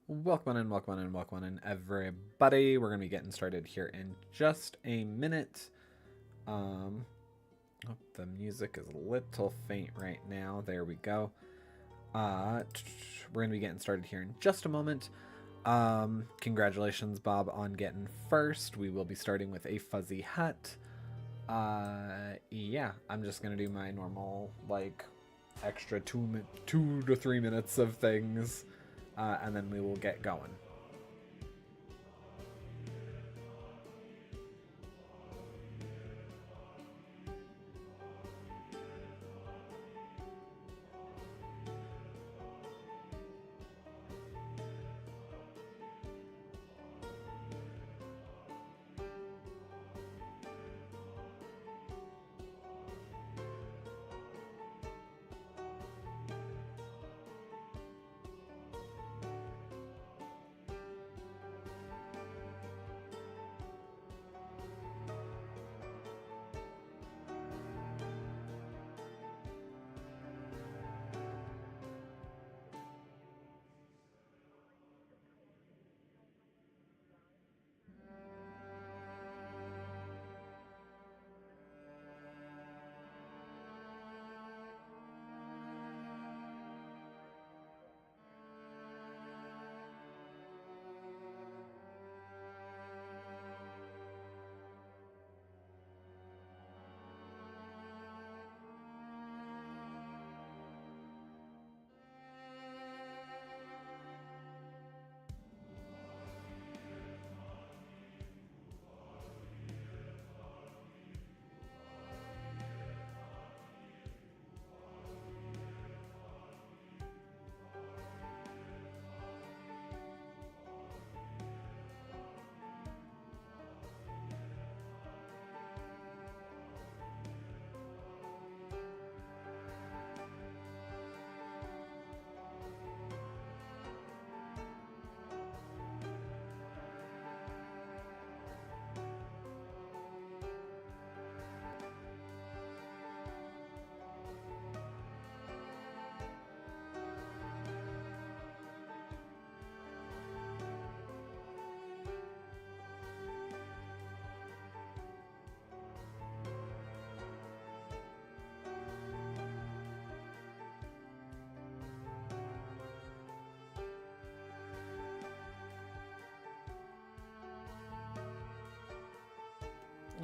Welcome on in, everybody. We're going to be getting started here in just a minute. Um, the music is a little faint right now. There we go. We're going to be getting started here in just a moment. Congratulations, Bob, on getting first. We will be starting with a fuzzy hat. Yeah, I'm just going to do my normal, extra 2 to 3 minutes of things. And then we will get going.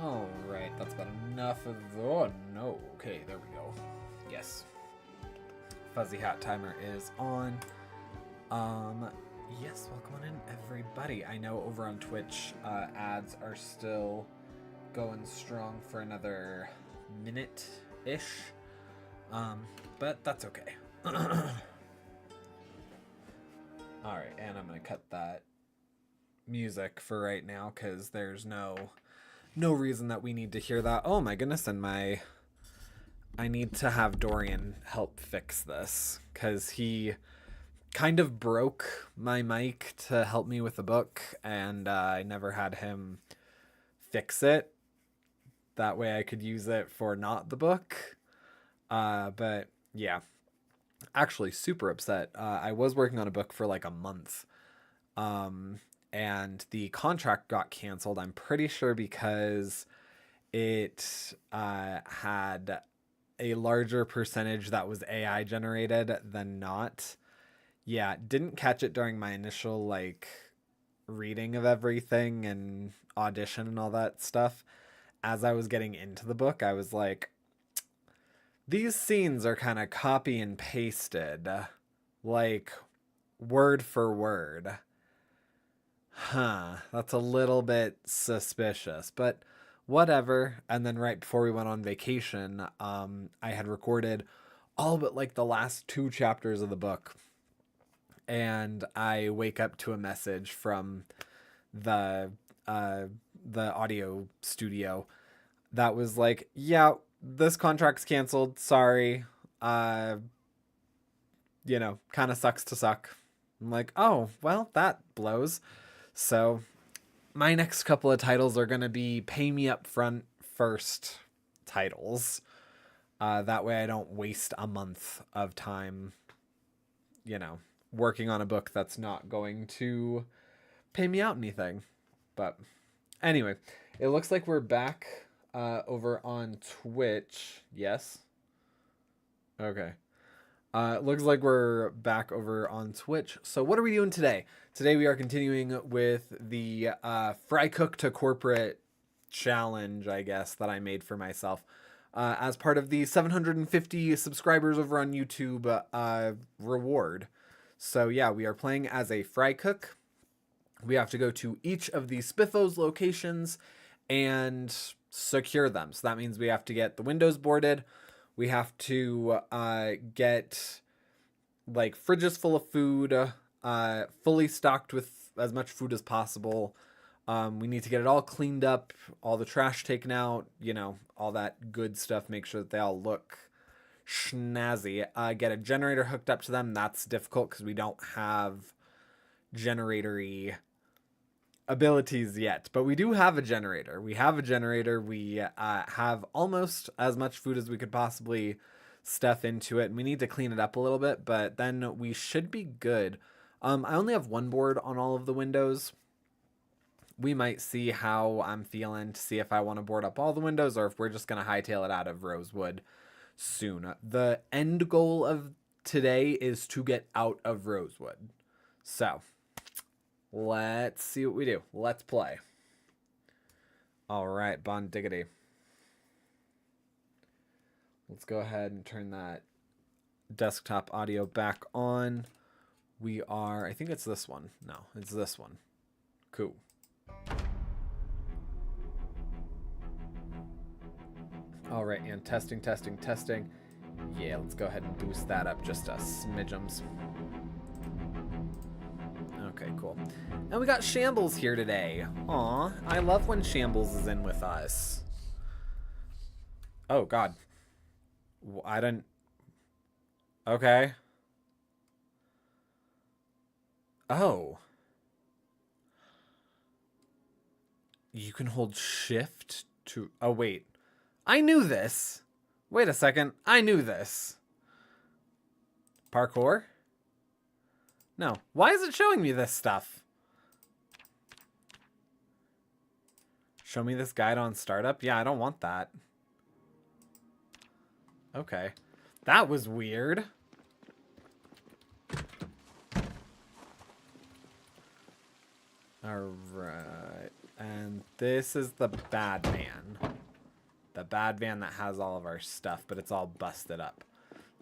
Alright, that's about enough of the... Oh, no. Okay, there we go. Yes. Fuzzy hat timer is on. Yes, welcome on in, everybody. I know over on Twitch, ads are still going strong for another minute-ish. But that's okay. Alright, and I'm going to cut that music for right now, because there's no reason that we need to hear that. Oh my goodness, and I need to have Dorian help fix this, because he kind of broke my mic to help me with the book, and I never had him fix it. That way I could use it for not the book. But yeah, actually super upset. I was working on a book for like a month. And the contract got canceled. I'm pretty sure because it had a larger percentage that was AI generated than not. Yeah, didn't catch it during my initial reading of everything and audition and all that stuff. As I was getting into the book, I was like, these scenes are kind of copy and pasted, like word for word. That's a little bit suspicious, but whatever. And then right before we went on vacation, I had recorded all but like the last 2 chapters of the book. And I wake up to a message from the audio studio that was like, yeah, this contract's canceled. Sorry. Kind of sucks to suck. I'm like, oh, well, that blows. So my next couple of titles are going to be pay me up front first titles. That way I don't waste a month of time, working on a book that's not going to pay me out anything. But anyway, it looks like we're back over on Twitch. Yes. Okay. It looks like we're back over on Twitch. So what are we doing today? Today we are continuing with the Frycook to Corporate challenge, I guess, that I made for myself. As part of the 750 subscribers over on YouTube reward. So yeah, we are playing as a fry cook. We have to go to each of the Spiffo's locations and secure them. So that means we have to get the windows boarded. We have to get like fridges full of food, fully stocked with as much food as possible. We need to get it all cleaned up, all the trash taken out, you know, all that good stuff. Make sure that they all look snazzy. Get a generator hooked up to them. That's difficult because we don't have generatory abilities yet, but we do have a generator. We have have almost as much food as we could possibly stuff into it, and we need to clean it up a little bit, but then we should be good. I only have one board on all of the windows. We might see how I'm feeling to see if I want to board up all the windows or if we're just going to hightail it out of Rosewood soon. The end goal of today is to get out of Rosewood. So, let's see what we do. Let's play. All right, Bon Diggity. Let's go ahead and turn that desktop audio back on. We are, I think it's this one. No, it's this one. Cool. All right, and testing. Yeah, let's go ahead and boost that up just a smidgems. Okay, cool. And we got Shambles here today. Aw, I love when Shambles is in with us. Oh, God. I didn't... Okay. Oh. You can hold shift to... Oh, wait. I knew this. Wait a second. I knew this. Parkour? No. Why is it showing me this stuff? Show me this guide on startup? Yeah, I don't want that. Okay. That was weird. Alright. And this is the bad van. The bad van that has all of our stuff, but it's all busted up.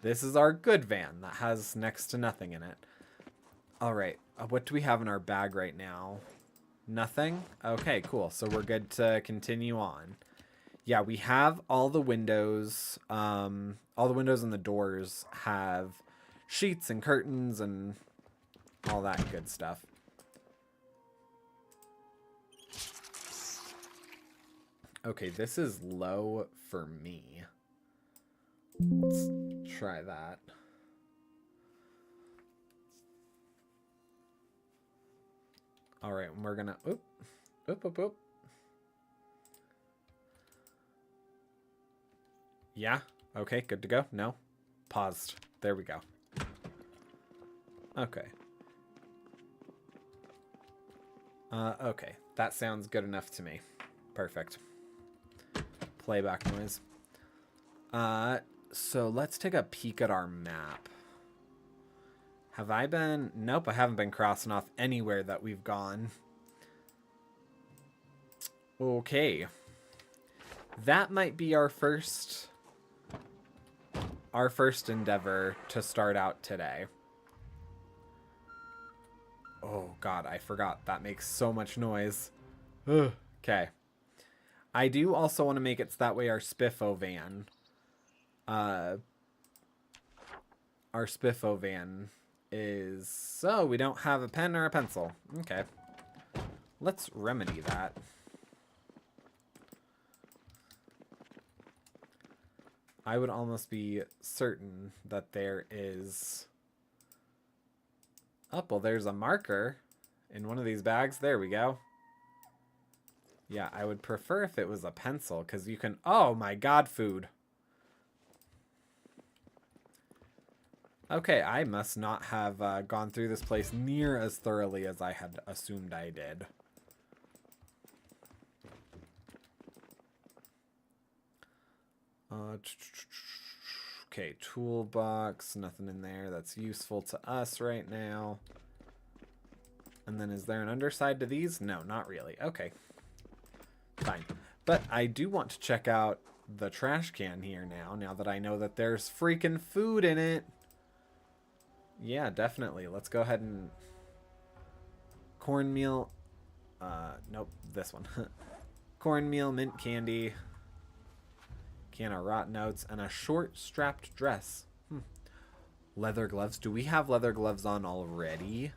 This is our good van that has next to nothing in it. Alright, what do we have in our bag right now? Nothing? Okay, cool. So we're good to continue on. Yeah, we have all the windows. All the windows and the doors have sheets and curtains and all that good stuff. Okay, this is low for me. Let's try that. All right, we're gonna, oop. Yeah, okay, good to go. No, paused. There we go. Okay. Okay, that sounds good enough to me. Perfect. Playback noise. So let's take a peek at our map. Have I been? Nope, I haven't been crossing off anywhere that we've gone. Okay. That might be our first endeavor to start out today. Oh God, I forgot. That makes so much noise. Ugh. Okay. I do also want to make it so that way our Spiffo van, is... So, we don't have a pen or a pencil. Okay. Let's remedy that. I would almost be certain that there is... Oh, well, there's a marker in one of these bags. There we go. Yeah, I would prefer if it was a pencil, because you can... Oh, my God, food. Okay, I must not have gone through this place near as thoroughly as I had assumed I did. Okay, toolbox, nothing in there that's useful to us right now. And then is there an underside to these? No, not really. Okay, fine. But I do want to check out the trash can here now that I know that there's freaking food in it. Yeah, definitely. Let's go ahead and... Cornmeal. Nope, this one. Cornmeal, mint candy, can of rotten oats, and a short strapped dress. Leather gloves. Do we have leather gloves on already?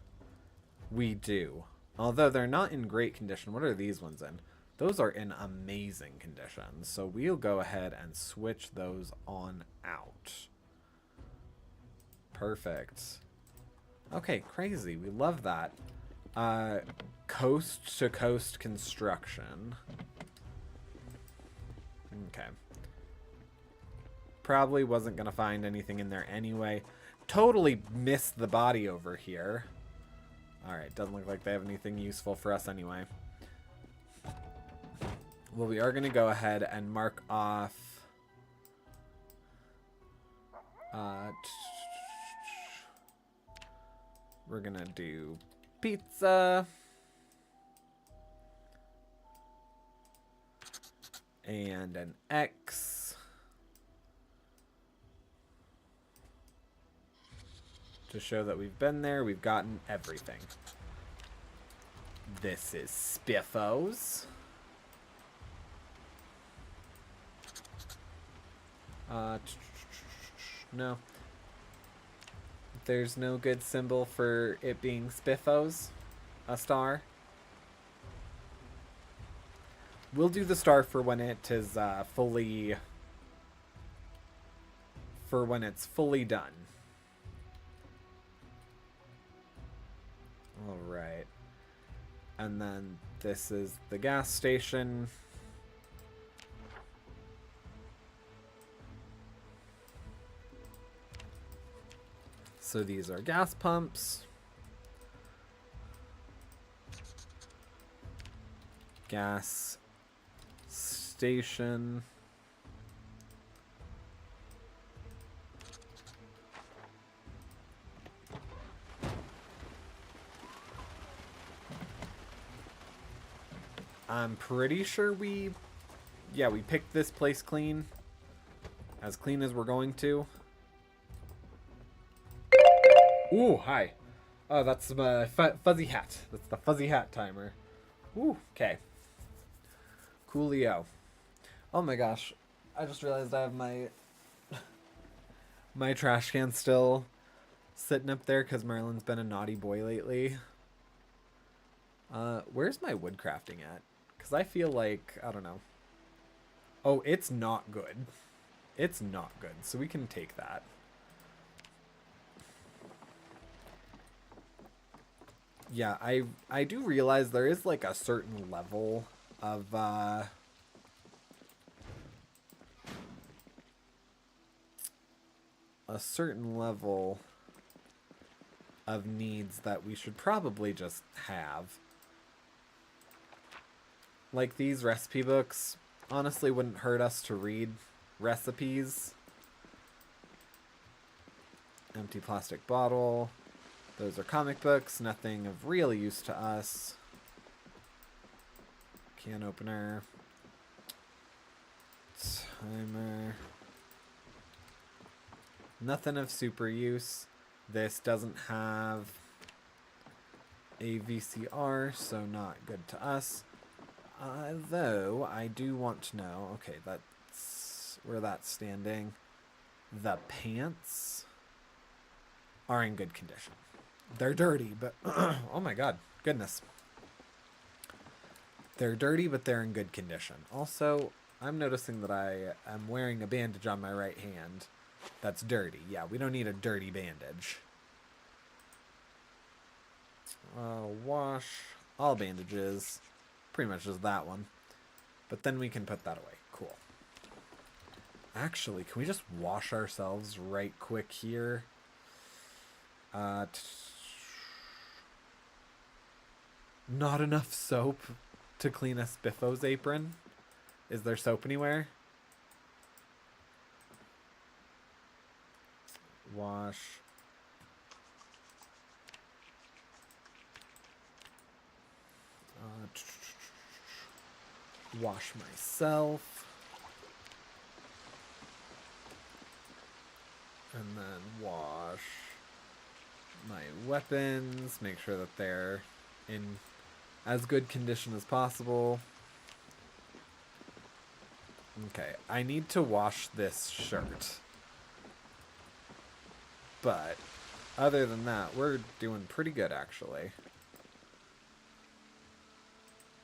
We do. Although they're not in great condition. What are these ones in? Those are in amazing condition. So we'll go ahead and switch those on out. Perfect. Okay, crazy. We love that. Coast to coast construction. Okay. Probably wasn't going to find anything in there anyway. Totally missed the body over here. Alright, doesn't look like they have anything useful for us anyway. Well, we are going to go ahead and mark off... we're going to do pizza. And an X. To show that we've been there, we've gotten everything. This is Spiffos. No. There's no good symbol for it being Spiffos. A star. We'll do the star for when it is fully... For when it's fully done. Alright. And then this is the gas station. So these are gas pumps. Gas station. I'm pretty sure we picked this place clean. As clean as we're going to. Ooh, hi. Oh, that's my fuzzy hat. That's the fuzzy hat timer. Ooh, okay. Coolio. Oh my gosh. I just realized I have my my trash can still sitting up there because Merlin's been a naughty boy lately. Where's my wood crafting at? Because I feel like, I don't know. Oh, it's not good. It's not good, so we can take that. Yeah, I do realize there is like a certain level of a certain level of needs that we should probably just have. Like these recipe books honestly wouldn't hurt us to read recipes. Empty plastic bottle. Those are comic books, nothing of real use to us. Can opener. Timer. Nothing of super use. This doesn't have a VCR, so not good to us. Though, I do want to know... Okay, that's where that's standing. The pants are in good condition. They're dirty, but... oh my god. Goodness. They're dirty, but they're in good condition. Also, I'm noticing that I am wearing a bandage on my right hand. That's dirty. Yeah, we don't need a dirty bandage. Wash all bandages. Pretty much just that one. But then we can put that away. Cool. Actually, can we just wash ourselves right quick here? Uh, not enough soap to clean a Spiffo's apron. Is there soap anywhere? Wash. Wash myself. And then wash my weapons. Make sure that they're in as good condition as possible. Okay, I need to wash this shirt. But other than that, we're doing pretty good, actually.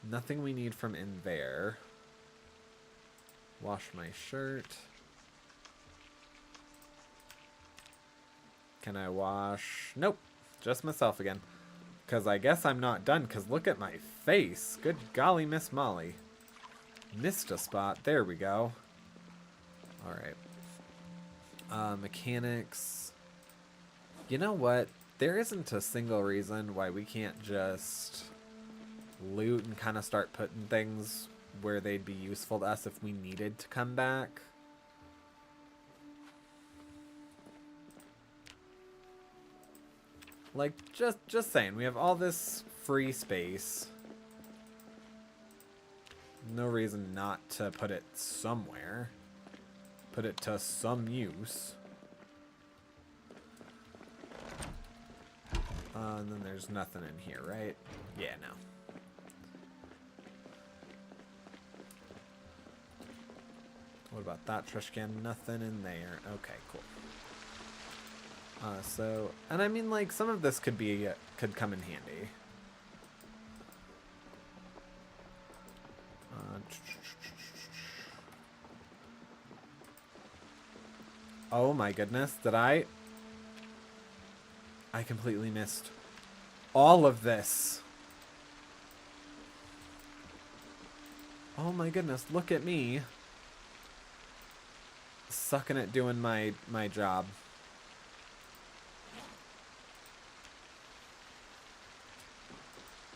Nothing we need from in there. Wash my shirt. Can I wash? Nope. Just myself again. Because I guess I'm not done, because look at my face. Good golly, Miss Molly. Missed a spot. There we go. Alright. Mechanics. You know what? There isn't a single reason why we can't just loot and kind of start putting things where they'd be useful to us if we needed to come back. Like, just saying, we have all this free space. No reason not to put it somewhere. Put it to some use. And then there's nothing in here, right? Yeah, no. What about that trash can? Nothing in there. Okay, cool. And I mean, like, some of this could come in handy. Oh my goodness, I completely missed all of this. Oh my goodness, look at me. Sucking at doing my job.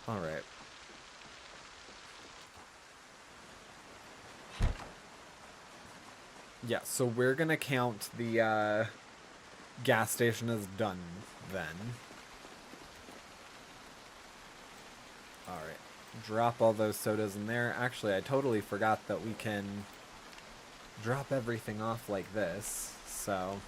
Alright. Yeah, so we're gonna count the gas station as done then. Alright. Drop all those sodas in there. Actually, I totally forgot that we can drop everything off like this, so...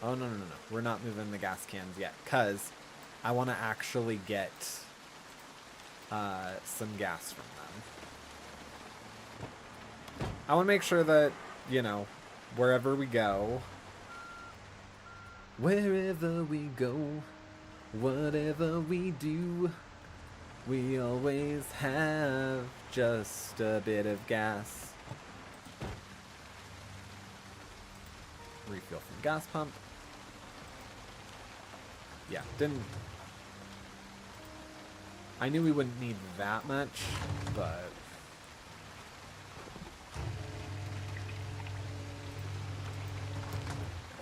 Oh, no. We're not moving the gas cans yet, because I want to actually get some gas from them. I want to make sure that, you know, wherever we go, whatever we do, we always have just a bit of gas. Refill from gas pump. Yeah, I knew we wouldn't need that much, but...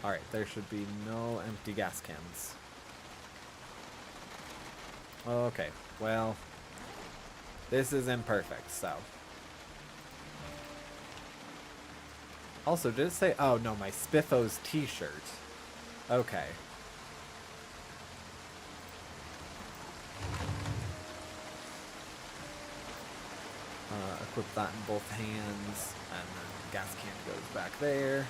Alright, there should be no empty gas cans. Okay, well... This is imperfect, so... Also, did it say... Oh, no, my Spiffo's t-shirt. Okay. Equip that in both hands, and then the gas can goes back there.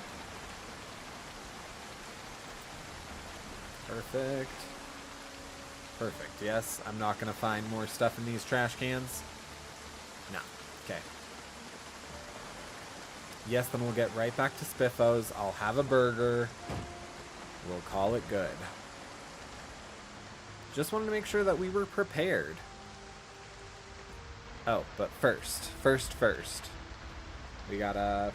Perfect. Perfect, yes. I'm not going to find more stuff in these trash cans. No. Okay. Yes, then we'll get right back to Spiffo's. I'll have a burger. We'll call it good. Just wanted to make sure that we were prepared. Oh, but first. We gotta...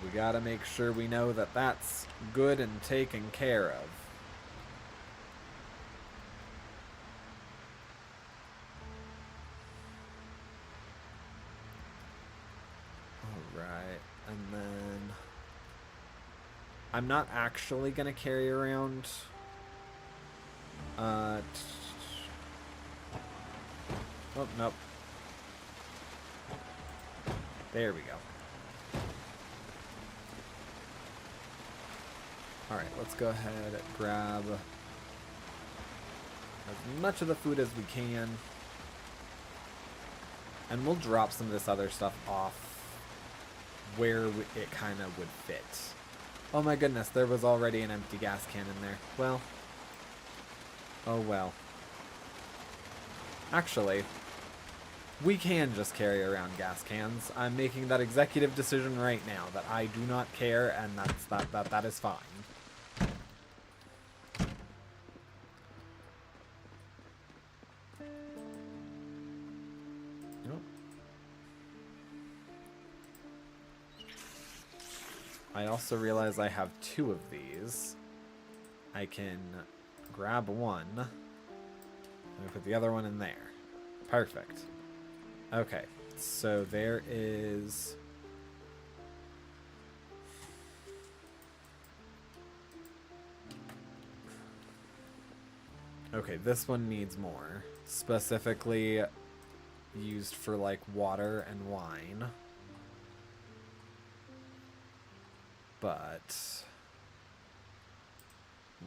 We gotta make sure we know that that's good and taken care of. Alright, and then I'm not actually gonna carry around oh, nope. There we go. Alright, let's go ahead and grab as much of the food as we can. And we'll drop some of this other stuff off where it kind of would fit. Oh my goodness, there was already an empty gas can in there. Well. Oh well. Actually, we can just carry around gas cans. I'm making that executive decision right now that I do not care, and that is fine. I also realize I have 2 of these. I can grab one and put the other one in there. Perfect. Okay, so there is... Okay, this one needs more. Specifically used for, like, water and wine. But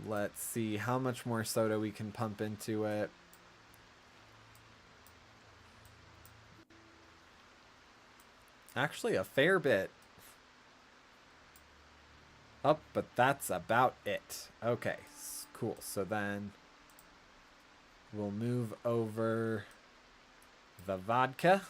let's see how much more soda we can pump into it. Actually, a fair bit. Oh, but that's about it. Okay, cool. So then we'll move over the vodka.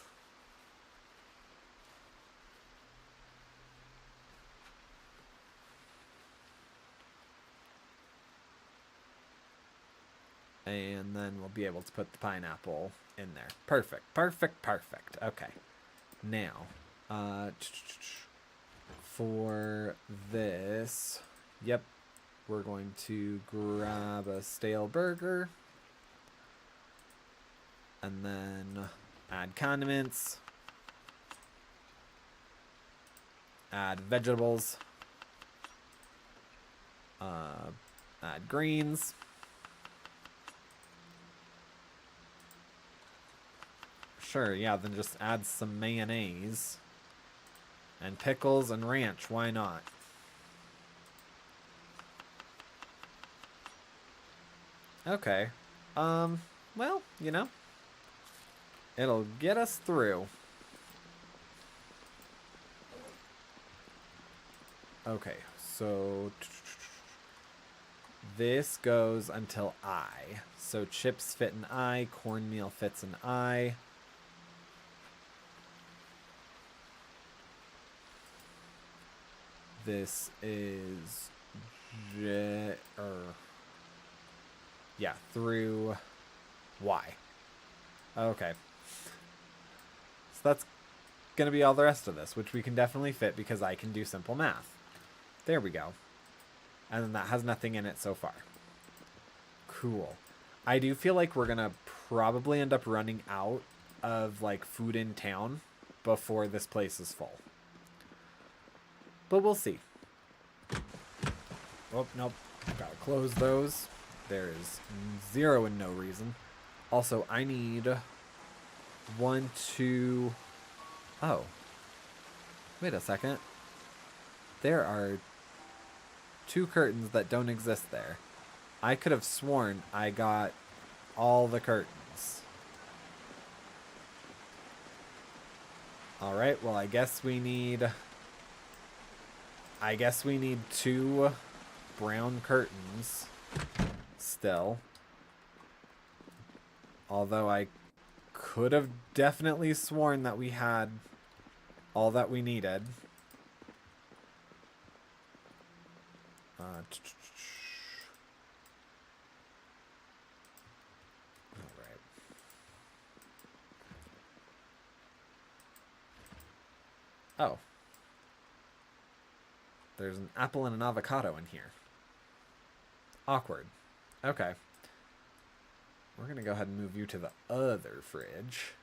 And then we'll be able to put the pineapple in there. Perfect, perfect, perfect. Okay. Now, for this, yep, we're going to grab a stale burger. And then add condiments. Add vegetables. Add greens. Sure, yeah, then just add some mayonnaise. And pickles and ranch, why not? Okay. Well, you know, it'll get us through. Okay, so this goes until I. So chips fit an I, cornmeal fits an I. This is yeah, through Y. Okay. So that's going to be all the rest of this, which we can definitely fit because I can do simple math. There we go. And then that has nothing in it so far. Cool. I do feel like we're going to probably end up running out of, like, food in town before this place is full. But we'll see. Oh, nope. Gotta close those. There is 0 and no reason. Also, I need 1, 2... Oh. Wait a second. There are 2 curtains that don't exist there. I could have sworn I got all the curtains. Alright, well, I guess we need 2 brown curtains still. Although I could have definitely sworn that we had all that we needed. Alright. Oh. There's an apple and an avocado in here. Awkward. Okay. We're going to go ahead and move you to the other fridge.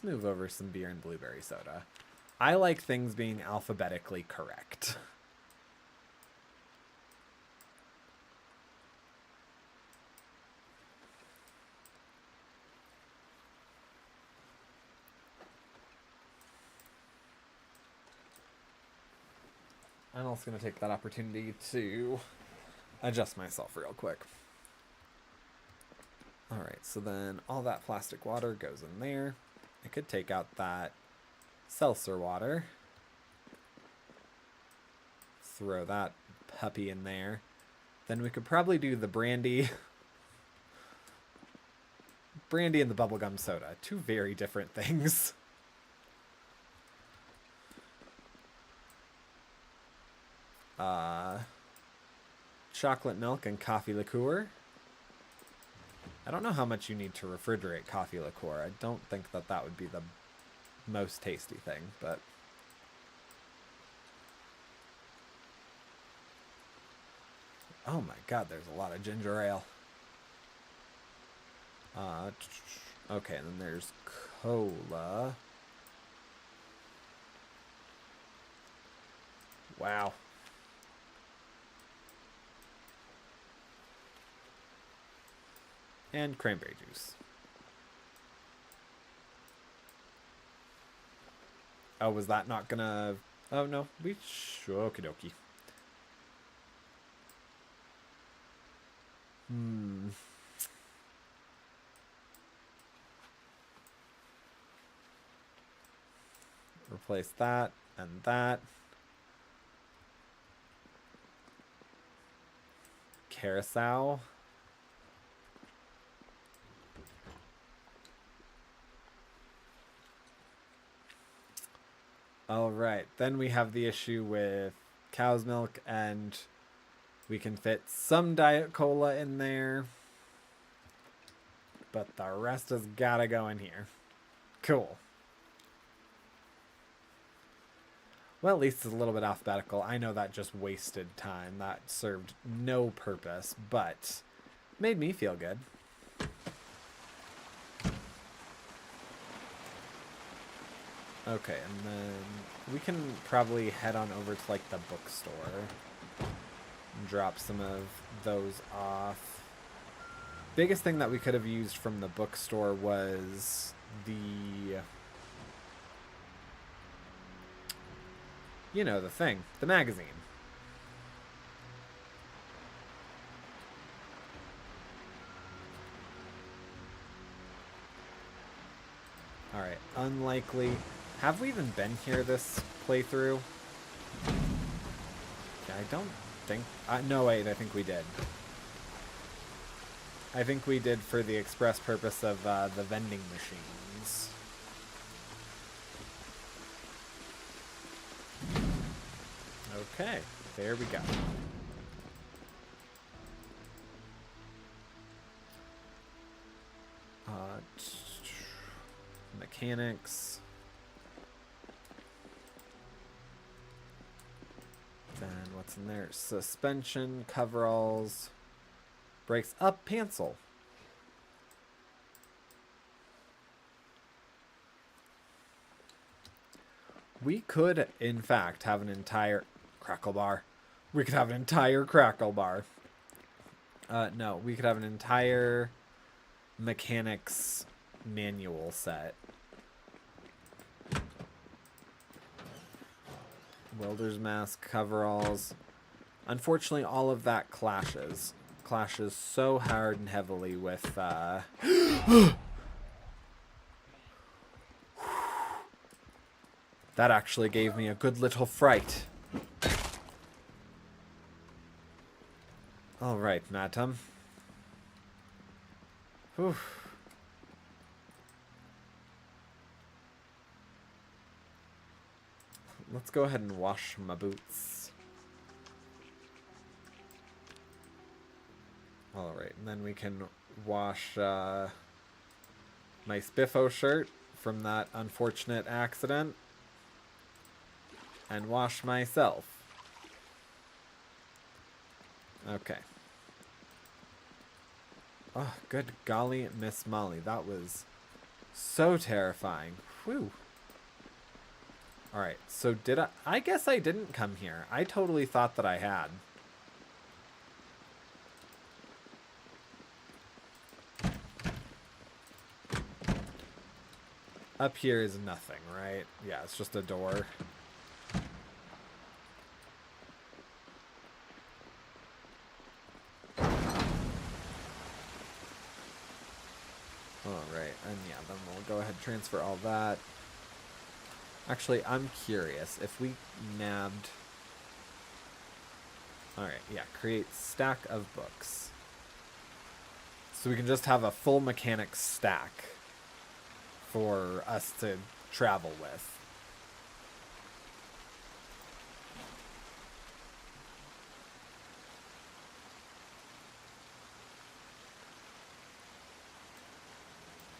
let's move over some beer and blueberry soda. I like things being alphabetically correct. I'm also going to take that opportunity to adjust myself real quick. Alright, so then all that plastic water goes in there. I could take out that seltzer water. Throw that puppy in there. Then we could probably do the brandy. Brandy and the bubblegum soda. Two very different things. Chocolate milk and coffee liqueur. I don't know how much you need to refrigerate coffee liqueur. I don't think that that would be the most tasty thing, but... Oh my god, there's a lot of ginger ale. Okay, and then there's cola. Wow. And cranberry juice. Oh, was that not gonna... Oh, no. We... Okie dokie. Replace that and that. Carousel. Alright, then we have the issue with cow's milk, and we can fit some Diet Cola in there. But the rest has gotta go in here. Cool. Well, at least it's a little bit alphabetical. I know that just wasted time. That served no purpose, but made me feel good. Okay, and then we can probably head on over to, like, the bookstore and drop some of those off. Biggest thing that we could have used from the bookstore was the... You know, the thing. The magazine. Alright, unlikely. Have we even been here this playthrough? Yeah, I don't think... no, wait, I think we did. I think we did for the express purpose of the vending machines. Okay, there we go. Mechanics. Then what's in there? Suspension, coveralls, brakes, up, pansel. We could, in fact, have an entire crackle bar. We could have an entire crackle bar. No, we could have an entire mechanics manual set. Welder's mask, coveralls. Unfortunately, all of that clashes. Clashes so hard and heavily with, That actually gave me a good little fright. Alright, madam. Whew. Let's go ahead and wash my boots. Alright, and then we can wash my Spiffo shirt from that unfortunate accident. And wash myself. Okay. Oh, good golly, Miss Molly. That was so terrifying. Whew. Alright, so did I guess I didn't come here. I totally thought that I had. Up here is nothing, right? Yeah, it's just a door. Alright, and yeah, then we'll go ahead and transfer all that. Actually, I'm curious. If we nabbed... Alright, yeah, create stack of books. So we can just have a full mechanics stack for us to travel with.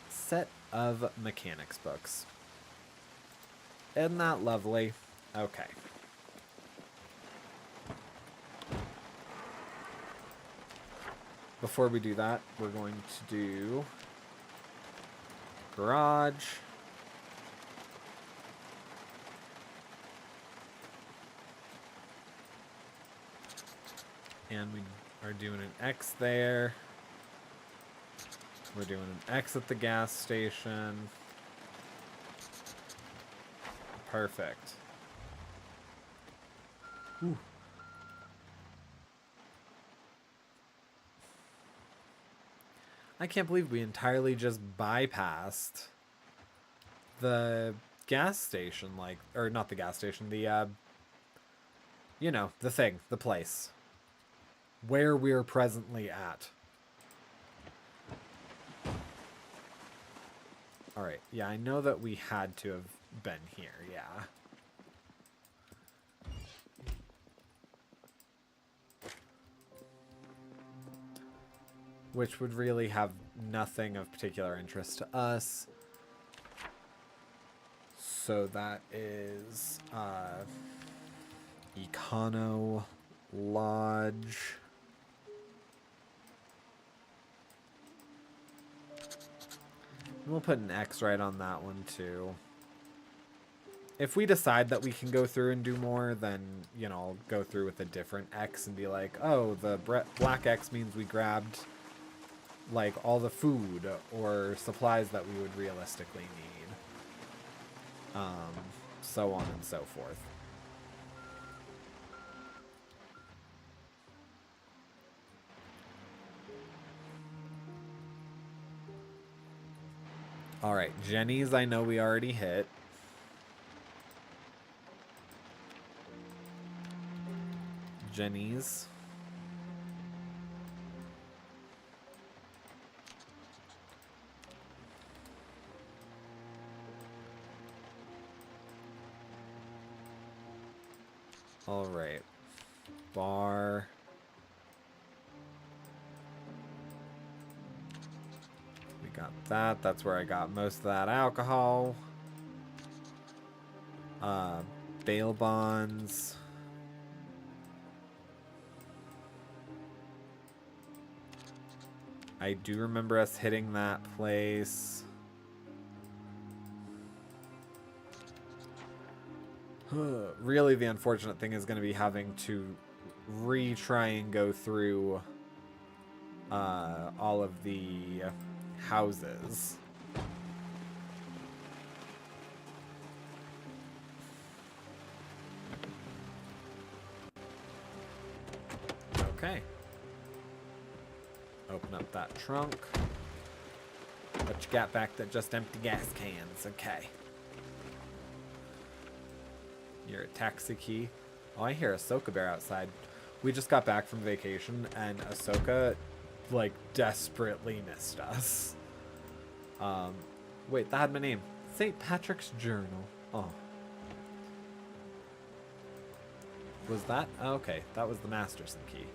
Set of mechanics books. Isn't that lovely? Okay. Before we do that, we're going to do garage. And we are doing an X there. We're doing an X at the gas station. Perfect. Ooh. I can't believe we entirely just bypassed the gas station, like, or not the gas station, the, you know, the thing, the place. Where we're presently at. Alright, yeah, I know that we had to have been here, yeah. Which would really have nothing of particular interest to us. So that is Econo Lodge. We'll put an X right on that one too. If we decide that we can go through and do more, then, you know, I'll go through with a different X and be like, oh, the black X means we grabbed, like, all the food or supplies that we would realistically need. So on and so forth. Alright, Jenny's I know we already hit. Jenny's. Alright. Bar. Got that. That's where I got most of that alcohol. Bail bonds. I do remember us hitting that place. Really, the unfortunate thing is going to be having to retry and go through all of the houses. Okay. Open up that trunk. What you got back there? Just empty gas cans. Okay. You're a taxi key. Oh, I hear Ahsoka Bear outside. We just got back from vacation and Ahsoka, like, desperately missed us. Wait, that had my name. St. Patrick's Journal. Oh. Was that? Oh, okay, that was the Masterson key.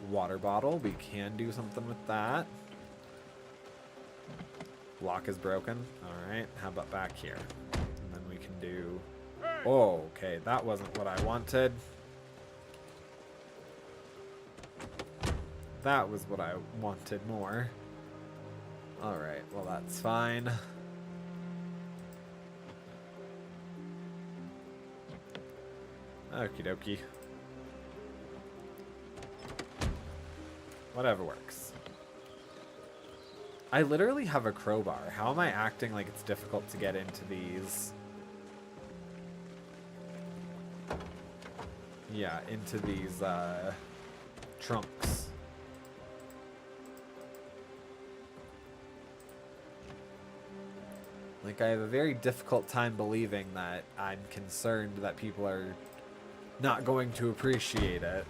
Water bottle. We can do something with that. Lock is broken. Alright, how about back here? And then we can do... Oh, okay, that wasn't what I wanted. That was what I wanted more. Alright, well that's fine. Okie dokie. Whatever works. I literally have a crowbar. How am I acting like it's difficult to get into these? Yeah, into these trunks. Like, I have a very difficult time believing that I'm concerned that people are not going to appreciate it.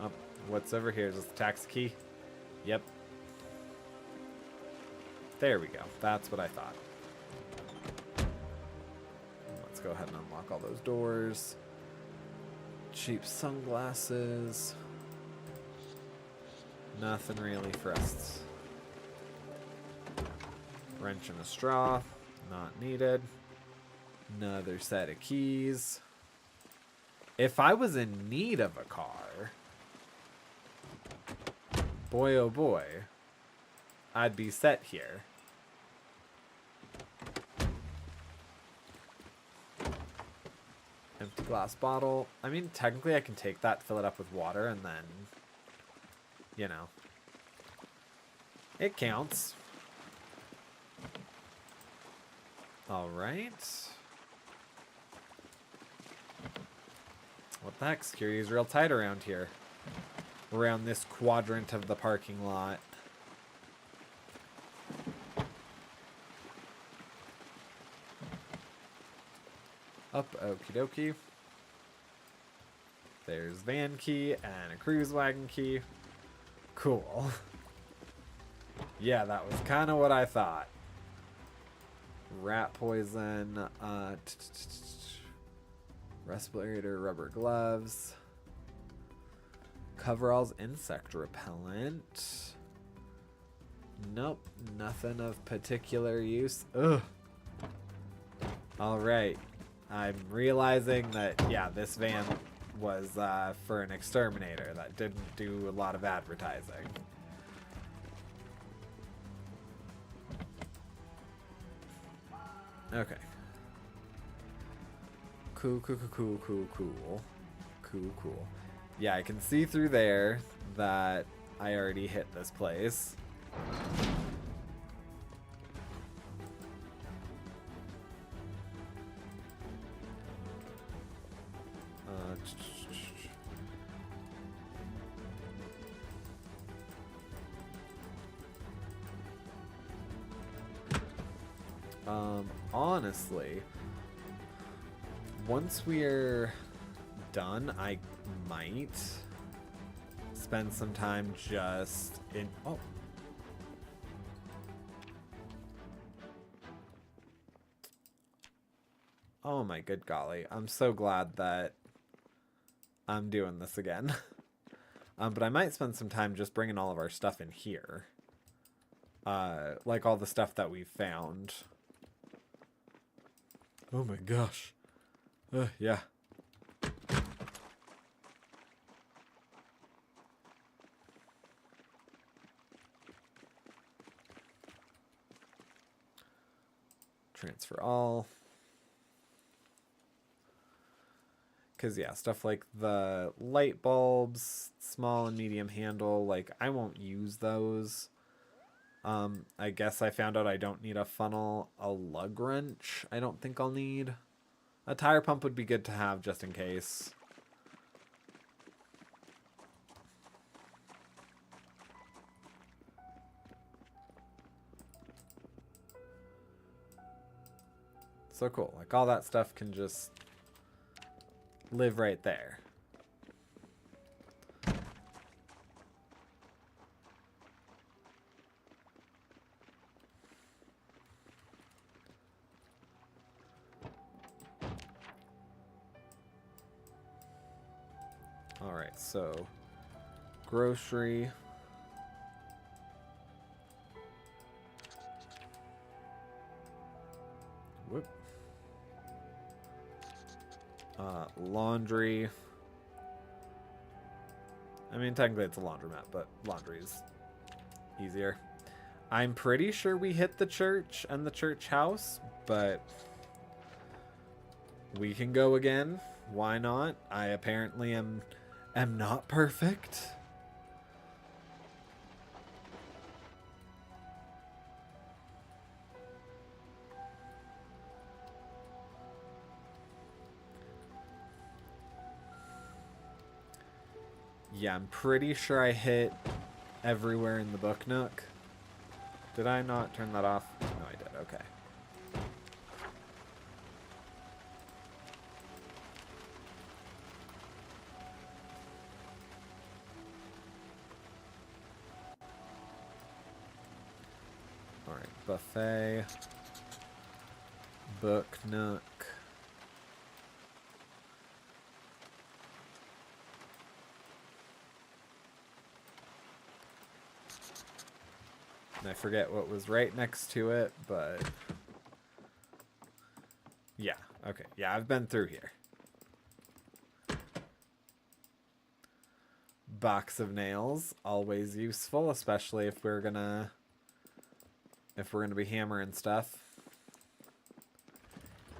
Oh, what's over here? Is this the taxi key? Yep. There we go. That's what I thought. Let's go ahead and unlock all those doors. Cheap sunglasses. Nothing really for us. Wrench and a straw. Not needed. Another set of keys. If I was in need of a car, boy oh boy, I'd be set here. Empty glass bottle. I mean, technically I can take that, fill it up with water, and then, you know, it counts. All right. What the heck? Security's real tight around here. Around this quadrant of the parking lot. Up, okie dokie. There's van key and a cruise wagon key. Cool. Yeah, that was kind of what I thought. Rat poison, respirator, rubber gloves, coveralls, insect repellent. Nope, nothing of particular use. Ugh. All right, I'm realizing that, yeah, this van was for an exterminator that didn't do a lot of advertising. Okay. Cool. Yeah, I can see through there that I already hit this place. Honestly, once we're done, I might spend some time just in... Oh my good golly. I'm so glad that I'm doing this again. But I might spend some time just bringing all of our stuff in here. Like all the stuff that we found. Oh my gosh. Yeah. Transfer all. Because, yeah, stuff like the light bulbs, small and medium handle, like, I won't use those. I guess I found out I don't need a funnel. A lug wrench I don't think I'll need. A tire pump would be good to have just in case. So cool. Like, all that stuff can just live right there. All right, so grocery. Whoop. Laundry. I mean, technically it's a laundromat, but laundry's easier. I'm pretty sure we hit the church and the church house, but we can go again. Why not? I apparently am not perfect. Yeah, I'm pretty sure I hit everywhere in the book nook. Did I not turn that off? No, I did. Okay. Alright, buffet. Book nook. And I forget what was right next to it, but yeah, okay. Yeah, I've been through here. Box of nails, always useful, especially if we're gonna be hammering stuff.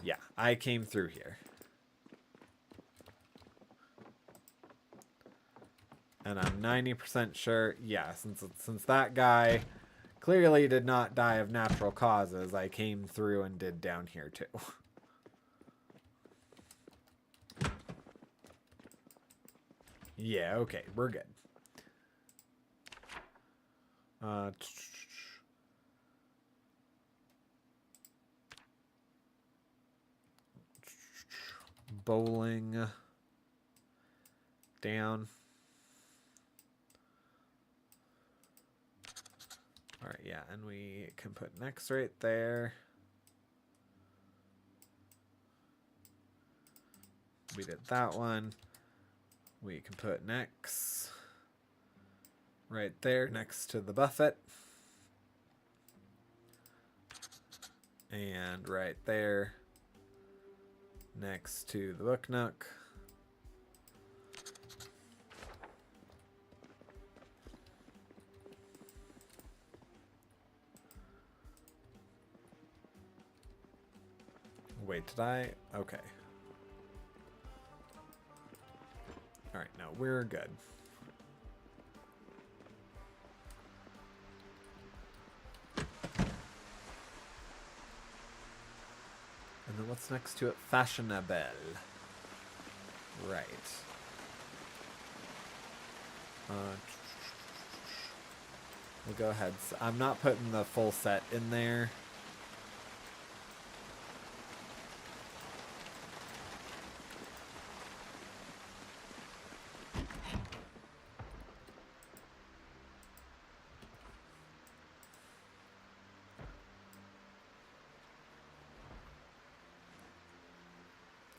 Yeah, I came through here. And I'm 90% sure, yeah, since that guy clearly did not die of natural causes, I came through and did down here too. Yeah, okay, we're good. Bowling. Down. Alright, yeah, and we can put next right there. We did that one. We can put next right there next to the buffet. And right there next to the book nook. Wait, did I? Okay. Alright, no, we're good. And then what's next to it? Fashionable. Right. We'll go ahead. I'm not putting the full set in there.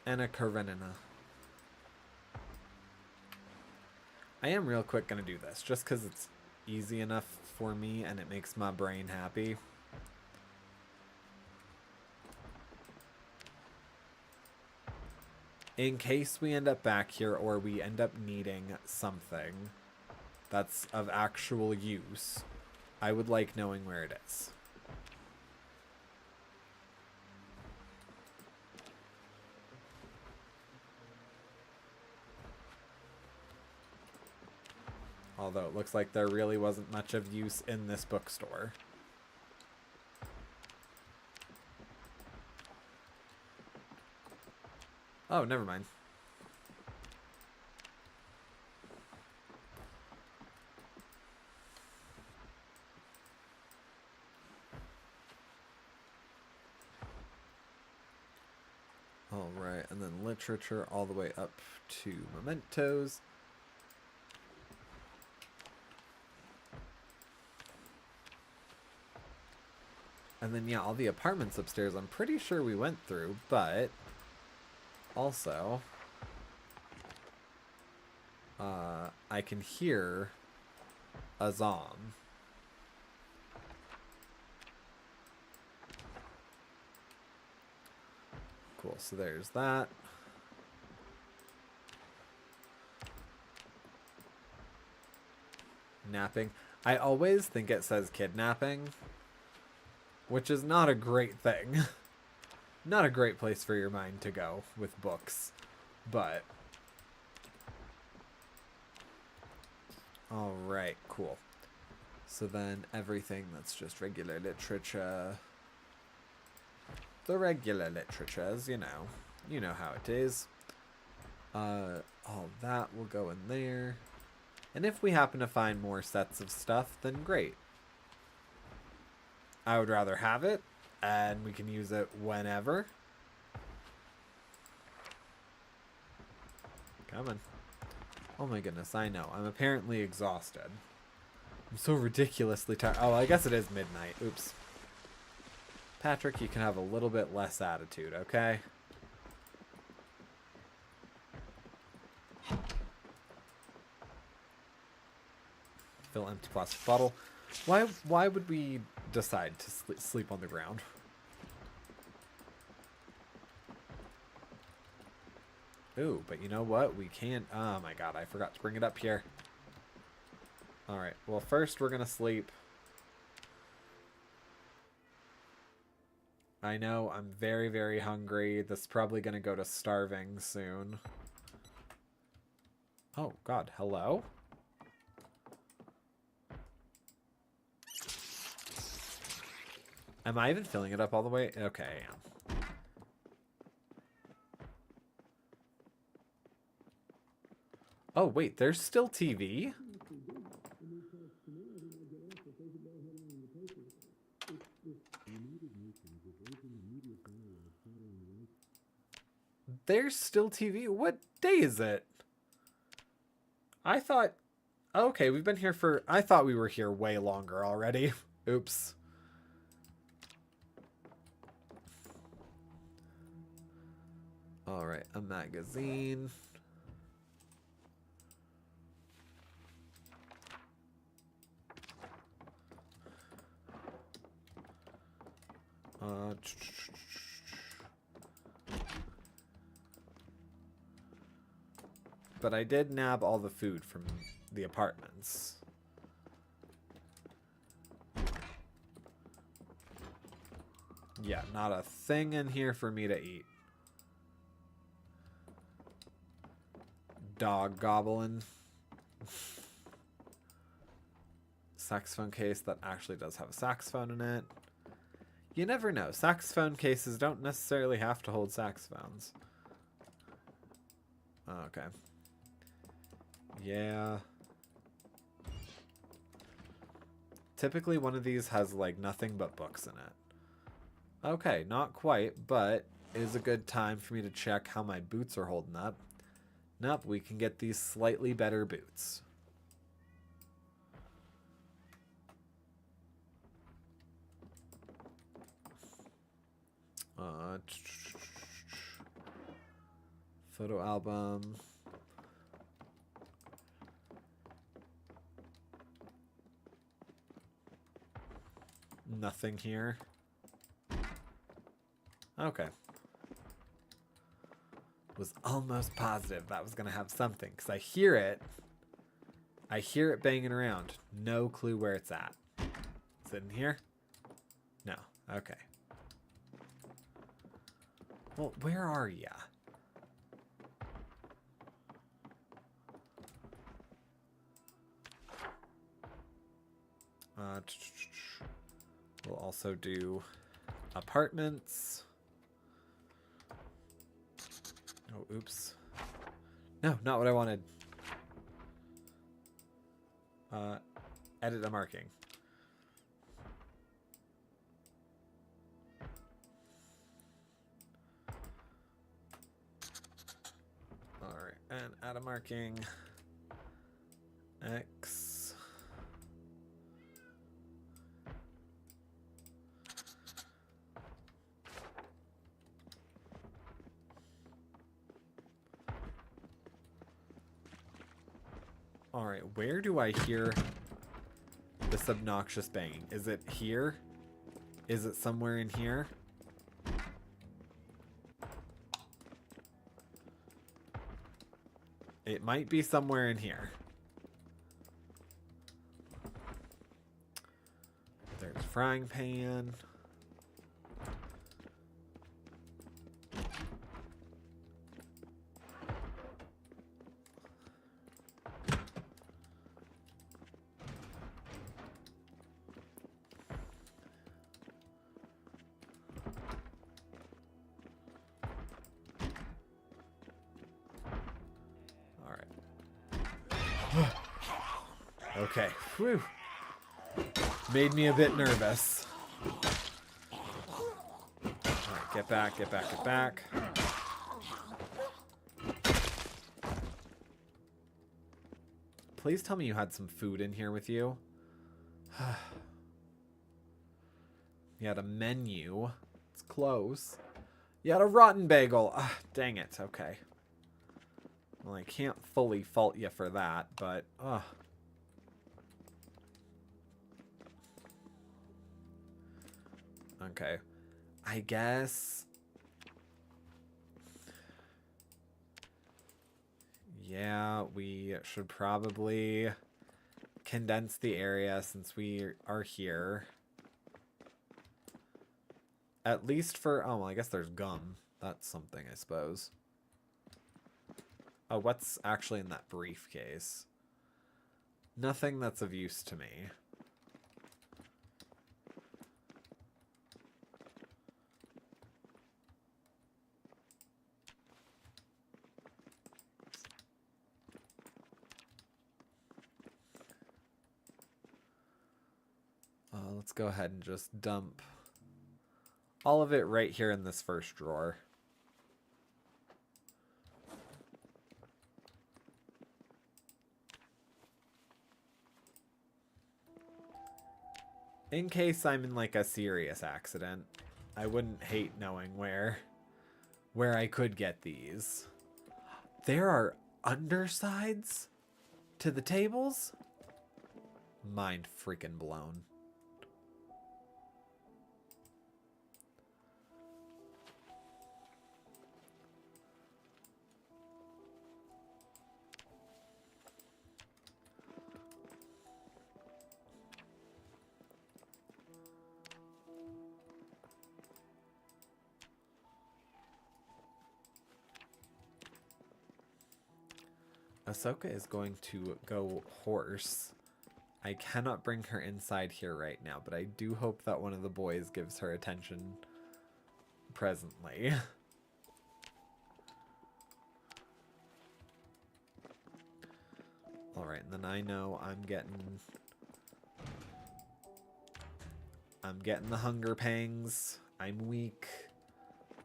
And a Karenina. I am real quick gonna do this just because it's easy enough for me and it makes my brain happy. In case we end up back here or we end up needing something that's of actual use, I would like knowing where it is. Although it looks like there really wasn't much of use in this bookstore. Oh, never mind. All right, and then literature all the way up to mementos. And then, yeah, all the apartments upstairs, I'm pretty sure we went through, but also, I can hear a Zom. Cool, so there's that. napping. I always think it says kidnapping, which is not a great thing. Not a great place for your mind to go with books, but... Alright, cool. So then everything that's just regular literature... The regular literatures, you know how it is. All that will go in there. And if we happen to find more sets of stuff, then great. I would rather have it, and we can use it whenever. Come on. Oh my goodness, I know. I'm apparently exhausted. I'm so ridiculously tired. Oh, I guess it is midnight. Oops. Patrick, you can have a little bit less attitude, okay? Fill empty plastic bottle. Why would we decide to sleep on the ground? Ooh, but you know what? We can't... Oh my god, I forgot to bring it up here. Alright, well first we're gonna sleep. I know, I'm very, very hungry. This is probably gonna go to starving soon. Oh god, hello? Am I even filling it up all the way? Okay, I am. Oh, wait, there's still TV? There's still TV? What day is it? I thought... Okay, we've been here for... I thought we were here way longer already. Oops. Alright, a magazine. But I did nab all the food from the apartments. Yeah, not a thing in here for me to eat. Dog goblin. Saxophone case that actually does have a saxophone in it. You never know. Saxophone cases don't necessarily have to hold saxophones. Oh, okay. Yeah. Typically one of these has like nothing but books in it. Okay, not quite, but it is a good time for me to check how my boots are holding up. Nope, we can get these slightly better boots. Photo album. Nothing here. Okay. Was almost positive that was gonna have something because I hear it. I hear it banging around. No clue where it's at. Is it in here? No. Okay. Well, where are ya? We'll also do apartments. Oh, oops. No, not what I wanted. Edit a marking. Alright, and add a marking. X. Alright, where do I hear this obnoxious banging? Is it here? Is it somewhere in here? It might be somewhere in here. frying pan. Okay. Whew. Made me a bit nervous. Alright, get back, get back, get back. Please tell me you had some food in here with you. You had a menu. It's close. You had a rotten bagel. Ah, dang it. Okay. Well, I can't fully fault you for that, but... Okay. I guess... Yeah, we should probably condense the area since we are here. At least for... Oh, well, I guess there's gum. That's something, I suppose. Oh, what's actually in that briefcase? Nothing that's of use to me. Let's go ahead and just dump all of it right here in this first drawer. In case I'm in like a serious accident, I wouldn't hate knowing where I could get these. There are undersides to the tables? Mind freaking blown. Ahsoka is going to go horse. I cannot bring her inside here right now, but I do hope that one of the boys gives her attention presently. Alright, and then I know I'm getting the hunger pangs. I'm weak.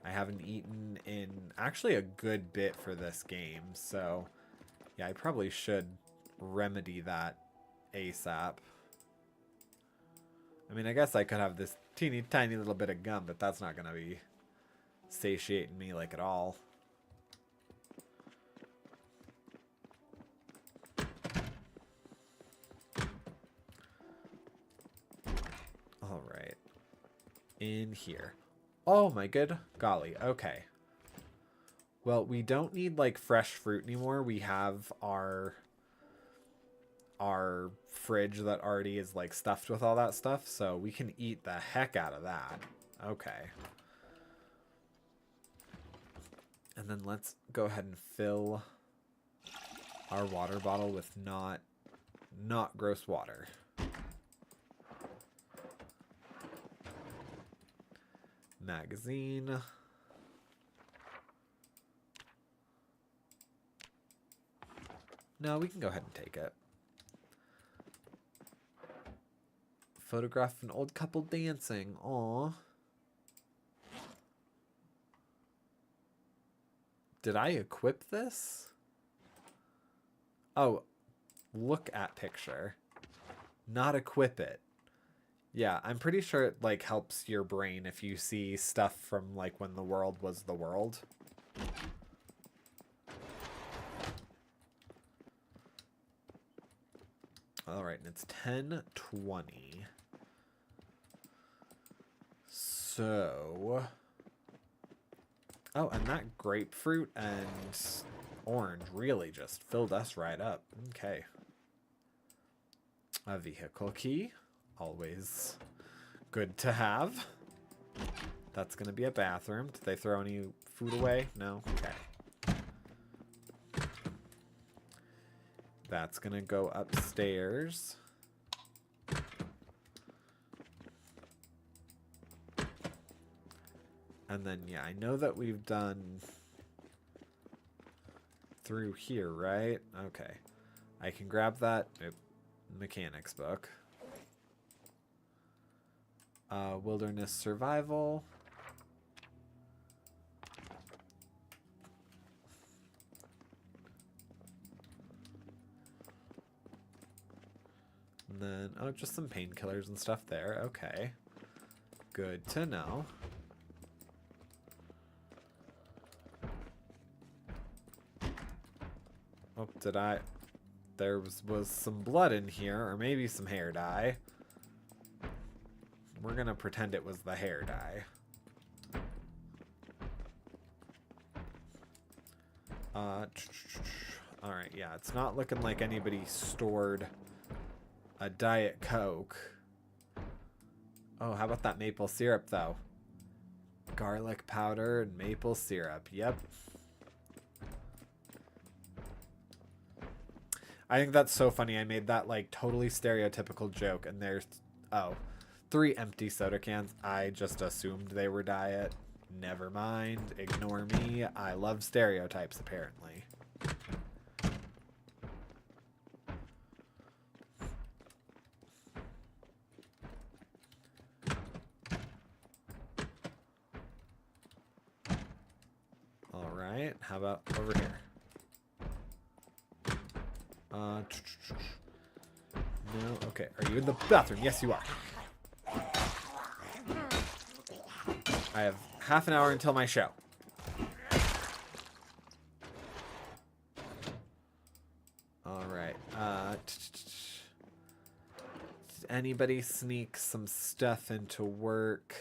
I haven't eaten in actually a good bit for this game, so yeah, I probably should remedy that ASAP. I mean, I guess I could have this teeny tiny little bit of gum, but that's not going to be satiating me like at all. All right. In here. Oh my good golly. Okay. Well, we don't need like fresh fruit anymore. We have our fridge that already is like stuffed with all that stuff, so we can eat the heck out of that. Okay. And then let's go ahead and fill our water bottle with not gross water. Magazine. No, we can go ahead and take it. Photograph of an old couple dancing. Aww. Did I equip this? Oh, look at picture. Not equip it. Yeah, I'm pretty sure it like helps your brain if you see stuff from like when the world was the world. All right, and it's 10:20. So, oh, and that grapefruit and orange really just filled us right up. Okay. A vehicle key, always Good to have. That's going to be a bathroom. Did they throw any food away? No? Okay. That's going to go upstairs. And then, yeah, I know that we've done through here, right? Okay. I can grab that mechanics book. Wilderness survival. And then, oh, just some painkillers and stuff there. Okay. Good to know. Oh, did I... There was some blood in here, or maybe some hair dye. We're gonna pretend it was the hair dye. Alright, yeah, it's not looking like anybody stored a Diet Coke. Oh, how about that maple syrup, though? Garlic powder and maple syrup. Yep. I think that's so funny. I made that, like, totally stereotypical joke, and there's... Oh, 3 empty soda cans. I just assumed they were Diet. Never mind. Ignore me. I love stereotypes, apparently. Alright, how about over here? No, okay. Are you in the bathroom? Yes, you are. I have half an hour until my show. Alright. Did anybody sneak some stuff into work?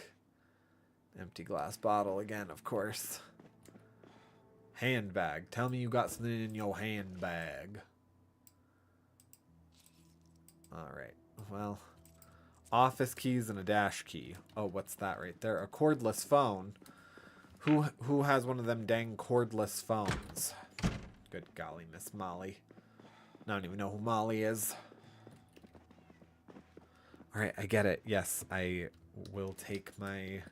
Empty glass bottle again, of course. Handbag. Tell me you got something in your handbag. Alright. Well... Office keys and a dash key. Oh, what's that right there? A cordless phone. Who has one of them dang cordless phones? Good golly, Miss Molly. I don't even know who Molly is. Alright, I get it. Yes, I will take my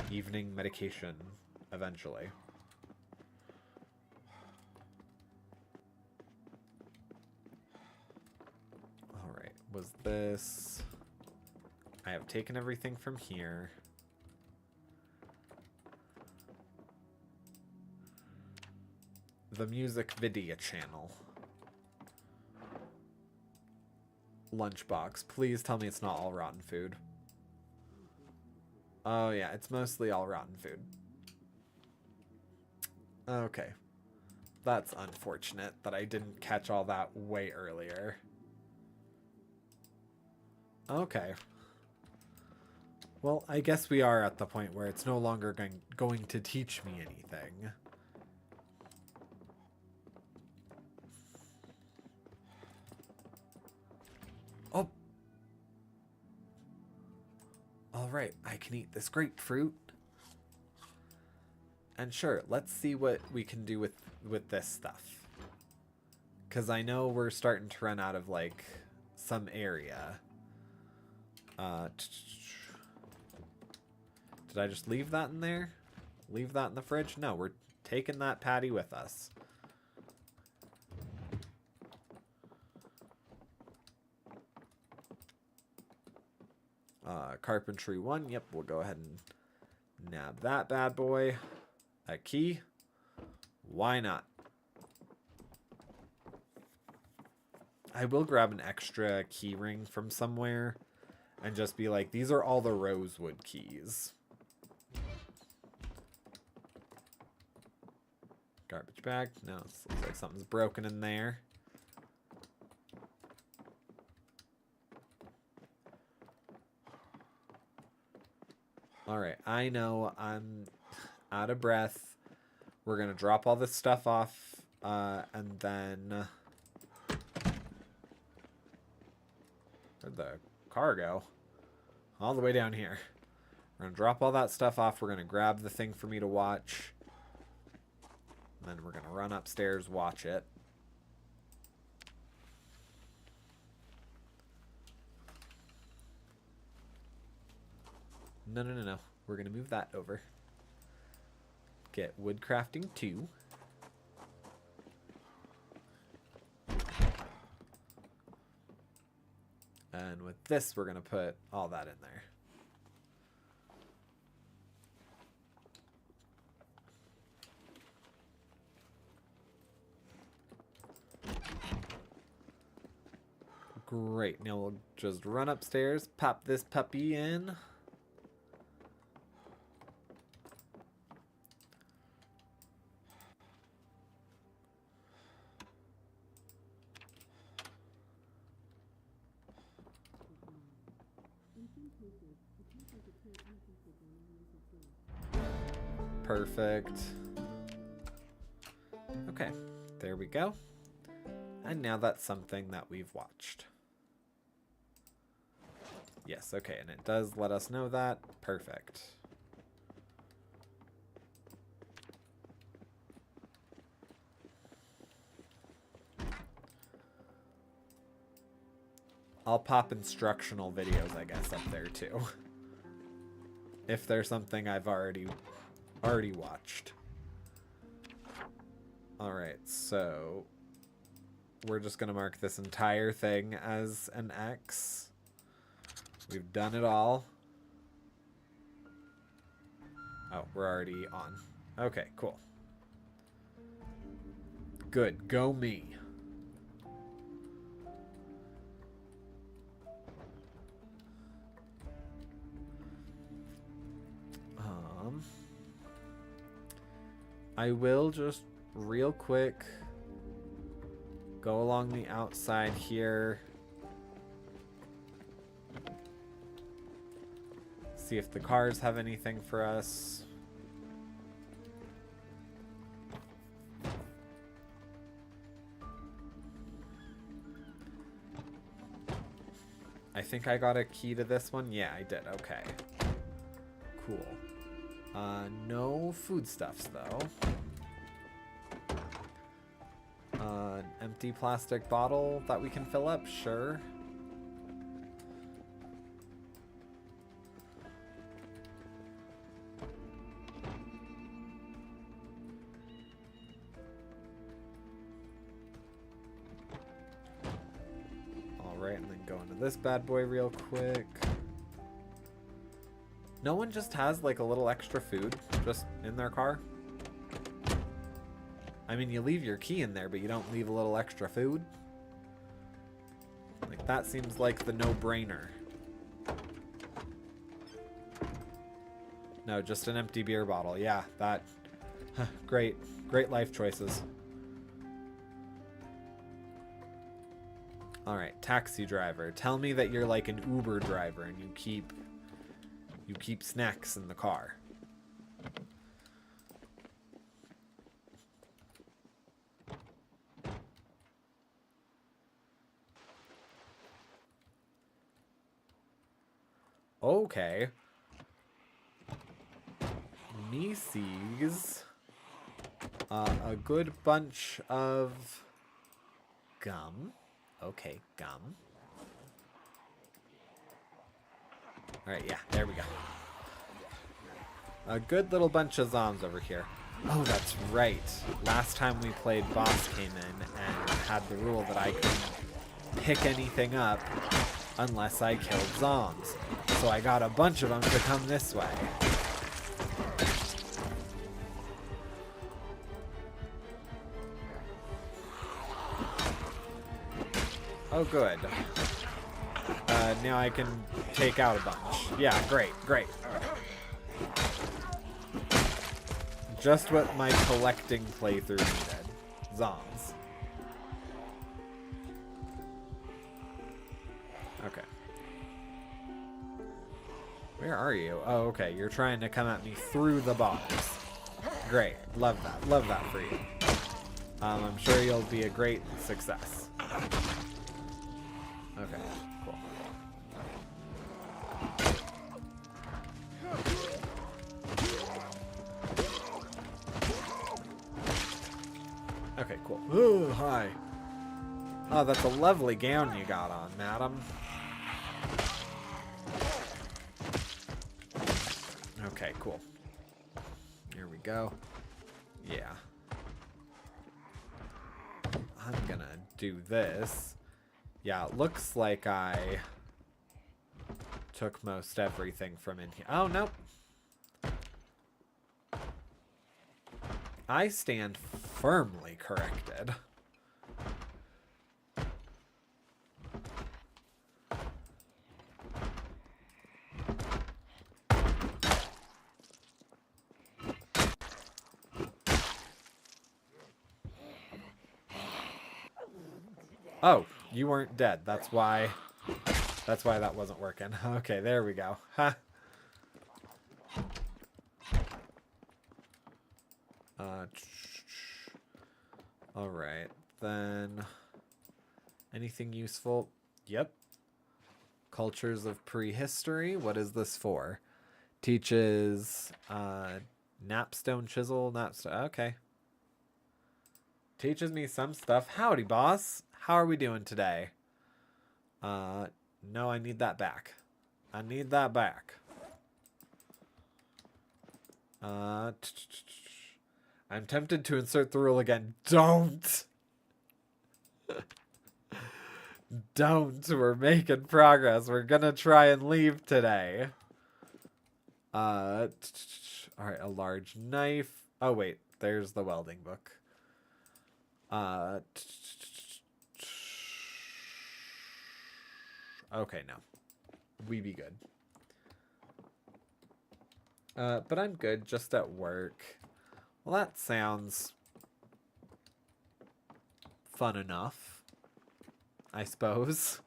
evening medication eventually. Alright, was this... I have taken everything from here. The music video channel. Lunchbox. Please tell me it's not all rotten food. Oh yeah, it's mostly all rotten food. Okay. That's unfortunate that I didn't catch all that way earlier. Okay. Well, I guess we are at the point where it's no longer going to teach me anything. Oh! Alright, I can eat this grapefruit. And sure, let's see what we can do with this stuff. Because I know we're starting to run out of, like, some area. Did I just leave that in there? Leave that in the fridge? No, we're taking that patty with us. Carpentry 1. Yep, we'll go ahead and nab that bad boy. A key. Why not? I will grab an extra key ring from somewhere and just be like, these are all the Rosewood keys. Garbage bag. No, it looks like something's broken in there. Alright, I know I'm out of breath. We're going to drop all this stuff off, and then... Where'd the car go? all the way down here. We're going to drop all that stuff off. We're going to grab the thing for me to watch. And then we're going to run upstairs, watch it. No, no, no, no. We're going to move that over. Get wood crafting 2. And with this, we're going to put all that in there. Great. Now we'll just run upstairs, pop this puppy in. Perfect. Okay, there we go. And now that's something that we've watched. Yes, okay, and it does let us know that. Perfect. I'll pop instructional videos, I guess, up there too. If there's something I've already watched. Alright, so we're just going to mark this entire thing as an X. We've done it all. Oh, we're already on. Okay, cool. Good, go me. I will just real quick go along the outside here. See if the cars have anything for us. I think I got a key to this one. Yeah, I did. Okay. Cool. No foodstuffs, though. An empty plastic bottle that we can fill up? Sure. Alright, and then go into this bad boy real quick. No one just has like a little extra food just in their car? I mean, you leave your key in there, but you don't leave a little extra food? Like, that seems like the no-brainer. No, just an empty beer bottle. Yeah, that... Great. Great life choices. Alright, taxi driver. Tell me that you're like an Uber driver and you keep snacks in the car. Okay. Me sees a good bunch of gum. Okay, gum. Alright, yeah, there we go. A good little bunch of zombs over here. Oh, that's right. Last time we played, boss came in and had the rule that I couldn't pick anything up unless I killed zombs. So I got a bunch of them to come this way. Oh, good. Now I can take out a bunch. Yeah, great, great. Just what my collecting playthrough needed. Zombs. Okay. Where are you? Oh, okay. You're trying to come at me through the box. Great. Love that. Love that for you. I'm sure you'll be a great success. Okay, cool. Okay, cool. Ooh, hi. Oh, that's a lovely gown you got on, madam. Okay, cool. Here we go. Yeah. I'm gonna do this. Yeah, it looks like I took most everything from in here. Oh, nope. I stand firmly corrected. Oh, you weren't dead. That's why that wasn't working. Okay, there we go. Ha. All right, then. Anything useful? Yep. Cultures of prehistory. What is this for? Teaches napstone chisel. Napstone. Okay. Teaches me some stuff. Howdy, boss. How are we doing today? No, I need that back. I need that back. I'm tempted to insert the rule again. Don't! Don't. We're making progress. We're gonna try and leave today. Alright, a large knife. Oh, wait. There's the welding book. Okay, no. We be good. But I'm good, just at work. Well, that sounds fun enough, I suppose.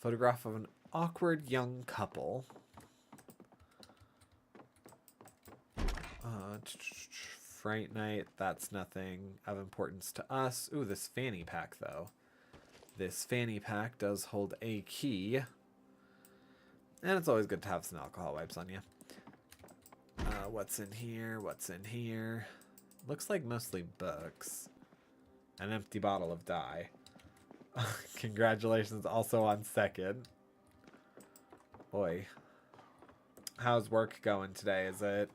Photograph of an awkward young couple. Fright Night, that's nothing of importance to us. Ooh, this fanny pack, though. This fanny pack does hold a key. And it's always good to have some alcohol wipes on you. What's in here? What's in here? Looks like mostly books. An empty bottle of dye. Congratulations also on second. Boy. How's work going today? Is it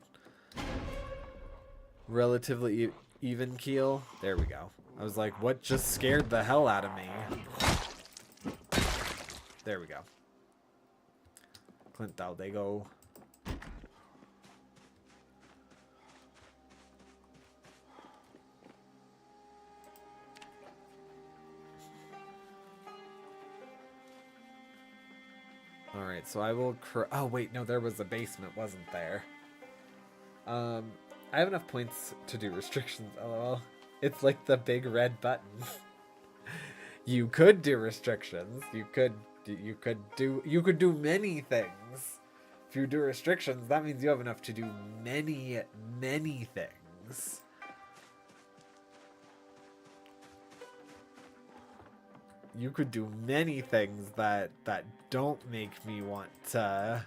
relatively even keel? There we go. I was like, what just scared the hell out of me? There we go. Clint Daldego. Alright, so I will... Oh, wait, no, there was a basement, wasn't there? I have enough points to do restrictions, lol. It's like the big red button. You could do restrictions. You could do many things. If you do restrictions, that means you have enough to do many, many things. You could do many things that don't make me want to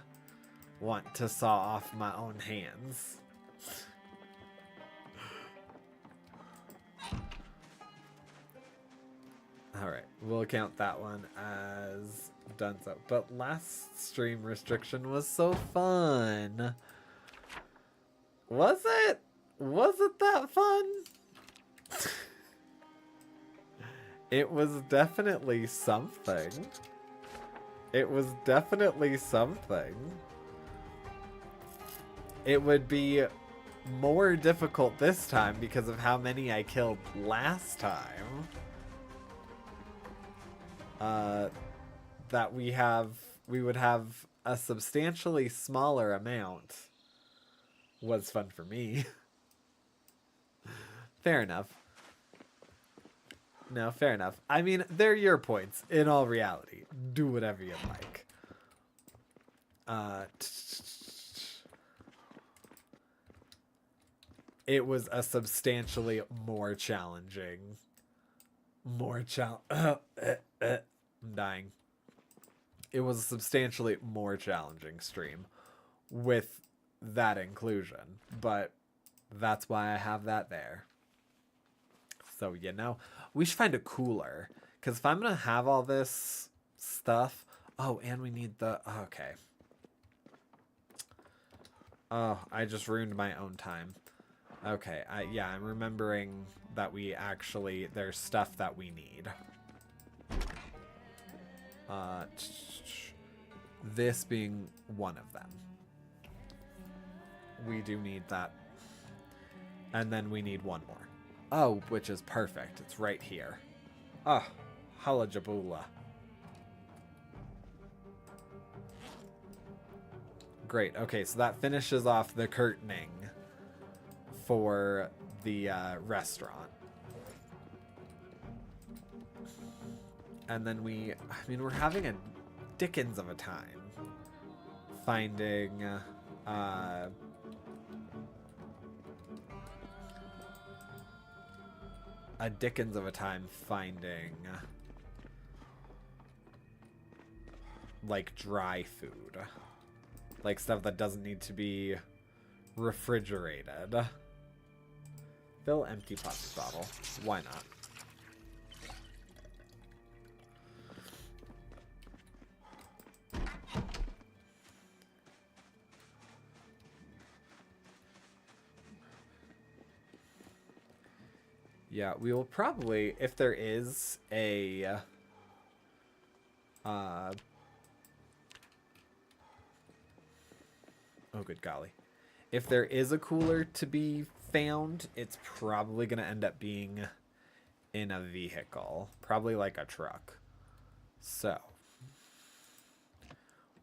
saw off my own hands. Alright, we'll count that one as done so. But last stream restriction was so fun. Was it? Was it that fun? It was definitely something. It was definitely something. It would be more difficult this time because of how many I killed last time. That we would have a substantially smaller amount was fun for me. Fair enough. No, fair enough. I mean, they're your points in all reality. Do whatever you like. It was a substantially more challenging. I'm dying. It was a substantially more challenging stream with that inclusion, but that's why I have that there. So, you know, we should find a cooler, because if I'm going to have all this stuff... Oh, and we need the... Okay. Oh, I just ruined my own time. Okay, yeah, I'm remembering that we actually... There's stuff that we need. This being one of them. We do need that. And then we need one more. Oh, which is perfect. It's right here. Oh, halajabula. Great. Okay, so that finishes off the curtaining for the restaurant. And then we're having a dickens of a time finding like dry food. Like stuff that doesn't need to be refrigerated. Fill empty plastic bottle. Why not? Yeah, we will probably, if there is a oh, good golly. If there is a cooler to be found, it's probably going to end up being in a vehicle. Probably like a truck. So,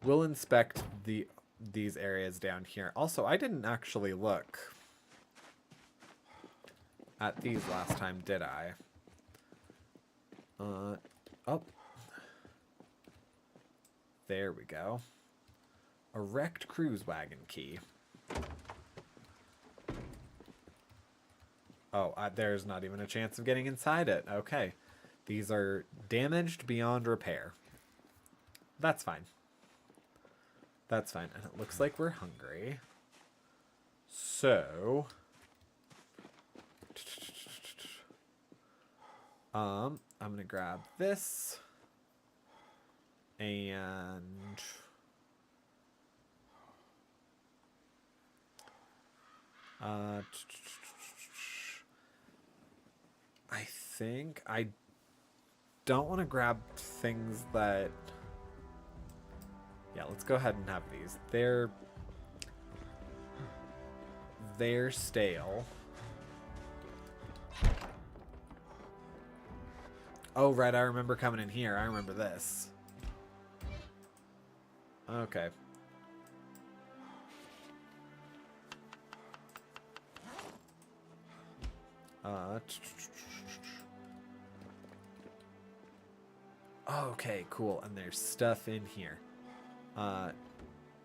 we'll inspect these areas down here. Also, I didn't actually look at these last time, did I? Oh. There we go. A wrecked cruise wagon key. Oh, there's not even a chance of getting inside it. Okay. These are damaged beyond repair. That's fine. That's fine. And it looks like we're hungry. So... I'm gonna grab this. And... I think I don't want to grab things that... Yeah, let's go ahead and have these. They're stale. Oh, right, I remember coming in here. I remember this. Okay. Okay, cool. And there's stuff in here.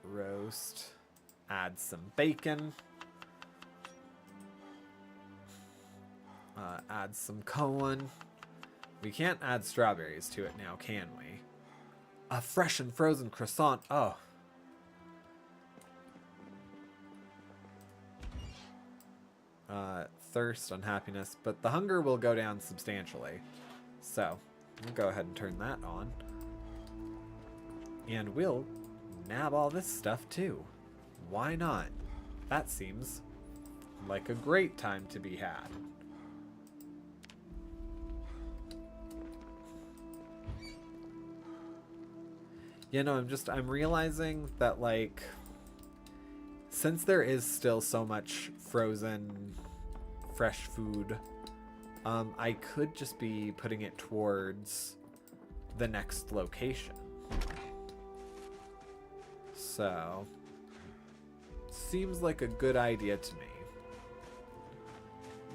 Roast. Add some bacon. Add some Cohen. We can't add strawberries to it now, can we? A fresh and frozen croissant. Oh. Thirst, unhappiness, but the hunger will go down substantially. So, we'll go ahead and turn that on. And we'll nab all this stuff too. Why not? That seems like a great time to be had. You know, I'm realizing that, like, since there is still so much frozen, fresh food, I could just be putting it towards the next location. So, seems like a good idea to me.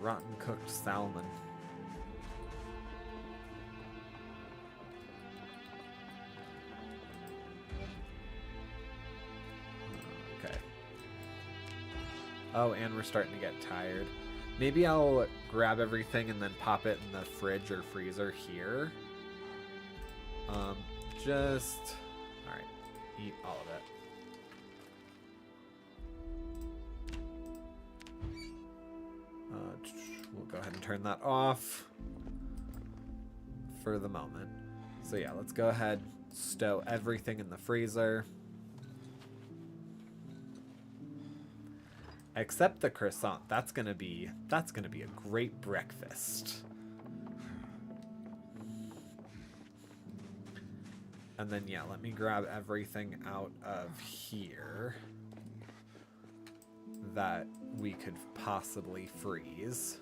Rotten cooked salmon. Okay. Oh, and we're starting to get tired. Maybe I'll grab everything and then pop it in the fridge or freezer here. Alright. Eat all of it. turn that off for the moment. So yeah, let's go ahead, stow everything in the freezer. Except the croissant. That's gonna be a great breakfast. And then yeah, let me grab everything out of here that we could possibly freeze.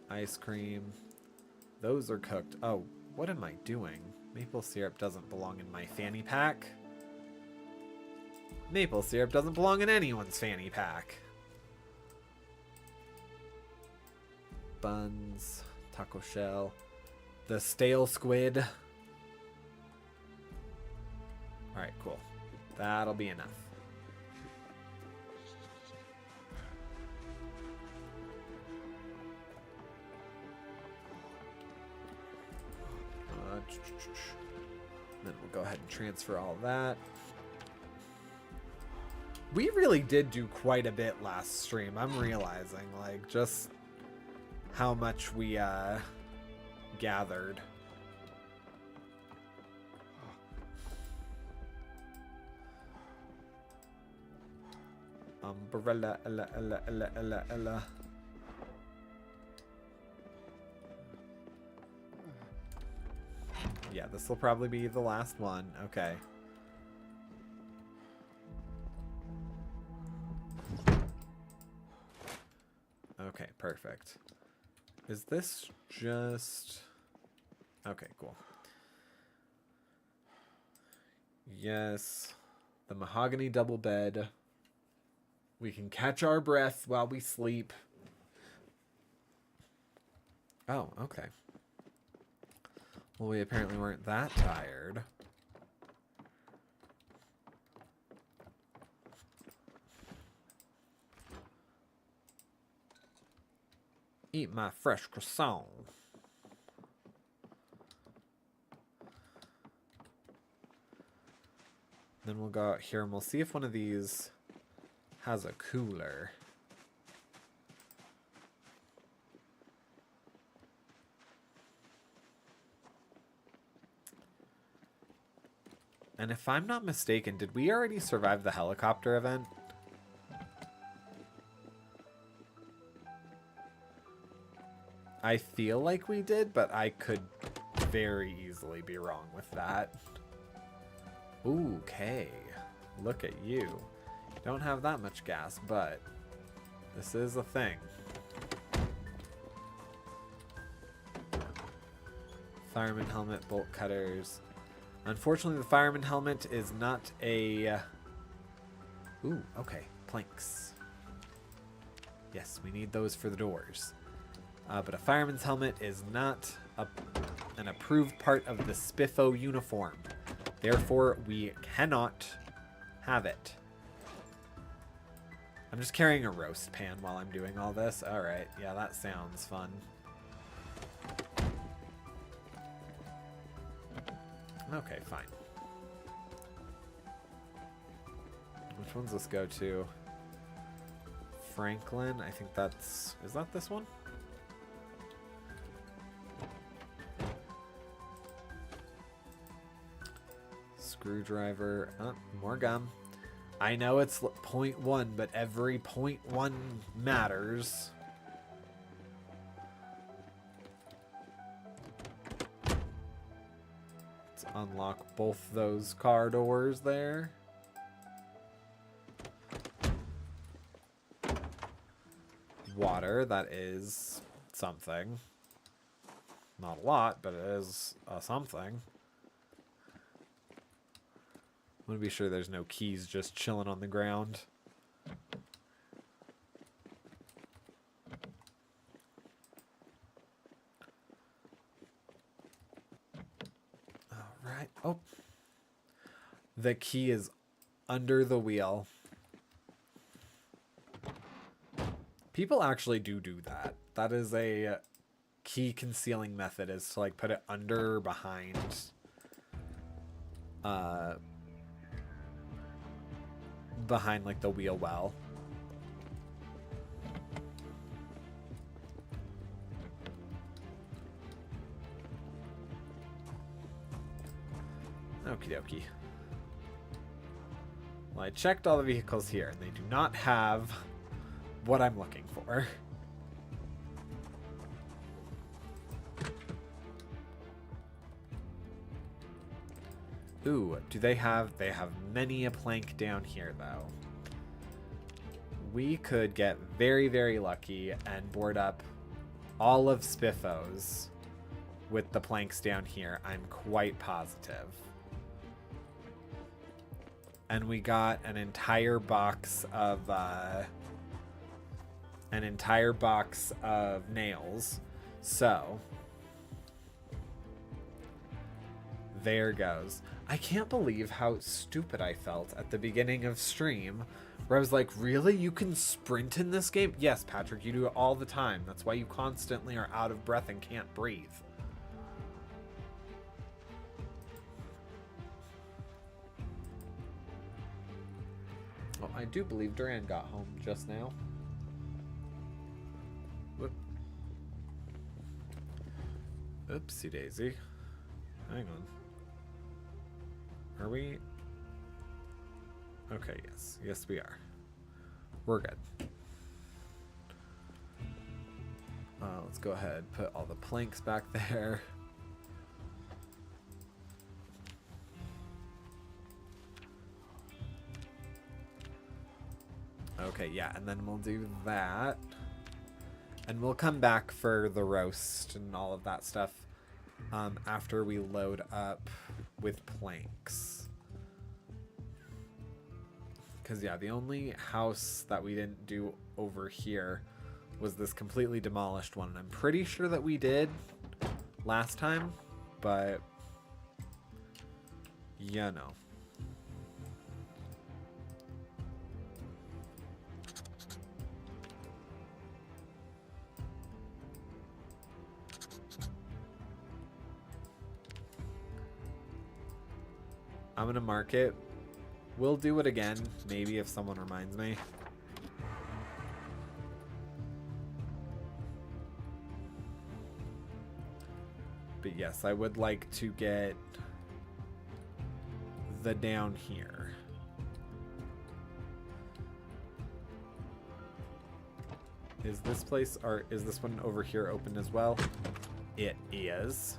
Ice cream. Those are cooked. Oh, what am I doing? Maple syrup doesn't belong in my fanny pack. Maple syrup doesn't belong in anyone's fanny pack. Buns, taco shell, the stale squid. Alright, cool. That'll be enough. Then we'll go ahead and transfer all that. We really did do quite a bit last stream. I'm realizing, like, just how much we gathered. Umbrella, ella. Yeah, this will probably be the last one. Okay. Okay, perfect. Is this just... Okay, cool. Yes. The mahogany double bed. We can catch our breath while we sleep. Oh, okay. Well, we apparently weren't that tired. Eat my fresh croissant. Then we'll go out here and we'll see if one of these has a cooler. And if I'm not mistaken, did we already survive the helicopter event? I feel like we did, but I could very easily be wrong with that. Ooh, okay. Look at you. Don't have that much gas, but this is a thing. Fireman helmet, bolt cutters. Unfortunately, the fireman helmet is not a... Ooh, okay. Planks. Yes, we need those for the doors. But a fireman's helmet is not an approved part of the Spiffo uniform. Therefore, we cannot have it. I'm just carrying a roast pan while I'm doing all this. Alright, yeah, that sounds fun. Okay, fine. Which one's this go to? Franklin? I think that's... Is that this one? Screwdriver. More gum. I know it's 0.1, but every 0.1 matters. Let's unlock both those car doors there. Water, that is something. Not a lot, but it is something. I want to be sure there's no keys just chilling on the ground. All right. Oh. The key is under the wheel. People actually do that. That is a key concealing method is to like put it under or behind behind like the wheel well. Okie dokie. Well, I checked all the vehicles here, and they do not have what I'm looking for. Ooh, do they have... They have many a plank down here, though. We could get very, very lucky and board up all of Spiffo's with the planks down here. I'm quite positive. And we got an entire box of nails. So there goes. I can't believe how stupid I felt at the beginning of stream, where I was like, really? You can sprint in this game? Yes, Patrick, you do it all the time. That's why you constantly are out of breath and can't breathe. Oh, I do believe Duran got home just now. Whoop. Oopsie daisy. Hang on. Are we? Okay, yes. Yes, we are. We're good. Let's go ahead and put all the planks back there. Okay, yeah, and then we'll do that. And we'll come back for the roast and all of that stuff after we load up with planks. Because, yeah, the only house that we didn't do over here was this completely demolished one. And I'm pretty sure that we did last time, but, you know. I'm going to mark it. We'll do it again, maybe if someone reminds me. But yes, I would like to get the down here. Is this place, or is this one over here open as well? It is.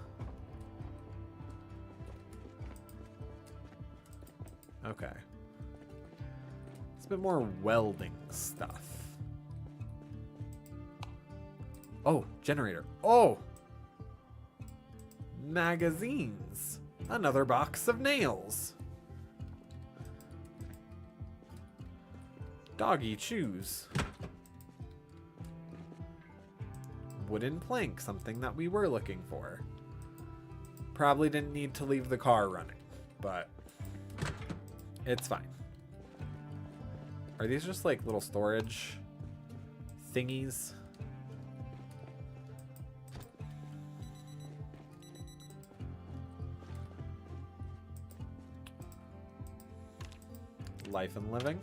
Okay. It's a bit more welding stuff. Oh, generator. Oh! Magazines. Another box of nails. Doggy chews. Wooden plank, something that we were looking for. Probably didn't need to leave the car running, but it's fine. Are these just like little storage thingies? Life and living.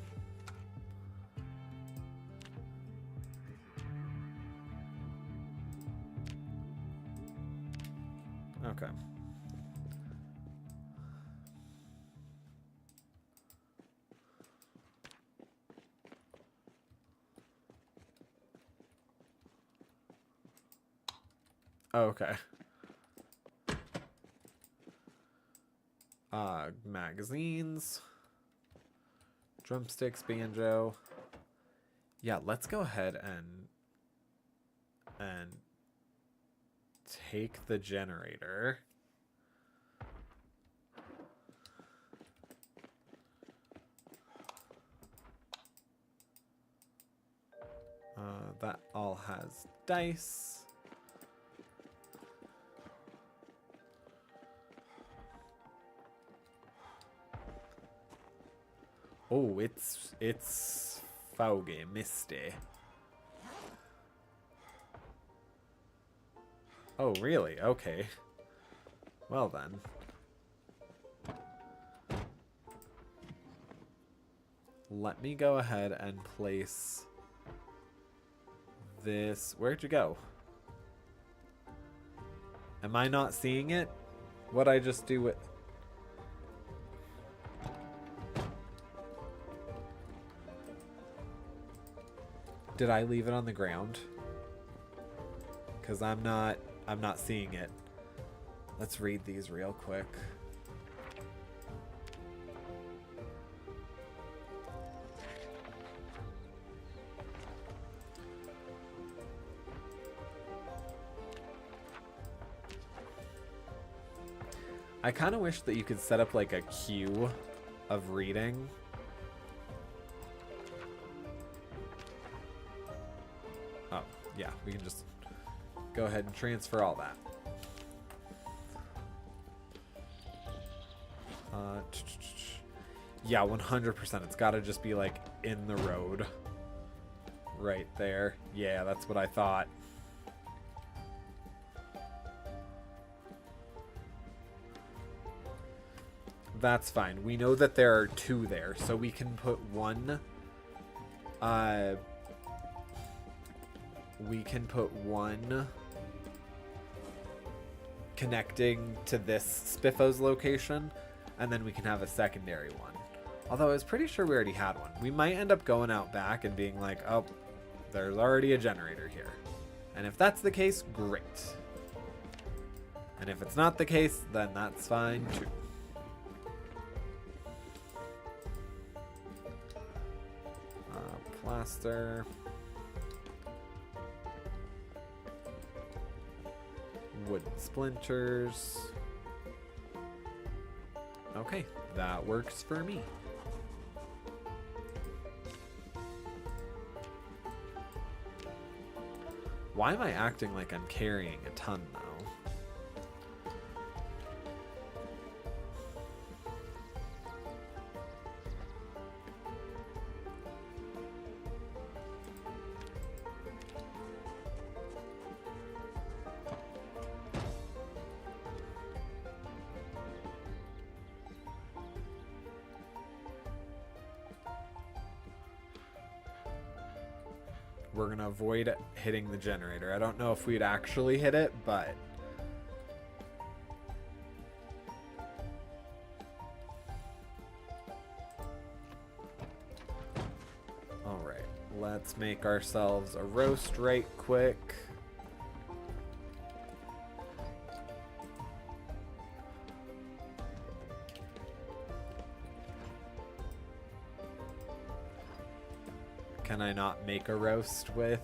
Okay. Okay. Magazines. Drumsticks, banjo. Yeah, let's go ahead and take the generator. That all has dice. Oh, it's foggy, misty. Oh, really? Okay. Well then. Let me go ahead and place this. Where'd you go? Am I not seeing it? What'd I just do with... Did I leave it on the ground? Because I'm not seeing it. Let's read these real quick. I kind of wish that you could set up like a queue of reading. Oh, yeah, we can just go ahead and transfer all that. Yeah, 100%. It's got to just be like in the road. Right there. Yeah, that's what I thought. That's fine. We know that there are two there, so we can put one. We can put one connecting to this Spiffo's location, and then we can have a secondary one. Although I was pretty sure we already had one. We might end up going out back and being like, oh, there's already a generator here. And if that's the case, great. And if it's not the case, then that's fine too. Plaster. Wooden splinters. Okay, that works for me. Why am I acting like I'm carrying a ton though? We're gonna avoid hitting the generator. I don't know if we'd actually hit it, but alright, let's make ourselves a roast right quick. Can I not make a roast with...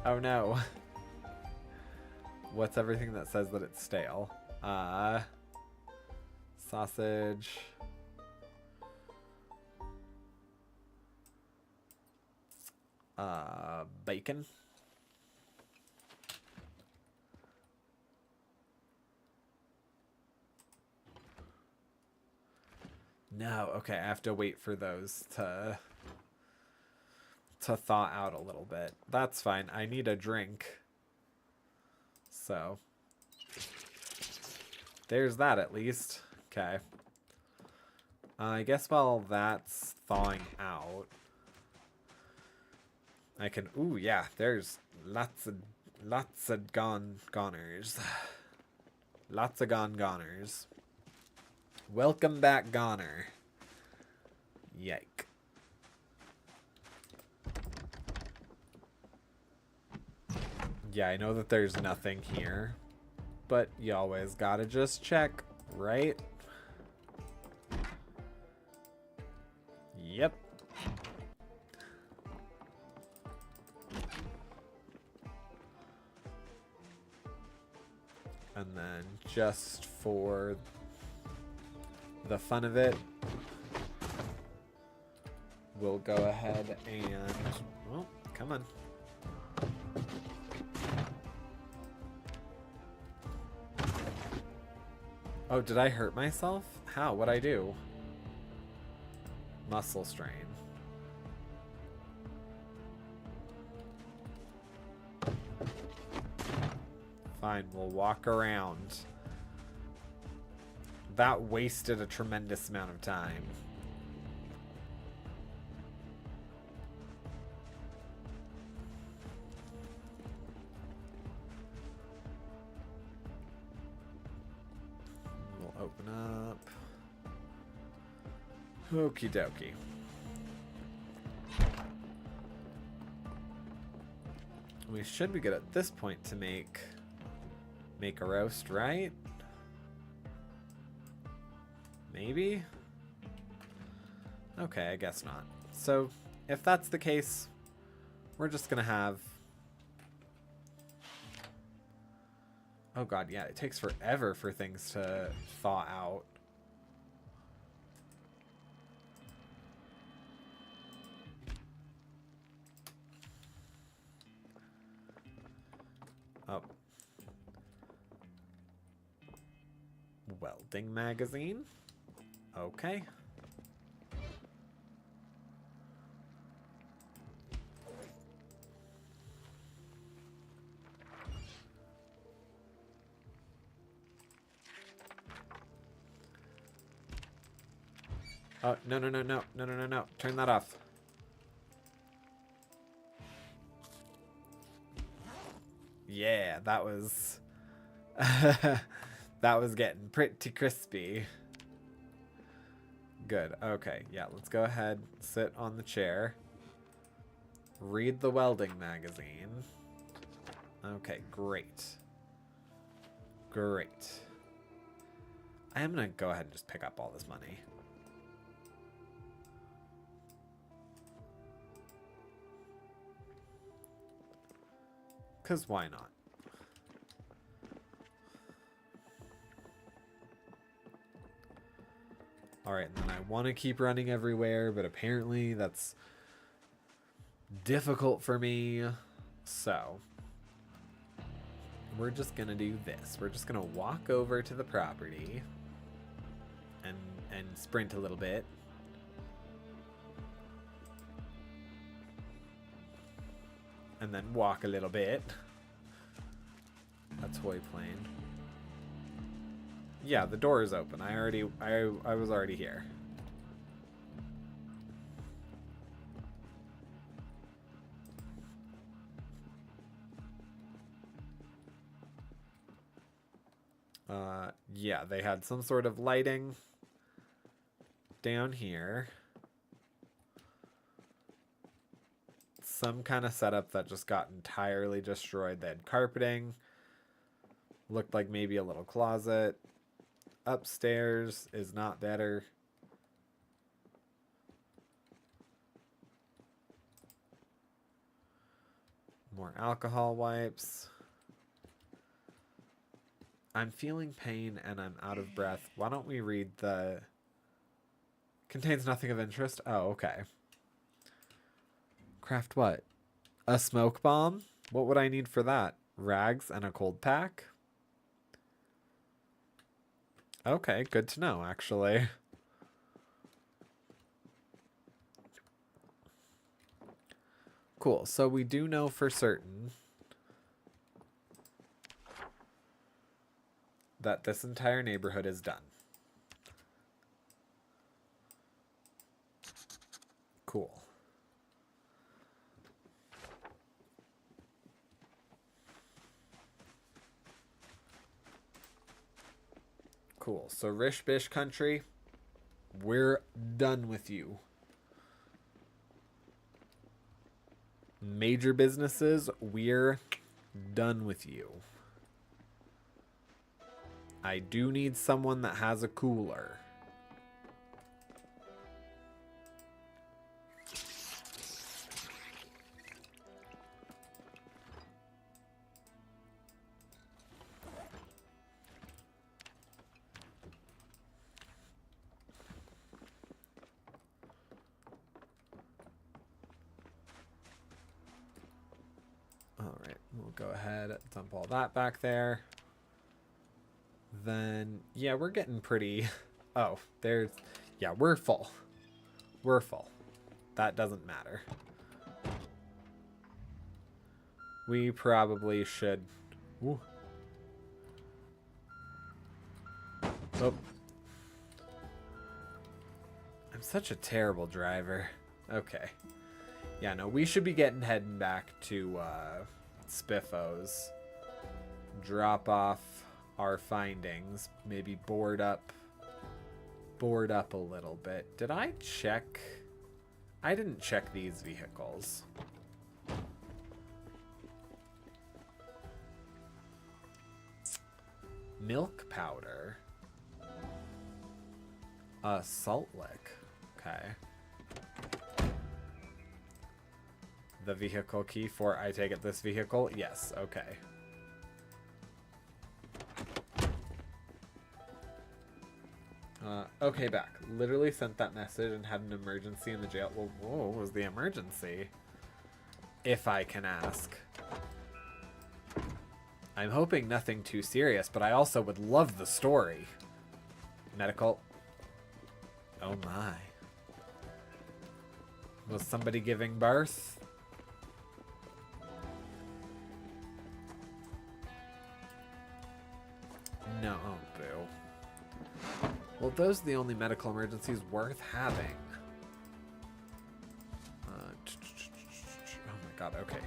Oh no. What's everything that says that it's stale? Sausage. Bacon. No, okay, I have to wait for those to thaw out a little bit. That's fine. I need a drink. So there's that at least. Okay. I guess while that's thawing out, I can... Ooh, yeah, there's lots of goners. Lots of goners. Welcome back, goner. Yike. Yeah, I know that there's nothing here, but you always gotta just check, right? Yep. And then just for the fun of it, we'll go ahead and... Well, come on. Oh, did I hurt myself? How? What'd I do? Muscle strain. Fine, we'll walk around. That wasted a tremendous amount of time. We'll open up. Okie dokie. We should be good at this point to make a roast, right? Maybe? Okay, I guess not. So, if that's the case, we're just gonna have... Oh god, yeah, it takes forever for things to thaw out. Oh. Welding magazine? Okay. Oh, no, no, no, no, no, no, no, no. Turn that off. Yeah, that was... that was getting pretty crispy. Good. Okay, yeah, let's go ahead, sit on the chair. Read the welding magazine. Okay, great. Great. I am gonna go ahead and just pick up all this money. Because why not? Alright, and then I want to keep running everywhere, but apparently that's difficult for me. So, we're just going to do this. We're just going to walk over to the property and sprint a little bit. And then walk a little bit. A toy plane. Yeah, the door is open. I was already here. Yeah, they had some sort of lighting down here. Some kind of setup that just got entirely destroyed. They had carpeting. Looked like maybe a little closet. Upstairs is not better. More alcohol wipes. I'm feeling pain and I'm out of breath. Why don't we read the... Contains nothing of interest? Oh, okay. Craft what? A smoke bomb? What would I need for that? Rags and a cold pack? Okay, good to know, actually. Cool, so we do know for certain that this entire neighborhood is done. Cool. Cool. So Rish Bish country, we're done with you. Major businesses, we're done with you. I do need someone that has a cooler. Alright, we'll go ahead, dump all that back there. Then, yeah, we're getting pretty... Oh, there's... Yeah, we're full. We're full. That doesn't matter. We probably should... Ooh. Oh. I'm such a terrible driver. Okay. Yeah, no, we should be heading back to Spiffo's. Drop off our findings. Maybe board up a little bit. Did I check? I didn't check these vehicles. Milk powder. Salt lick. Okay. The vehicle key for, I take it, this vehicle? Yes, okay. Okay, back. Literally sent that message and had an emergency in the jail. Well, what was the emergency? If I can ask. I'm hoping nothing too serious, but I also would love the story. Medical. Oh my. Was somebody giving birth? No, oh boo. Well, those are the only medical emergencies worth having. Oh my god, okay.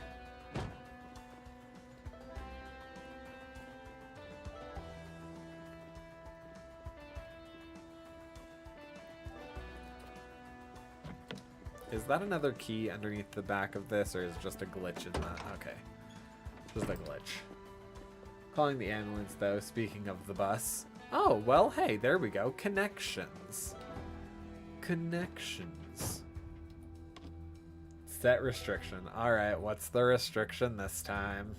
Is that another key underneath the back of this, or is it just a glitch in that? Okay. Just a glitch. Calling the ambulance, though, speaking of the bus. Oh, well, hey, there we go. Connections. Connections. Set restriction. Alright, what's the restriction this time?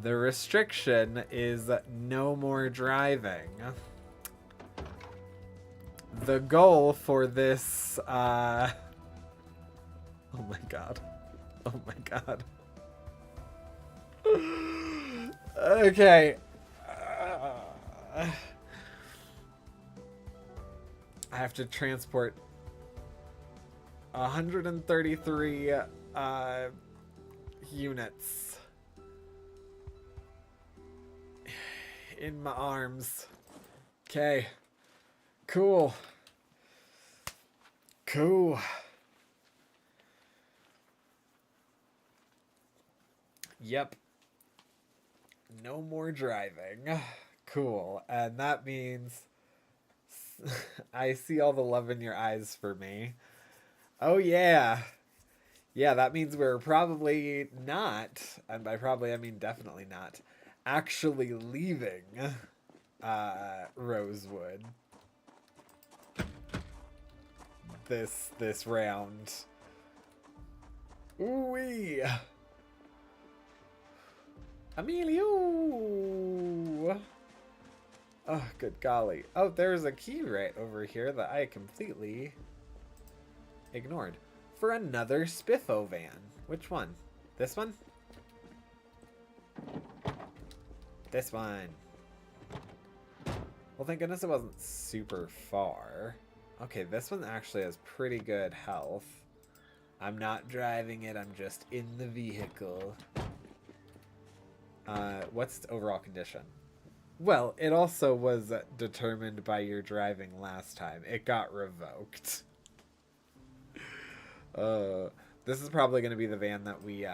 The restriction is no more driving. The goal for this, oh my god. Oh my god. Okay. I have to transport 133 units in my arms. Okay. Cool. Cool. Yep. No more driving. Cool. And that means I see all the love in your eyes for me. Oh yeah. Yeah, that means we're probably not, and by probably I mean definitely not, actually leaving Rosewood this round. Ooh-wee. Emilio. Oh, good golly. Oh, there's a key right over here that I completely ignored. For another Spiffo van. Which one? This one? This one. Well, thank goodness it wasn't super far. Okay, this one actually has pretty good health. I'm not driving it, I'm just in the vehicle. What's the overall condition? Well, it also was determined by your driving last time. It got revoked. This is probably going to be the van that we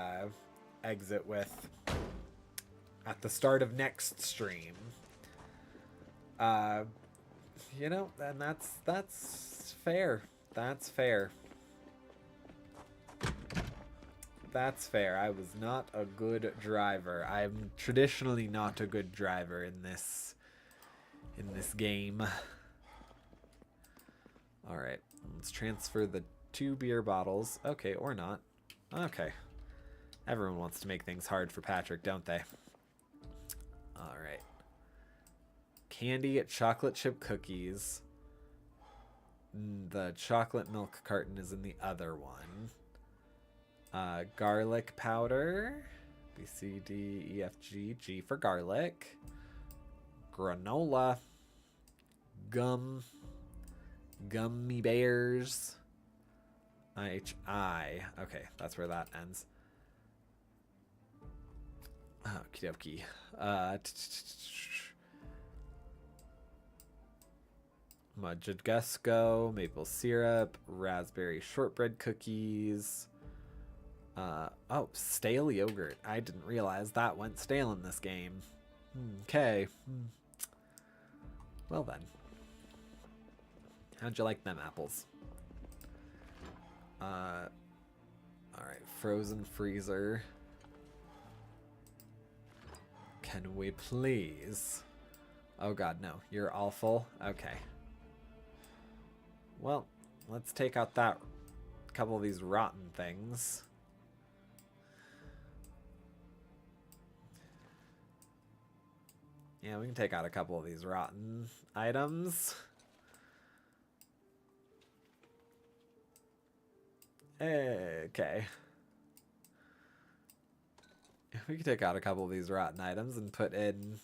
exit with at the start of next stream. You know, and that's fair. That's fair. That's fair. I was not a good driver. I'm traditionally not a good driver in this game. All right, let's transfer the 2 beer bottles. Okay, or not. Okay. Everyone wants to make things hard for Patrick, don't they? All right. Candy chocolate chip cookies. The chocolate milk carton is in the other one. Garlic powder. B, C, D, E, F, G. G for garlic. Granola. Gummy bears. IHI. Okay, that's where that ends. Okie dokie. Majadgesco, maple syrup, raspberry shortbread cookies. Oh, stale yogurt. I didn't realize that went stale in this game. Okay. Well then. How'd you like them apples? Alright, frozen freezer. Can we please? Oh god, no. You're all full? Okay. Well, let's take out that couple of these rotten things. Yeah, we can take out a couple of these rotten items. Okay. We can take out a couple of these rotten items and put in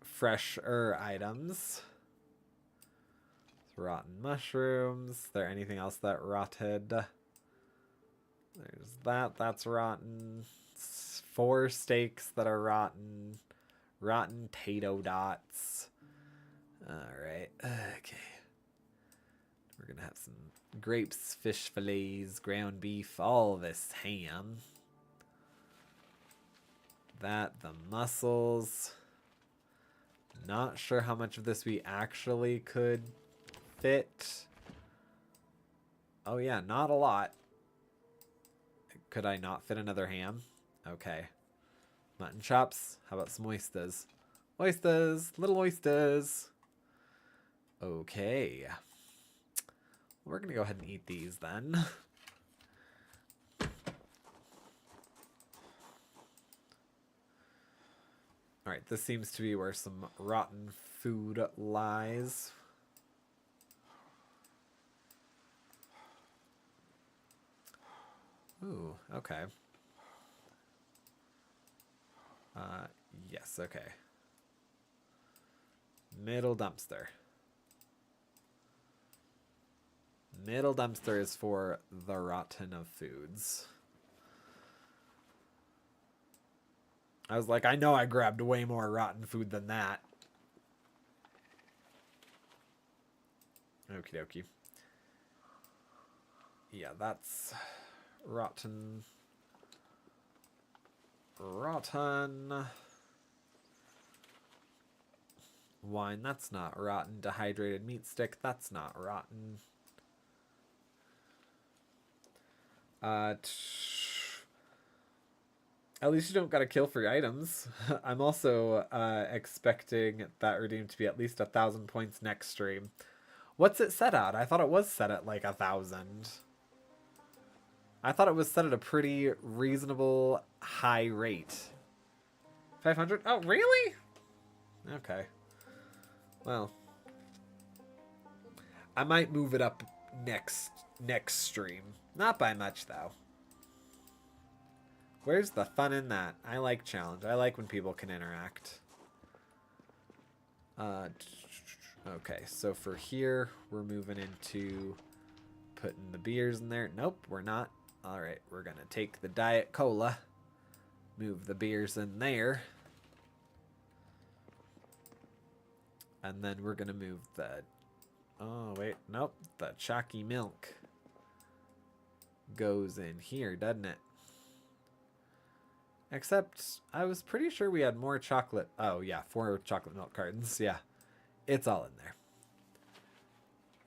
fresher items. Rotten mushrooms. Is there anything else that rotted? There's that. That's rotten. 4 steaks that are rotten. Rotten potato dots. Alright. Okay. We're going to have some grapes, fish fillets, ground beef, all this ham. That, the mussels. Not sure how much of this we actually could fit. Oh yeah, not a lot. Could I not fit another ham? Okay. Mutton chops. How about some oysters? Oysters! Little oysters! Okay. We're gonna go ahead and eat these then. Alright, this seems to be where some rotten food lies. Ooh, okay. Yes, okay. Middle dumpster. Middle dumpster is for the rotten of foods. I was like, I know I grabbed way more rotten food than that. Okie dokie. Yeah, that's rotten. Rotten. Wine, that's not rotten. Dehydrated meat stick, that's not rotten. At least you don't gotta kill for items. I'm also expecting that redeem to be at least 1,000 points next stream. What's it set at? I thought it was set at like 1,000. I thought it was set at a pretty reasonable high rate. 500? Oh, really? Okay. Well, I might move it up next stream. Not by much, though. Where's the fun in that? I like challenge. I like when people can interact. Okay, so for here, we're moving into putting the beers in there. Nope, we're not. All right, we're going to take the Diet Cola, move the beers in there. And then we're going to move the... Oh, wait. Nope. The chalky milk goes in here, doesn't it? Except, I was pretty sure we had more chocolate. Oh, yeah. 4 chocolate milk cartons. Yeah. It's all in there.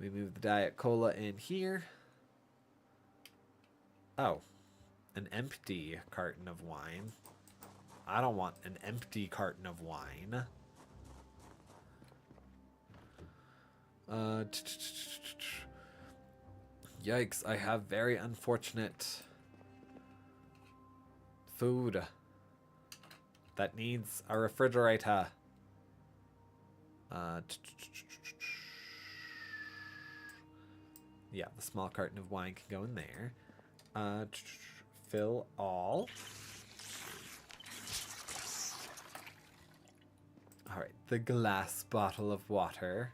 We move the Diet Cola in here. Oh. An empty carton of wine. I don't want an empty carton of wine. Yikes, I have very unfortunate food that needs a refrigerator. Yeah, the small carton of wine can go in there. Fill all. Alright, the glass bottle of water.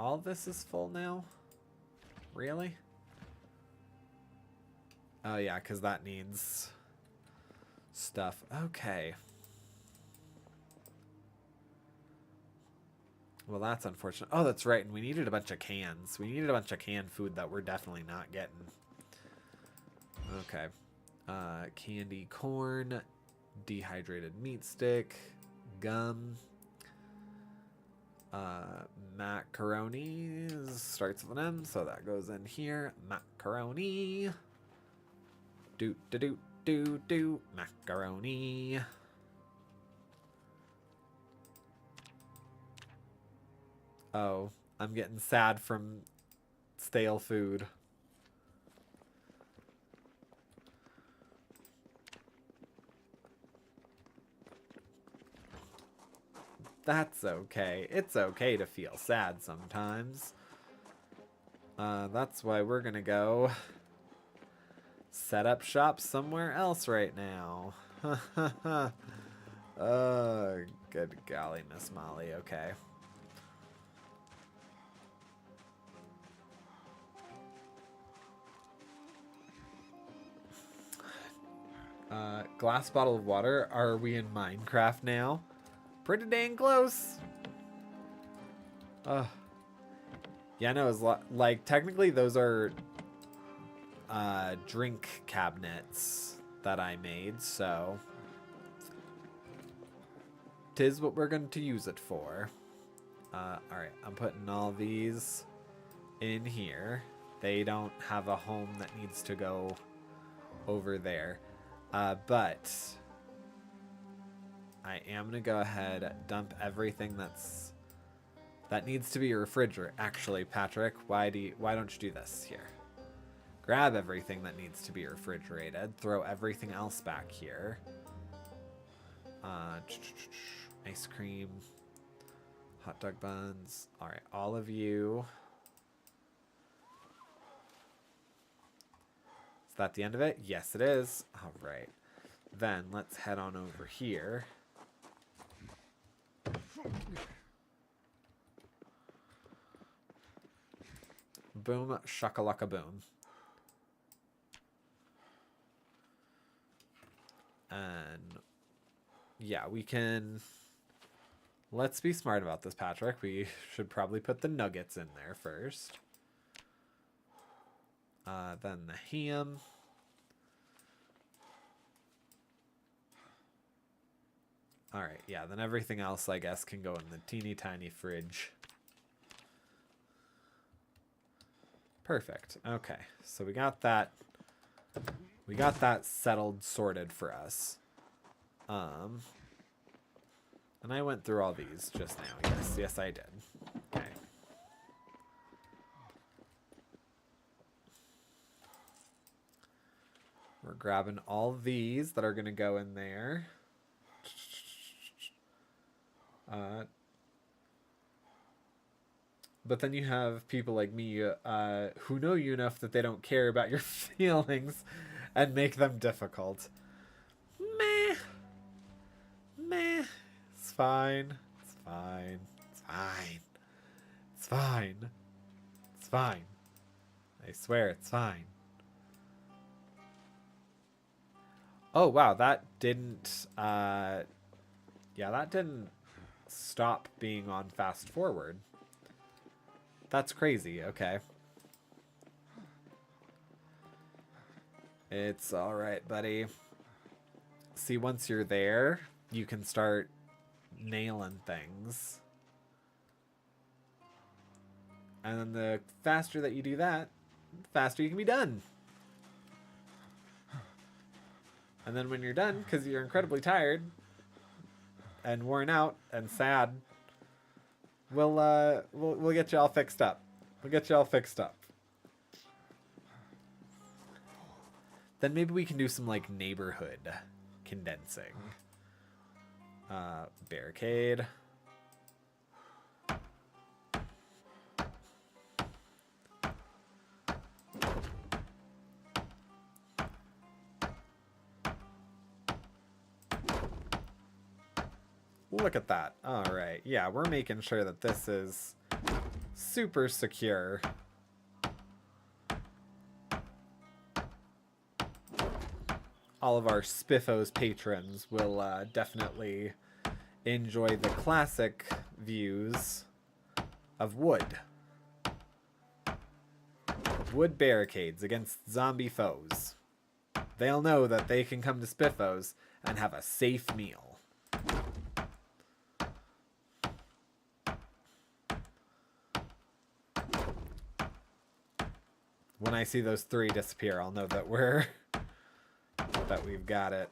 All this is full now? Really? Oh yeah, because that needs stuff. Okay. Well, that's unfortunate. Oh, that's right. And we needed a bunch of cans. We needed a bunch of canned food that we're definitely not getting. Okay. Candy corn, dehydrated meat stick, gum, macaroni starts with an M, so that goes in here. Macaroni. Do macaroni. Oh, I'm getting sad from stale food. That's okay. It's okay to feel sad sometimes. That's why we're gonna go set up shop somewhere else right now. Good golly, Miss Molly. Okay. Glass bottle of water. Are we in Minecraft now? Pretty dang close. Yeah, no, it's like technically those are drink cabinets that I made, so 'tis what we're going to use it for. Alright, I'm putting all these in here. They don't have a home that needs to go over there. But I am going to go ahead, dump everything that needs to be a refrigerator. Actually, Patrick, why don't you do this here? Grab everything that needs to be refrigerated. Throw everything else back here. Ice cream. Hot dog buns. All right, all of you. Is that the end of it? Yes, it is. All right. Then let's head on over here. Boom, shakalaka boom. And yeah, we can... Let's be smart about this, Patrick. We should probably put the nuggets in there first. Then the ham. Alright, yeah, then everything else, I guess, can go in the teeny tiny fridge. Perfect. Okay, so we got that. We got that settled, sorted for us. And I went through all these just now. Yes, I did. Okay. We're grabbing all these that are going to go in there. But then you have people like me who know you enough that they don't care about your feelings and make them difficult. Meh. It's fine. It's fine. It's fine. It's fine. It's fine. I swear it's fine. Oh, wow. That didn't... yeah, that didn't stop being on fast forward. That's crazy. Okay. It's alright, buddy. See, once you're there, you can start nailing things. And then the faster that you do that, the faster you can be done. And then when you're done, because you're incredibly tired and worn out and sad, we'll get you all fixed up. We'll get you all fixed up. Then maybe we can do some like neighborhood condensing. Barricade. Look at that. All right. Yeah, we're making sure that this is super secure. All of our Spiffos patrons will definitely enjoy the classic views of wood. Wood barricades against zombie foes. They'll know that they can come to Spiffos and have a safe meal. When I see those 3 disappear, I'll know that we've got it.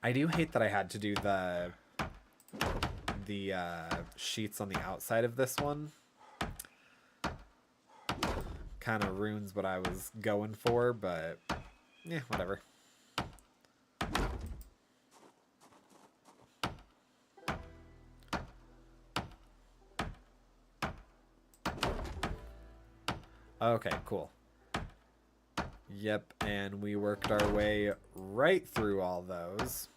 I do hate that I had to do the sheets on the outside of this one. Kind of ruins what I was going for, but yeah, whatever. Okay, cool. Yep, and we worked our way right through all those.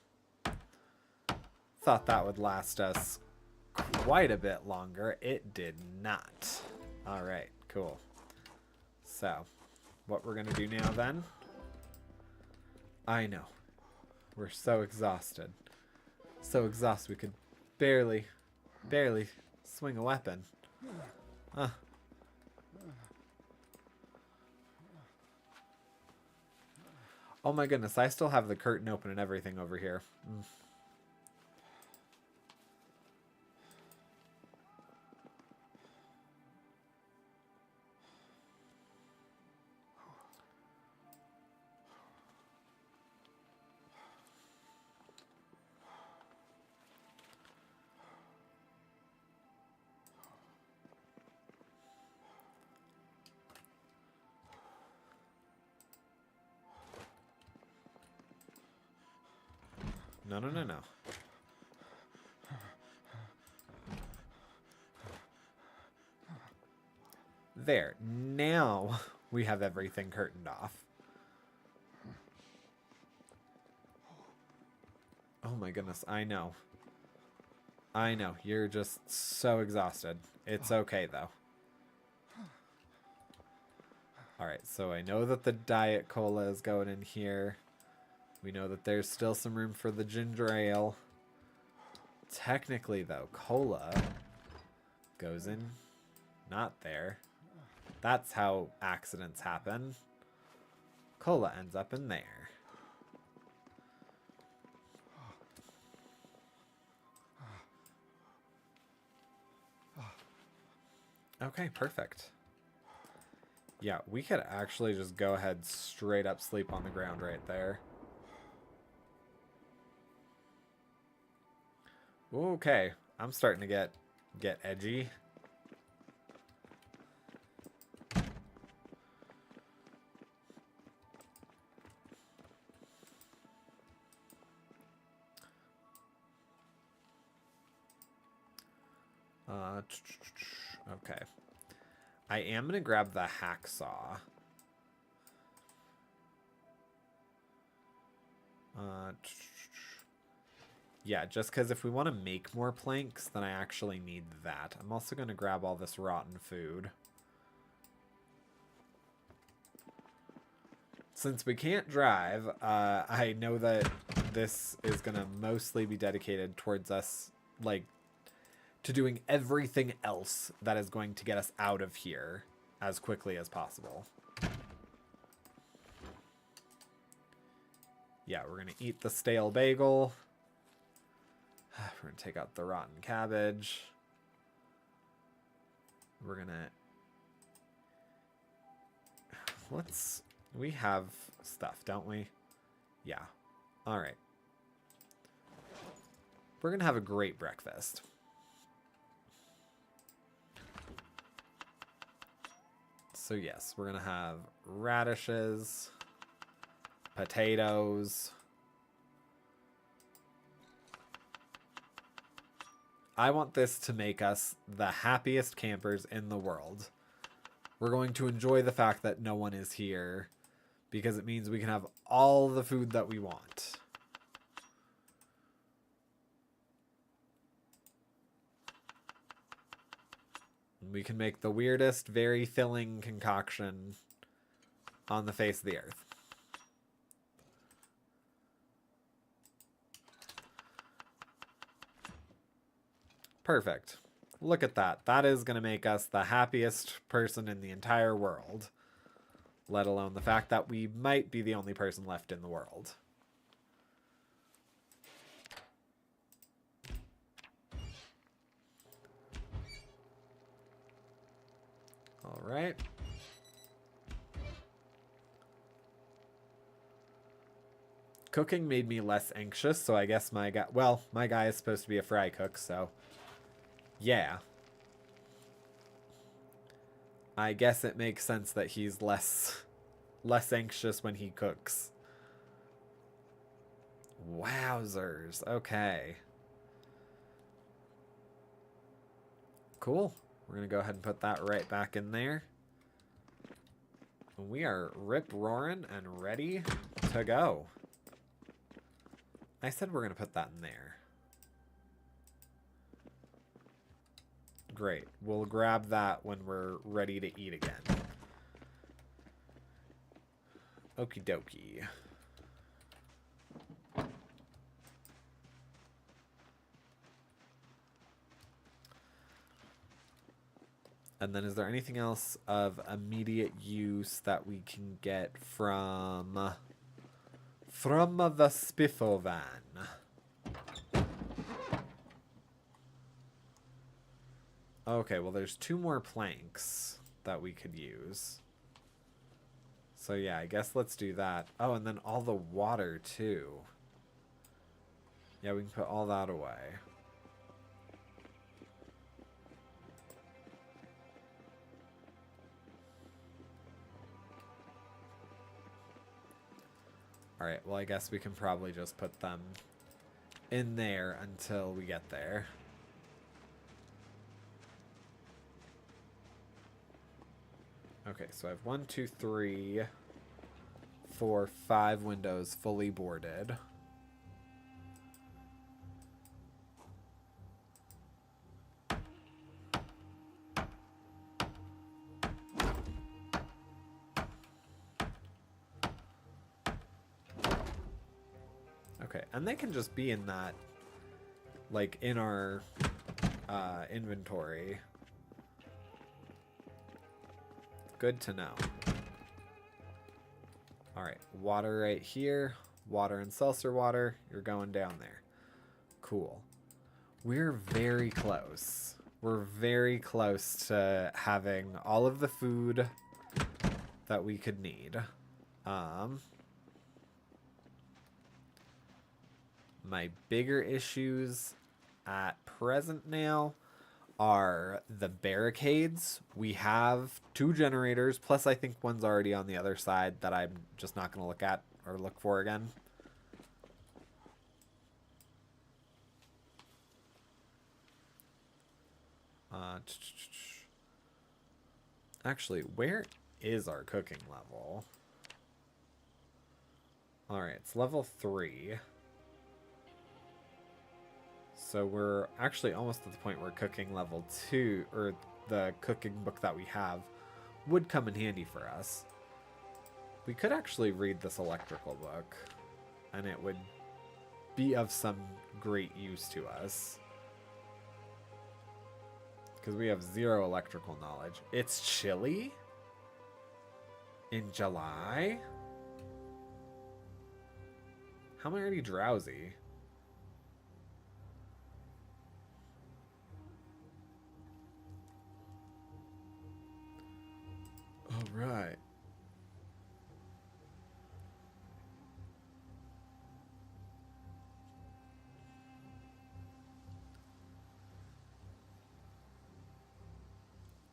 Thought that would last us quite a bit longer. It did not. All right, cool. So, what we're going to do now then? I know. We're so exhausted. So exhausted we could barely swing a weapon. Oh my goodness, I still have the curtain open and everything over here. No, no, no, no. There. Now we have everything curtained off. Oh my goodness, I know. I know. You're just so exhausted. It's okay, though. Alright, so I know that the Diet Cola is going in here. We know that there's still some room for the ginger ale. Technically, though, cola goes in. Not there. That's how accidents happen. Cola ends up in there. Okay, perfect. Yeah, we could actually just go ahead straight up sleep on the ground right there. Okay, I'm starting to get edgy. Okay. I am going to grab the hacksaw. Yeah, just because if we want to make more planks, then I actually need that. I'm also going to grab all this rotten food. Since we can't drive, I know that this is going to mostly be dedicated towards us, like, to doing everything else that is going to get us out of here as quickly as possible. Yeah, we're going to eat the stale bagel. We're going to take out the rotten cabbage. We're going to... We have stuff, don't we? Yeah. All right. We're going to have a great breakfast. So yes, we're going to have radishes, potatoes. I want this to make us the happiest campers in the world. We're going to enjoy the fact that no one is here because it means we can have all the food that we want. We can make the weirdest, very filling concoction on the face of the earth. Perfect. Look at that. That is going to make us the happiest person in the entire world. Let alone the fact that we might be the only person left in the world. All right. Cooking made me less anxious, so I guess my guy... Well, my guy is supposed to be a fry cook, so... Yeah. I guess it makes sense that he's less anxious when he cooks. Wowzers. Okay. Cool. We're going to go ahead and put that right back in there. We are rip-roaring and ready to go. I said we're going to put that in there. Great. We'll grab that when we're ready to eat again. Okie dokie. And then is there anything else of immediate use that we can get from the Spiffo van? Okay, well there's 2 more planks that we could use. So yeah, I guess let's do that. Oh, and then all the water too. Yeah, we can put all that away. Alright, well I guess we can probably just put them in there until we get there. Okay, so I have 1, 2, 3, 4, 5 windows fully boarded. Okay, and they can just be in that, like, in our inventory. Good to know. Alright, water right here. Water and seltzer water. You're going down there. Cool. We're very close. We're very close to having all of the food that we could need. My bigger issues at present now are the barricades. We have 2 generators, plus I think one's already on the other side that I'm just not going to look at or look for again. Actually, where is our cooking level? Alright, it's level 3. So we're actually almost at the point where cooking level 2, or the cooking book that we have, would come in handy for us. We could actually read this electrical book, and it would be of some great use to us. Because we have 0 electrical knowledge. It's chilly? In July? How am I already drowsy? All right.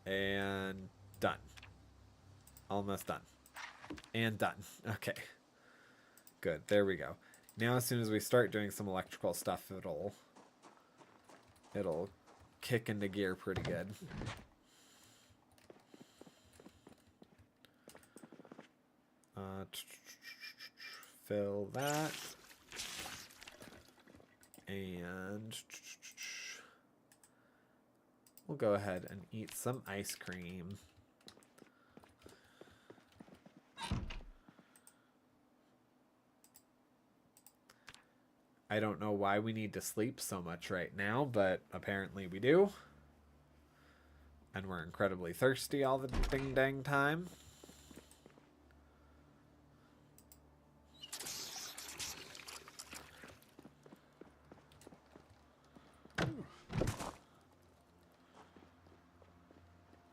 And done. Almost done. And done. Okay. Good. There we go. Now as soon as we start doing some electrical stuff, it'll kick into gear pretty good. Fill that. And we'll go ahead and eat some ice cream. I don't know why we need to sleep so much right now, but apparently we do. And we're incredibly thirsty all the ding dang time.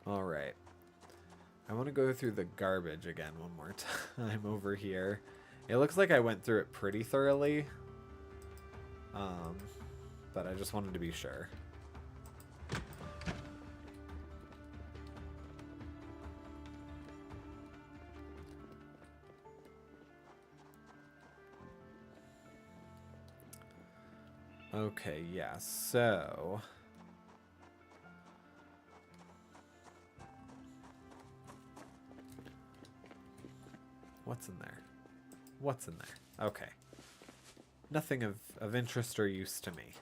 All right. I want to go through the garbage again one more time over here. It looks like I went through it pretty thoroughly. But I just wanted to be sure. Okay, yeah, so... What's in there? What's in there? Okay. Nothing of interest or use to me.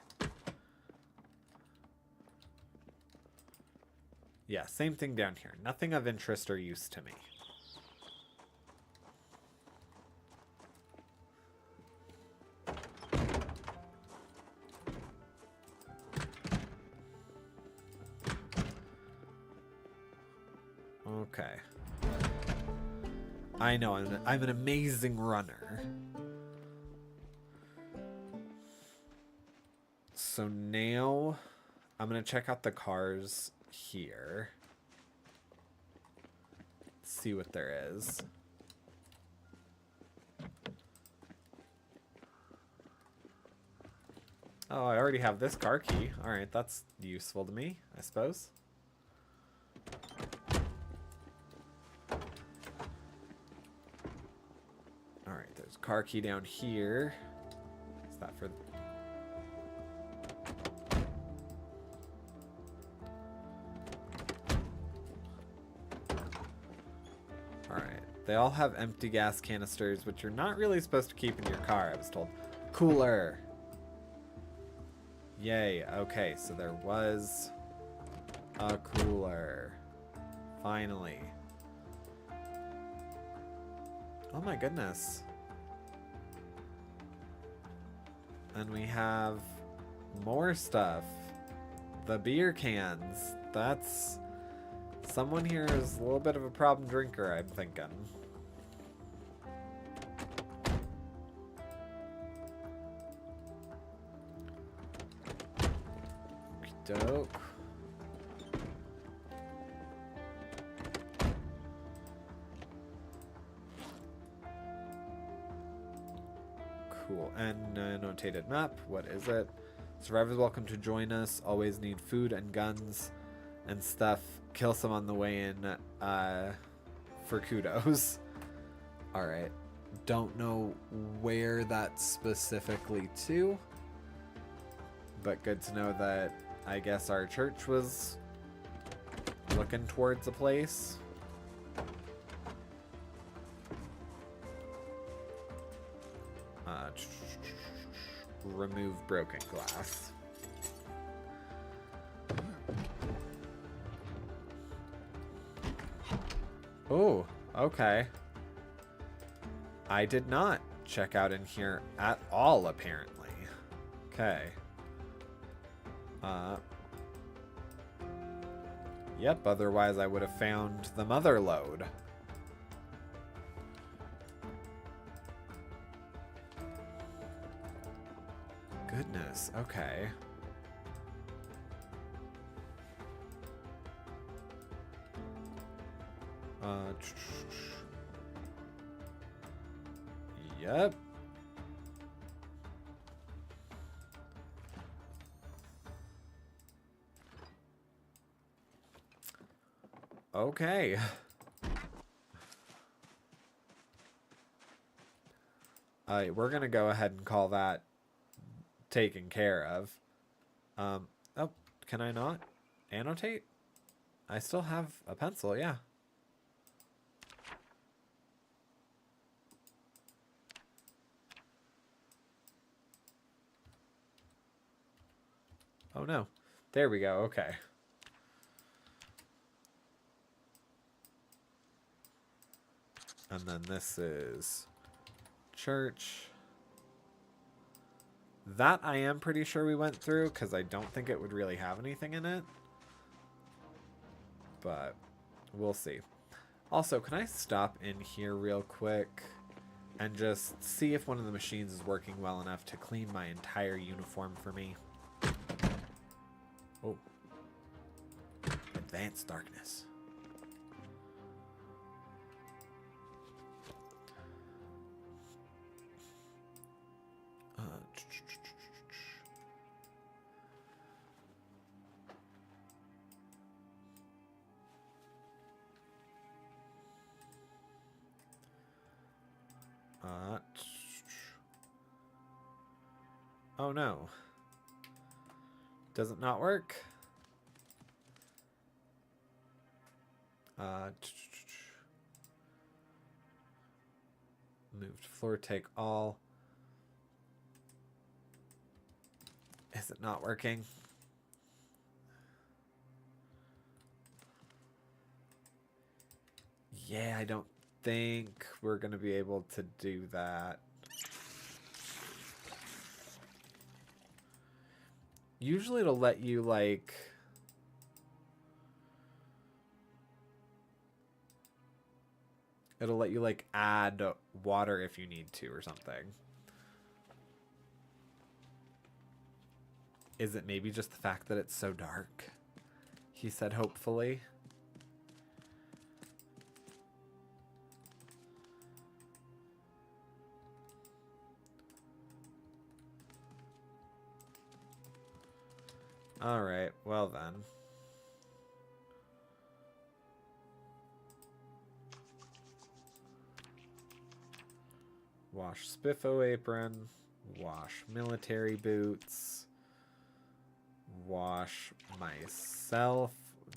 Yeah, same thing down here. Nothing of interest or use to me. Okay. I know, I'm an amazing runner. So now I'm going to check out the cars here. See what there is. Oh, I already have this car key. Alright, that's useful to me, I suppose. Alright, there's a car key down here. Is that for... They all have empty gas canisters, which you're not really supposed to keep in your car, I was told. Cooler. Yay. Okay, so there was a cooler. Finally. Oh my goodness. And we have more stuff. The beer cans. That's... Someone here is a little bit of a problem drinker, I'm thinking. Dope. Cool. And annotated map. What is it? Survivors welcome to join us. Always need food and guns and stuff. Kill some on the way in for kudos. Alright. Don't know where that's specifically to. But good to know that I guess our church was looking towards a place. Remove broken glass. Oh, okay. I did not check out in here at all, apparently. Okay. Yep, otherwise I would have found the mother lode. Goodness, okay. Yep. Okay. We're gonna go ahead and call that taken care of. Oh, can I not annotate? I still have a pencil, yeah. Oh no. There we go, okay. And then this is church. That I am pretty sure we went through because I don't think it would really have anything in it. But we'll see. Also, can I stop in here real quick and just see if one of the machines is working well enough to clean my entire uniform for me? Oh. Advanced darkness. Oh no. Does it not work? Moved floor, take all. Is it not working? Yeah, I don't think we're going to be able to do that. Usually it'll let you, like... It'll let you, like, add water if you need to or something. Is it maybe just the fact that it's so dark? He said hopefully. Alright, well then. Wash Spiffo apron. Wash military boots. Wash myself.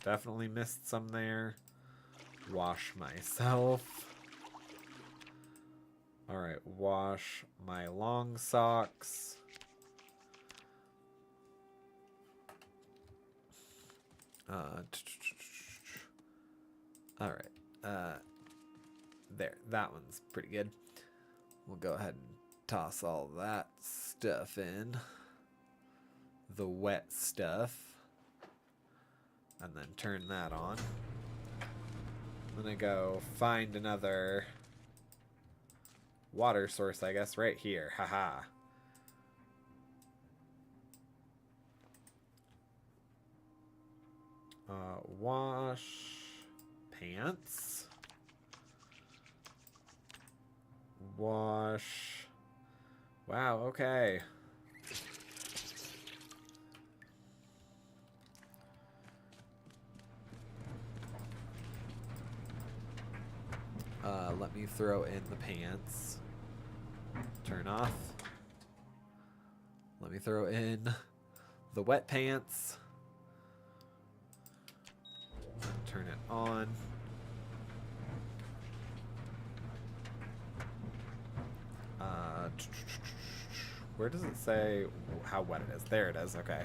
Definitely missed some there. Wash myself. Alright, wash my long socks. Alright. There. That one's pretty good. We'll go ahead and toss all that stuff in. The wet stuff. And then turn that on. I'm gonna go find another water source, I guess, right here. Haha. Wash pants. Wash. Wow, okay. Let me throw in the pants. Turn off. Let me throw in the wet pants. Turn it on. Where does it say how wet it is? There it is. Okay.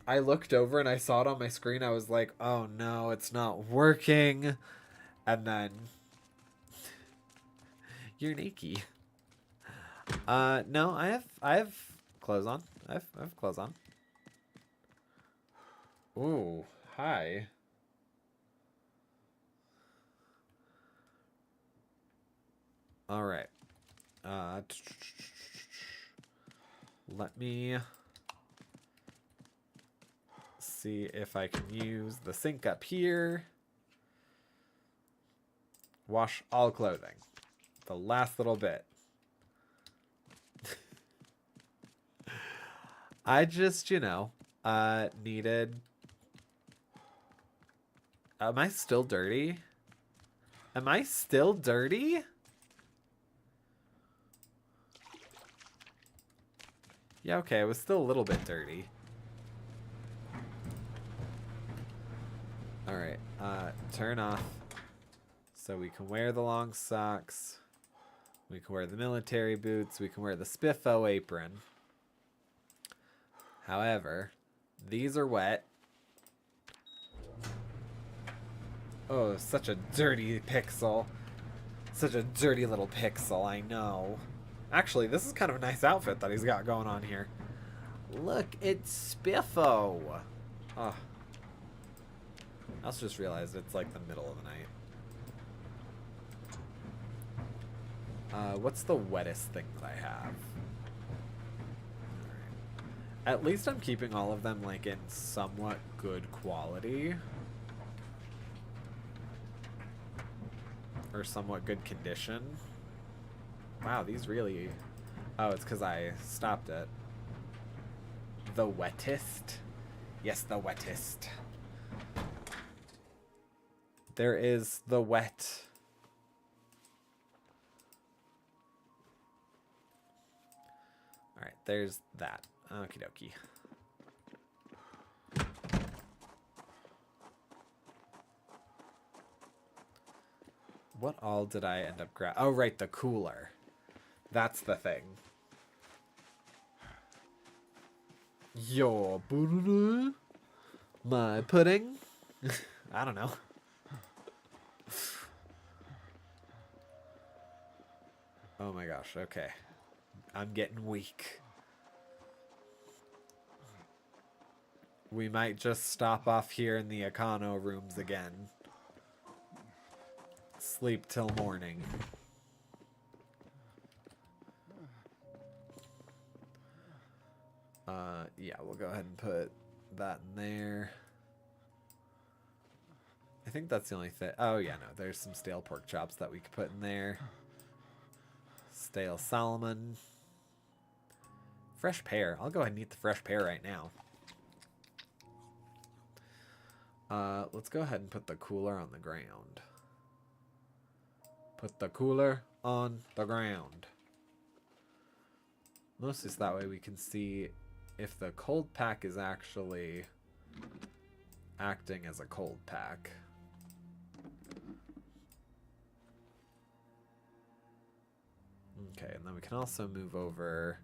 I looked over and I saw it on my screen. I was like, oh no, it's not working. And then you're naked. No, I have clothes on. I have clothes on. Ooh, hi. All right. Let me see if I can use the sink up here. Wash all clothing. The last little bit. I just, you know, needed... Am I still dirty? Am I still dirty? Yeah, okay, I was still a little bit dirty. Alright, turn off. So we can wear the long socks. We can wear the military boots. We can wear the Spiffo apron. However, these are wet. Oh, such a dirty pixel. Such a dirty little pixel, I know. Actually, this is kind of a nice outfit that he's got going on here. Look, it's Spiffo. Oh. I also just realized it's like the middle of the night. What's the wettest thing that I have? At least I'm keeping all of them like in somewhat good quality. Or somewhat good condition. Wow, these really... Oh, it's because I stopped it. The wettest? Yes, the wettest. There is the wet. Alright, there's that. Okie dokie. What all did I end up grabbing? Oh, right, the cooler. That's the thing. Your my pudding? I don't know. Oh my gosh, okay. I'm getting weak. We might just stop off here in the Econo rooms again. Sleep till morning. Yeah, we'll go ahead and put that in there. I think that's the only thing. Oh, yeah, no. There's some stale pork chops that we could put in there. Stale salmon. Fresh pear. I'll go ahead and eat the fresh pear right now. Let's go ahead and put the cooler on the ground. Put the cooler on the ground. Mostly so that way we can see if the cold pack is actually acting as a cold pack. Okay, and then we can also move over.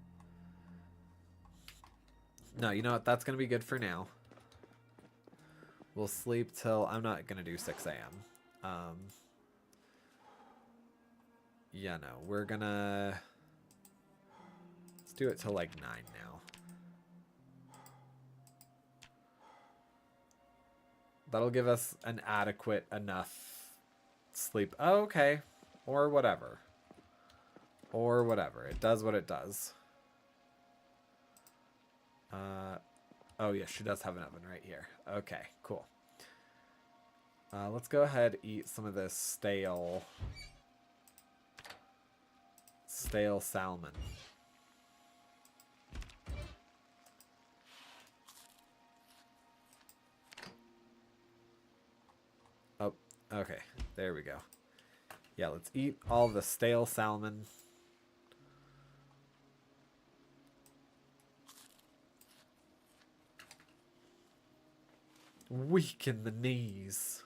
No, you know what? That's going to be good for now. We'll sleep till... I'm not going to do 6 a.m. Yeah, no. We're going to... Let's do it till like 9 now. That'll give us an adequate enough sleep. Oh, okay. Or whatever. Or whatever. It does what it does. Oh, yeah, she does have an oven right here. Okay, cool. Let's go ahead and eat some of this stale salmon. Oh, okay. There we go. Yeah, let's eat all the stale salmon. Weak in the knees.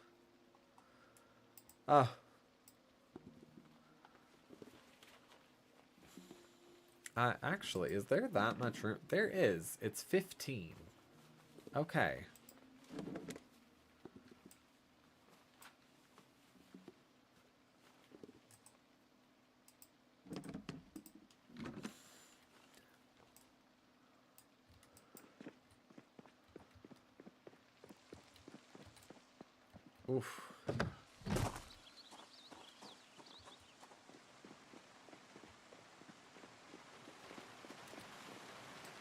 Ah. Actually, is there that much room? There is. It's 15. Okay. Oof.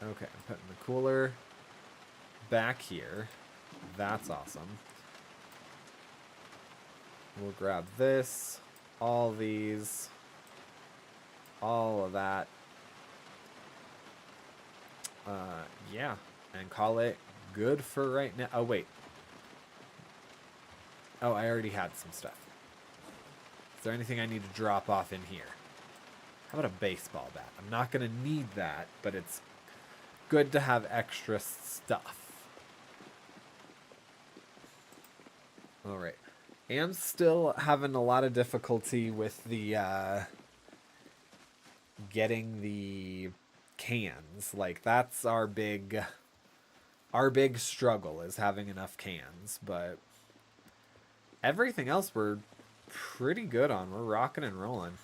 Okay, I'm putting the cooler back here. That's awesome. We'll grab this, all these, all of that. Yeah, and call it good for right now. Oh, wait. Oh, I already had some stuff. Is there anything I need to drop off in here? How about a baseball bat? I'm not going to need that, but it's good to have extra stuff. All right. I am still having a lot of difficulty with the getting the cans. Like, that's our big struggle, is having enough cans. But everything else we're pretty good on. We're rocking and rolling.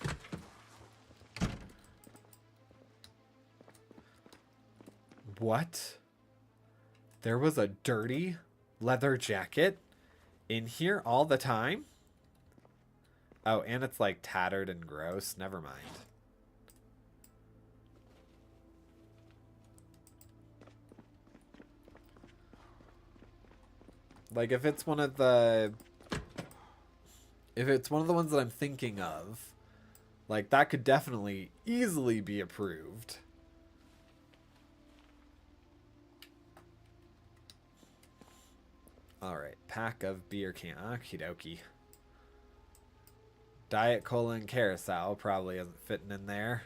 What? There was a dirty leather jacket in here all the time? Oh, and it's like tattered and gross. Never mind. Like, if it's one of the ones that I'm thinking of, like, that could definitely easily be approved. Alright, pack of beer can. Okie dokie. Diet Cola and Carousel probably isn't fitting in there.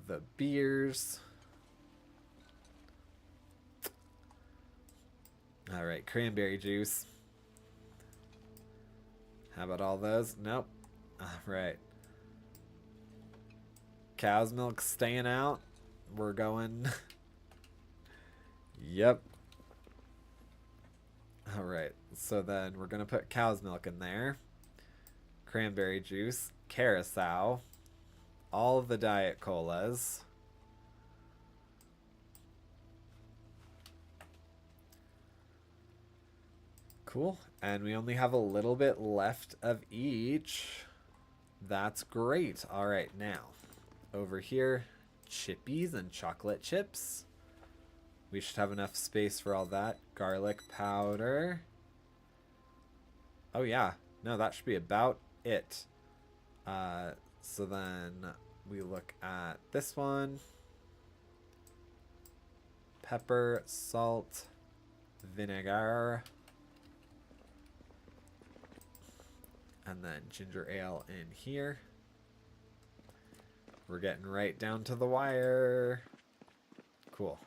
The beers. Alright, cranberry juice. How about all those? Nope. Alright. Cow's milk staying out. We're going... Yep. Alright, so then we're going to put cow's milk in there. Cranberry juice. Carousel. All of the Diet Colas. Cool. And we only have a little bit left of each. That's great. Alright, now. Over here, chippies and chocolate chips. We should have enough space for all that. Garlic powder. Oh yeah. No, that should be about it. So then we look at this one. Pepper, salt, vinegar. And then ginger ale in here. We're getting right down to the wire. Cool.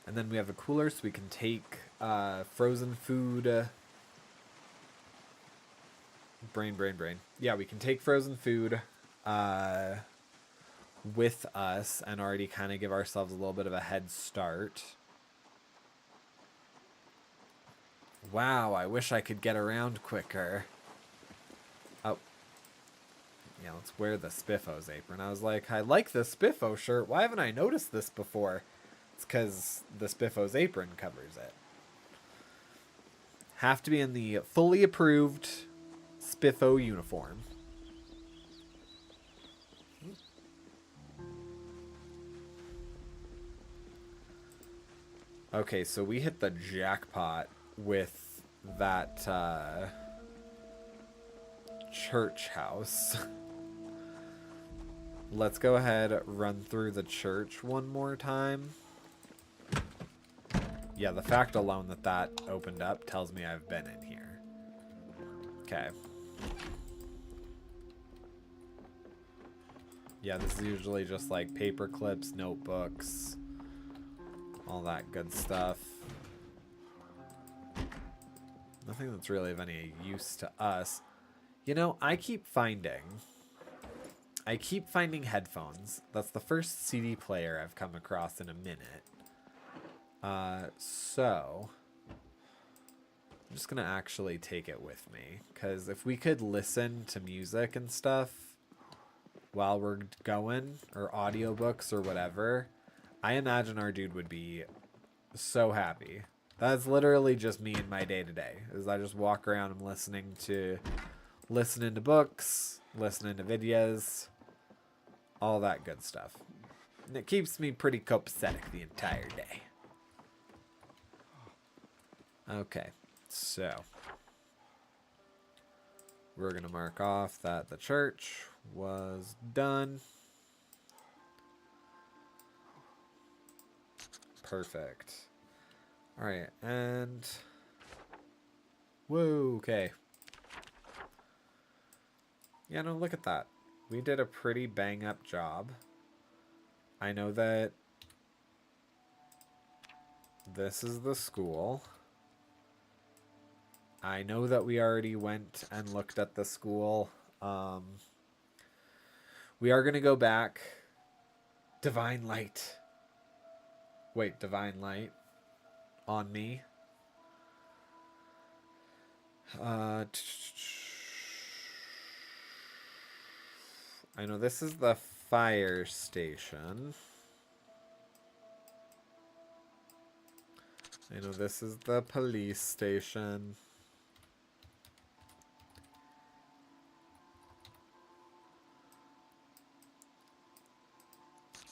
And then we have a cooler so we can take frozen food. Brain. Yeah, we can take frozen food with us and already kind of give ourselves a little bit of a head start. Wow, I wish I could get around quicker. Oh. Yeah, let's wear the Spiffo's apron. I was like, I like the Spiffo shirt. Why haven't I noticed this before? It's because the Spiffo's apron covers it. Have to be in the fully approved Spiffo uniform. Okay, so we hit the jackpot with that church house. Let's go ahead, run through the church one more time. Yeah, the fact alone that opened up tells me I've been in here. Okay. Yeah, this is usually just like paper clips, notebooks, all that good stuff. Nothing that's really of any use to us. You know, I keep finding headphones. That's the first CD player I've come across in a minute. So I'm just gonna actually take it with me, because if we could listen to music and stuff while we're going, or audiobooks or whatever, I imagine our dude would be so happy. That's literally just me in my day-to-day, is I just walk around and listening to books, listening to videos, all that good stuff. And it keeps me pretty copacetic the entire day. Okay, so we're going to mark off that the church was done. Perfect. All right, and whoa, okay. Yeah, no, look at that. We did a pretty bang-up job. I know that this is the school. I know that we already went and looked at the school. We are going to go back. Divine light. Wait, divine light on me. I know this is the fire station. I know this is the police station.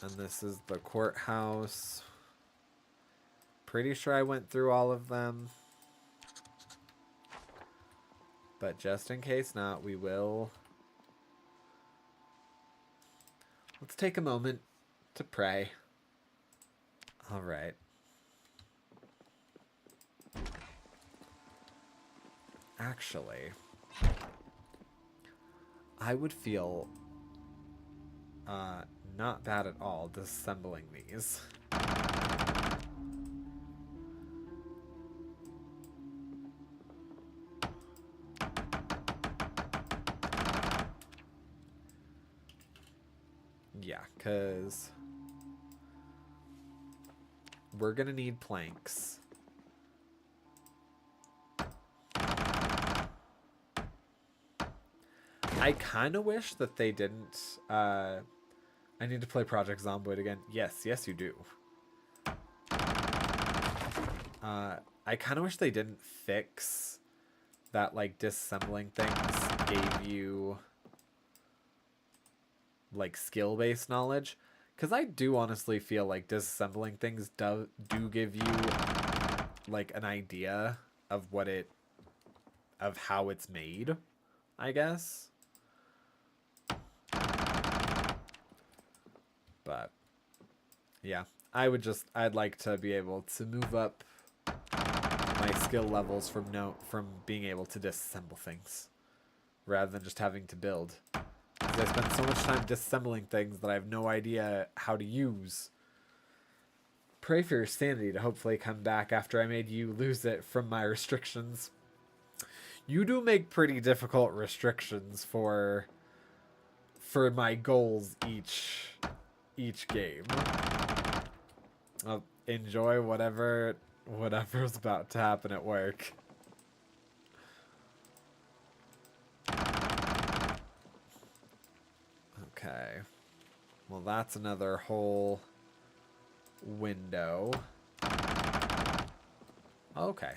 And this is the courthouse. Pretty sure I went through all of them. But just in case not, we will. Let's take a moment to pray. All right. Actually, I would feel not bad at all disassembling these. Yeah, because we're going to need planks. I kind of wish that they didn't... I need to play Project Zomboid again. Yes, yes you do. I kind of wish they didn't fix that, like, disassembling things gave you, like, skill-based knowledge. Because I do honestly feel like disassembling things do give you, like, an idea of what it... of how it's made, I guess. But, yeah. I'd like to be able to move up my skill levels from being able to disassemble things rather than just having to build. Because I spend so much time disassembling things that I have no idea how to use. Pray for your sanity to hopefully come back after I made you lose it from my restrictions. You do make pretty difficult restrictions for my goals each game. I'll enjoy whatever's about to happen at work. Okay. Well, that's another whole window. Okay.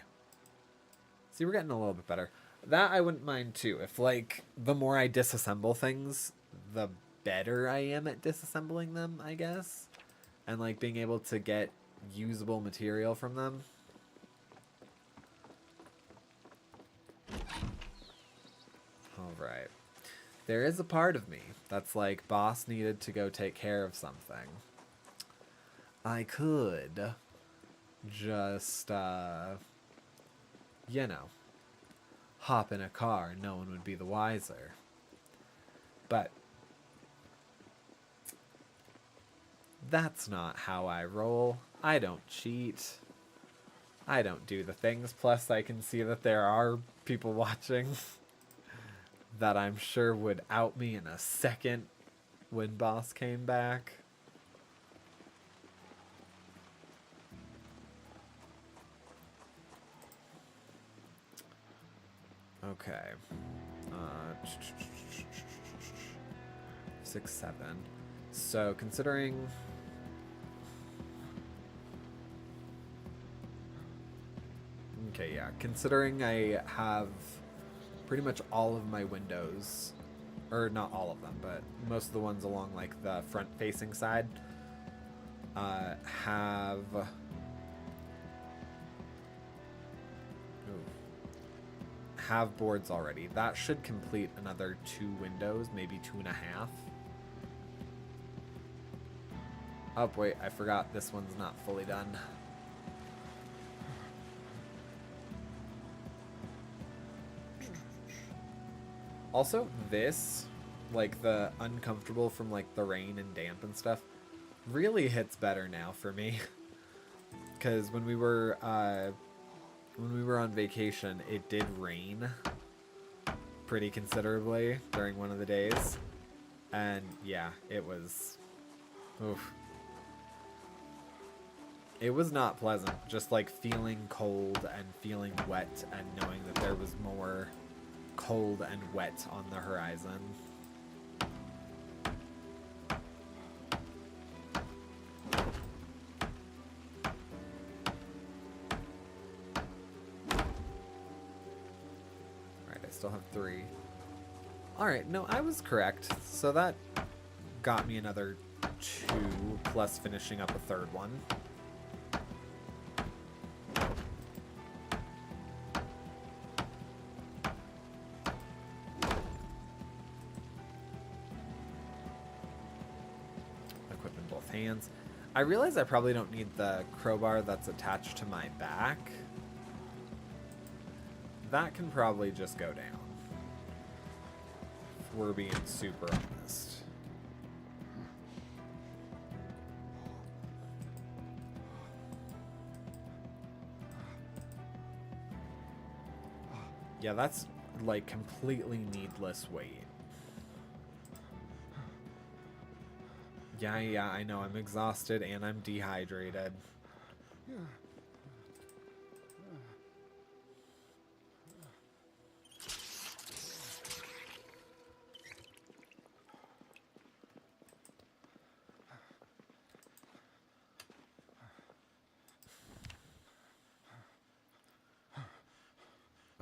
See, we're getting a little bit better. That I wouldn't mind too. If, like, the more I disassemble things, the better I am at disassembling them, I guess. And, like, being able to get usable material from them. Alright. There is a part of me that's like, boss needed to go take care of something. I could just, you know, hop in a car and no one would be the wiser. But that's not how I roll. I don't cheat. I don't do the things. Plus, I can see that there are people watching that I'm sure would out me in a second when boss came back. Okay. 6, 7. So, considering... Okay, yeah. Considering I have pretty much all of my windows, or not all of them, but most of the ones along, like, the front-facing side, have boards already. That should complete another 2 windows, maybe 2.5. Oh, wait, I forgot this one's not fully done. Also, this, like, the uncomfortable from, like, the rain and damp and stuff, really hits better now for me. because when we were on vacation, it did rain pretty considerably during one of the days, and yeah, it was, oof. It was not pleasant, just like feeling cold and feeling wet and knowing that there was more cold and wet on the horizon. Alright, I still have 3. Alright, no, I was correct. So that got me another 2, plus finishing up a 3rd one. Hands. I realize I probably don't need the crowbar that's attached to my back. That can probably just go down, if we're being super honest. Yeah, that's like completely needless weight. Yeah, I know. I'm exhausted and I'm dehydrated.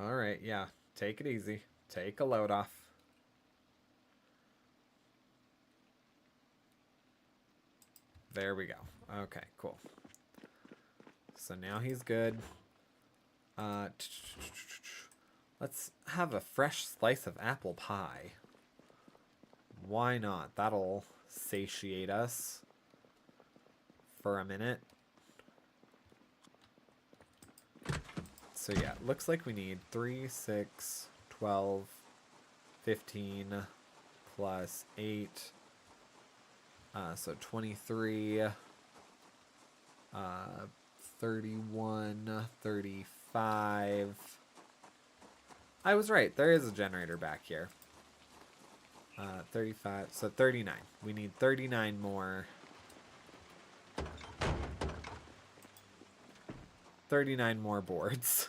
All right, yeah. Take it easy. Take a load off. There we go. Okay, cool. So now he's good. Let's have a fresh slice of apple pie. Why not? That'll satiate us for a minute. So yeah, looks like we need 3, 6, 12, 15, plus 8. So 23, 31, 35. I was right. There is a generator back here. 35, so 39. We need 39 more. 39 more boards.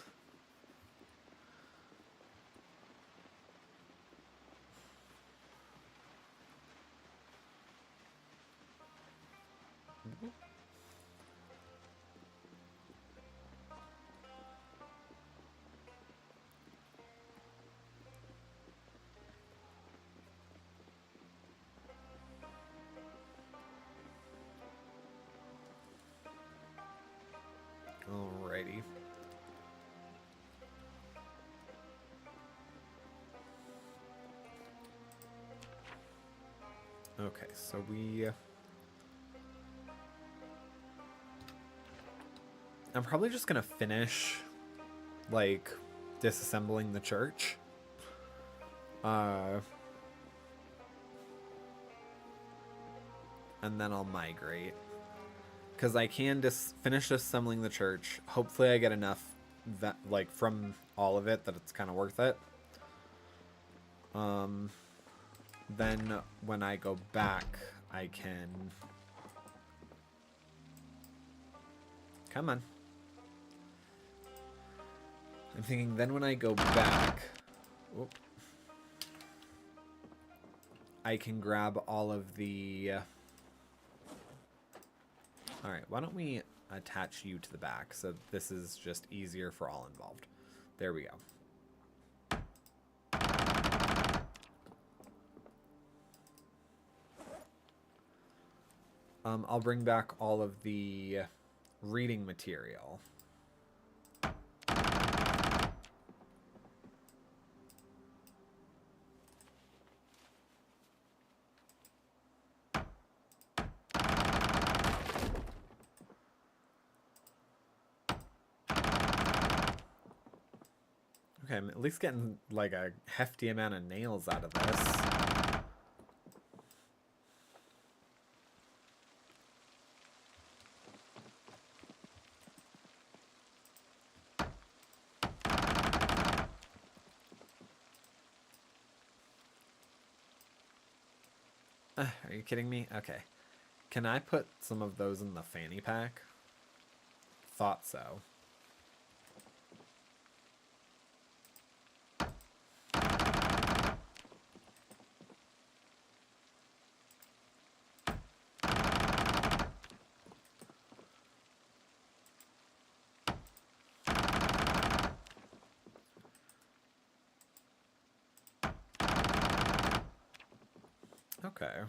Alrighty. Okay, so I'm probably just gonna finish, like, disassembling the church. And then I'll migrate. Because I can finish disassembling the church. Hopefully I get enough that, like, from all of it that it's kind of worth it. Then when I go back, I can... Come on. I'm thinking then when I go back... Whoop, I can grab all of the... Alright, why don't we attach you to the back so this is just easier for all involved. There we go. I'll bring back all of the reading material. Okay, I'm at least getting like a hefty amount of nails out of this. Are you kidding me? Okay. Can I put some of those in the fanny pack? Thought so. Okay.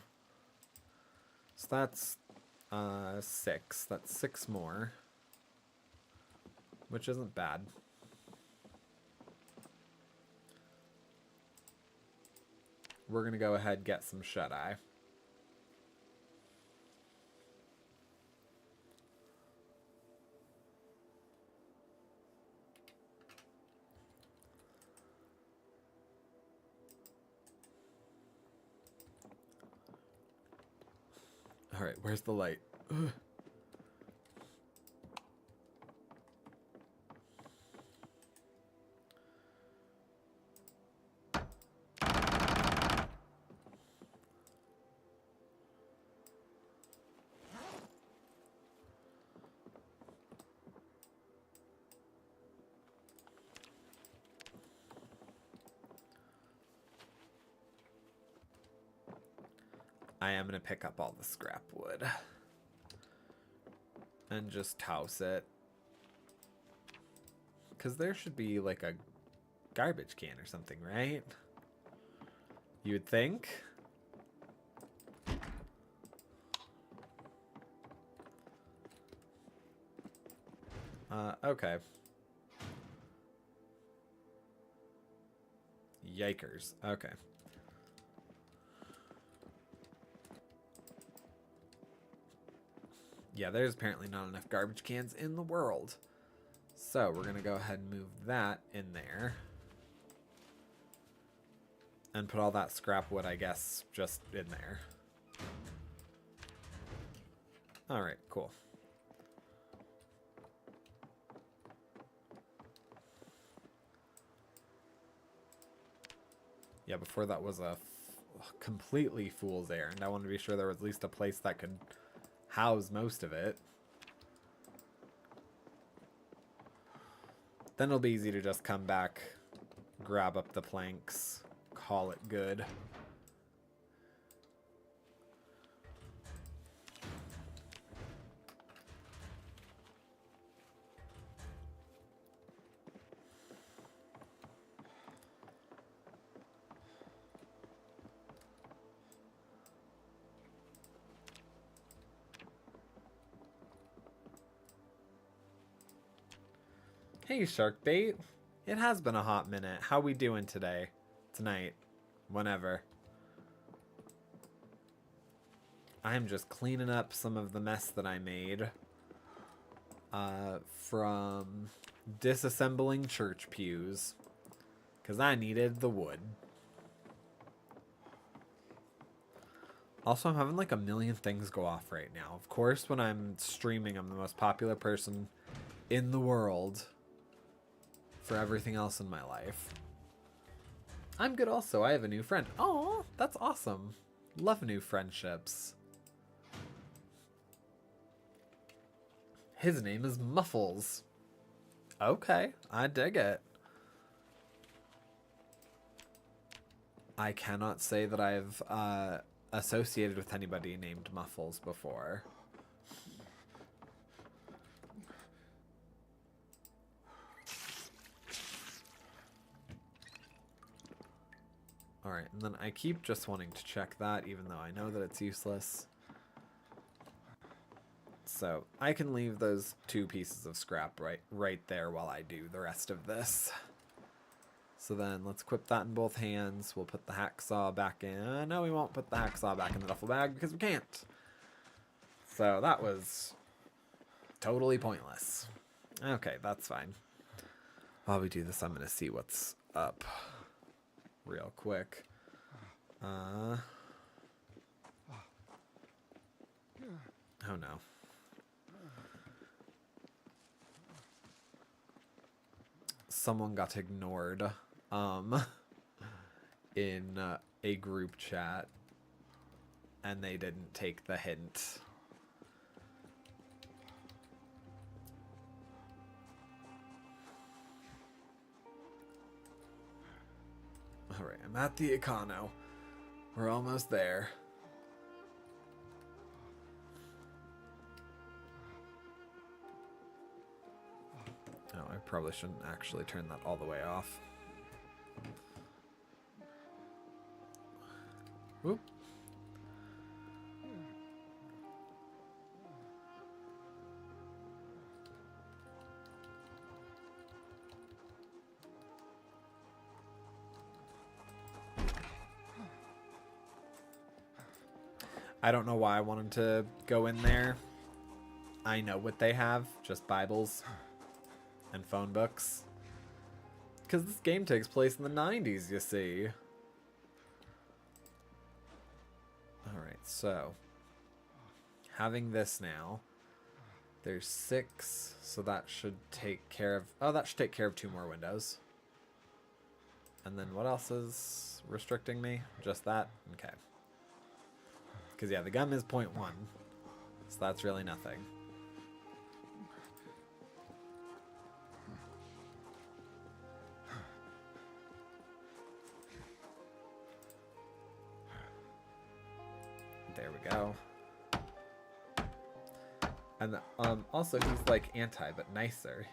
So that's 6. That's 6 more. Which isn't bad. We're going to go ahead and get some shut-eye. Alright, where's the light? Ugh. I am going to pick up all the scrap wood. And just toss it. Because there should be like a garbage can or something, right? You would think. Okay. Yikers. Okay. Yeah, there's apparently not enough garbage cans in the world. So we're going to go ahead and move that in there. And put all that scrap wood, I guess, just in there. Alright, cool. Yeah, before that was a completely fool's errand. I wanted to be sure there was at least a place that could house most of it. Then it'll be easy to just come back, grab up the planks, call it good. Hey, shark bait. It has been a hot minute. How we doing today? Tonight? Whenever. I'm just cleaning up some of the mess that I made from disassembling church pews. Because I needed the wood. Also, I'm having like a million things go off right now. Of course, when I'm streaming, I'm the most popular person in the world. For everything else in my life. I'm good also. I have a new friend. Oh, that's awesome. Love new friendships. His name is Muffles. Okay, I dig it. I cannot say that I've associated with anybody named Muffles before. Alright, and then I keep just wanting to check that, even though I know that it's useless. So, I can leave those 2 pieces of scrap right there while I do the rest of this. So then, let's equip that in both hands. We'll put the hacksaw back in. No, we won't put the hacksaw back in the duffel bag, because we can't. So, that was totally pointless. Okay, that's fine. While we do this, I'm going to see what's up. Real quick. Oh no. Someone got ignored in a group chat. and they didn't take the hint. Alright, I'm at the Econo. We're almost there. Oh, I probably shouldn't actually turn that all the way off. Whoop. I don't know why I wanted to go in there. I know what they have, just Bibles and phone books. Because this game takes place in the 90s, you see. Alright, so having this now, there's 6, so that should take care of, oh, that should take care of 2 more windows. And then what else is restricting me? Just that? Okay. Because yeah, the gum is 0.1, so that's really nothing. There we go. And also he's like anti, but nicer.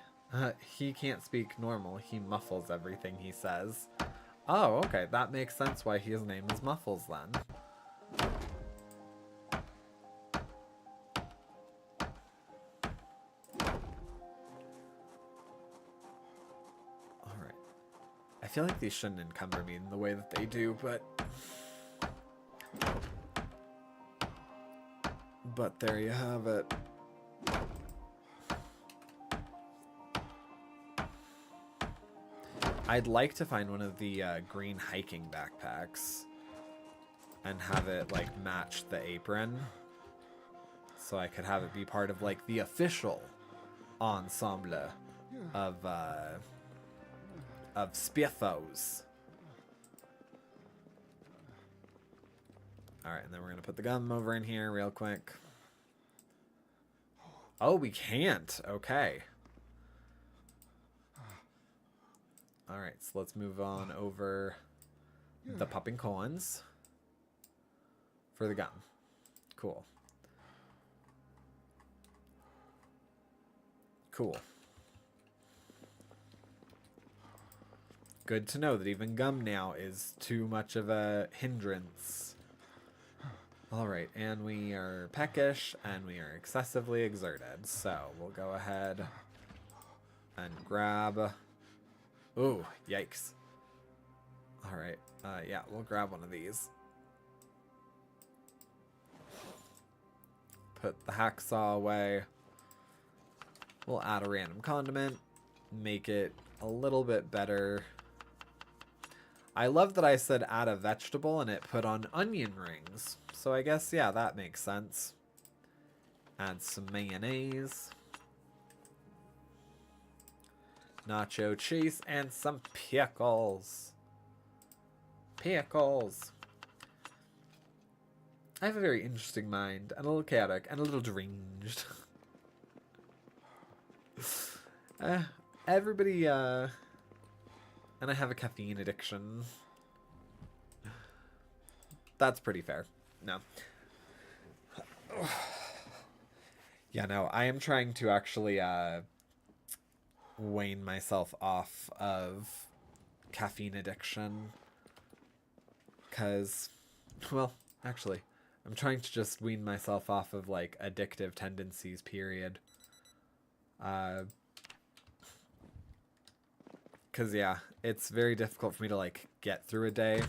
He can't speak normal. He muffles everything he says. Oh, okay. That makes sense why his name is Muffles then. Alright. I feel like these shouldn't encumber me in the way that they do, but... But there you have it. I'd like to find one of the green hiking backpacks and have it like match the apron, so I could have it be part of like the official ensemble of Spiffos. All right, and then we're gonna put the gum over in here real quick. Oh, we can't. Okay. All right, so let's move on over the popping coins for the gum. Cool. Cool. Good to know that even gum now is too much of a hindrance. All right, and we are peckish, and we are excessively exerted. So we'll go ahead and grab... Ooh, yikes. All right, yeah, we'll grab one of these. Put the hacksaw away. We'll add a random condiment, make it a little bit better. I love that I said add a vegetable and it put on onion rings. So I guess, yeah, that makes sense. Add some mayonnaise. Nacho cheese and some pickles. Pickles. I have a very interesting mind, and a little chaotic, and a little deranged. Everybody, and I have a caffeine addiction. That's pretty fair. No. Yeah, no, I am trying to actually, wane myself off of caffeine addiction. Because, well, actually, I'm trying to just wean myself off of, like, addictive tendencies, period. Because, yeah, it's very difficult for me to, like, get through a day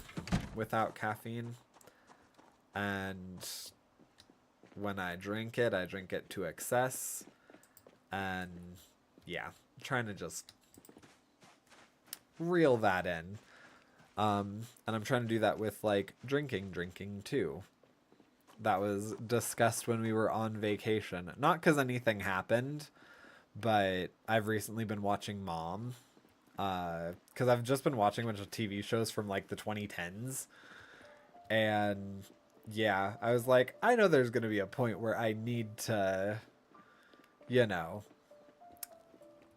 without caffeine. And when I drink it to excess. And, yeah, I'm trying to just reel that in. And I'm trying to do that with, like, drinking too. That was discussed when we were on vacation. Not because anything happened, but I've recently been watching Mom. Because I've just been watching a bunch of TV shows from, like, the 2010s. And yeah, I was like, I know there's going to be a point where I need to, you know,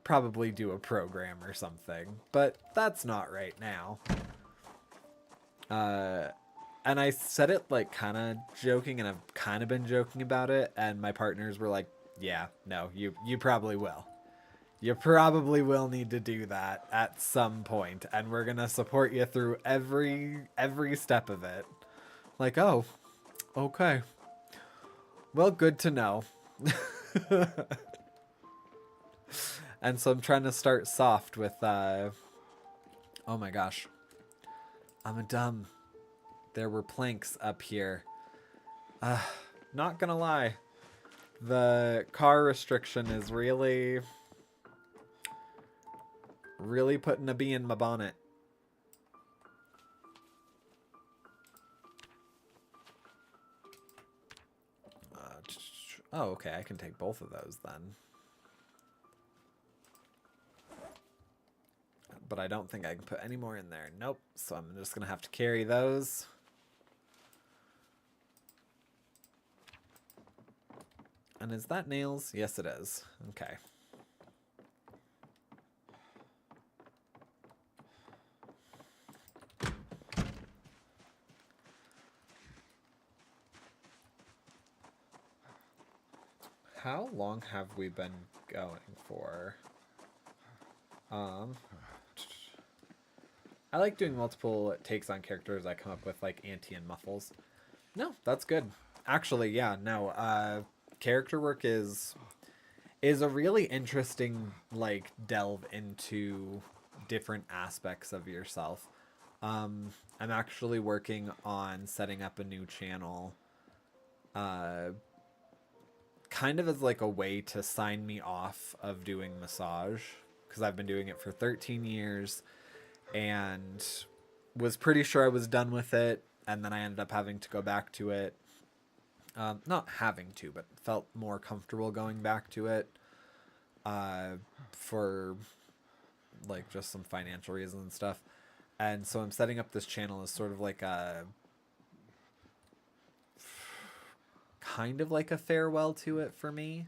probably do a program or something, but that's not right now. And I said it like kind of joking, and I've kind of been joking about it, and my partners were like, yeah, no, you probably will. You probably will need to do that at some point, and we're going to support you through every step of it. Like, oh, okay. Well, good to know. And so I'm trying to start soft with oh my gosh. I'm a dumb. There were planks up here. Not gonna lie. The car restriction is really putting a bee in my bonnet. Oh, okay, I can take both of those then. But I don't think I can put any more in there. Nope, so I'm just gonna have to carry those. And is that nails? Yes, it is. Okay. How long have we been going for? I like doing multiple takes on characters. I come up with like Auntie and Muffles. No, that's good. Actually, yeah, no. Character work is a really interesting like delve into different aspects of yourself. I'm actually working on setting up a new channel. Kind of as like a way to sign me off of doing massage, because I've been doing it for 13 years and was pretty sure I was done with it, and then I ended up having to go back to it. Not having to, but felt more comfortable going back to it for like just some financial reasons and stuff. And so I'm setting up this channel as sort of like a kind of like a farewell to it for me,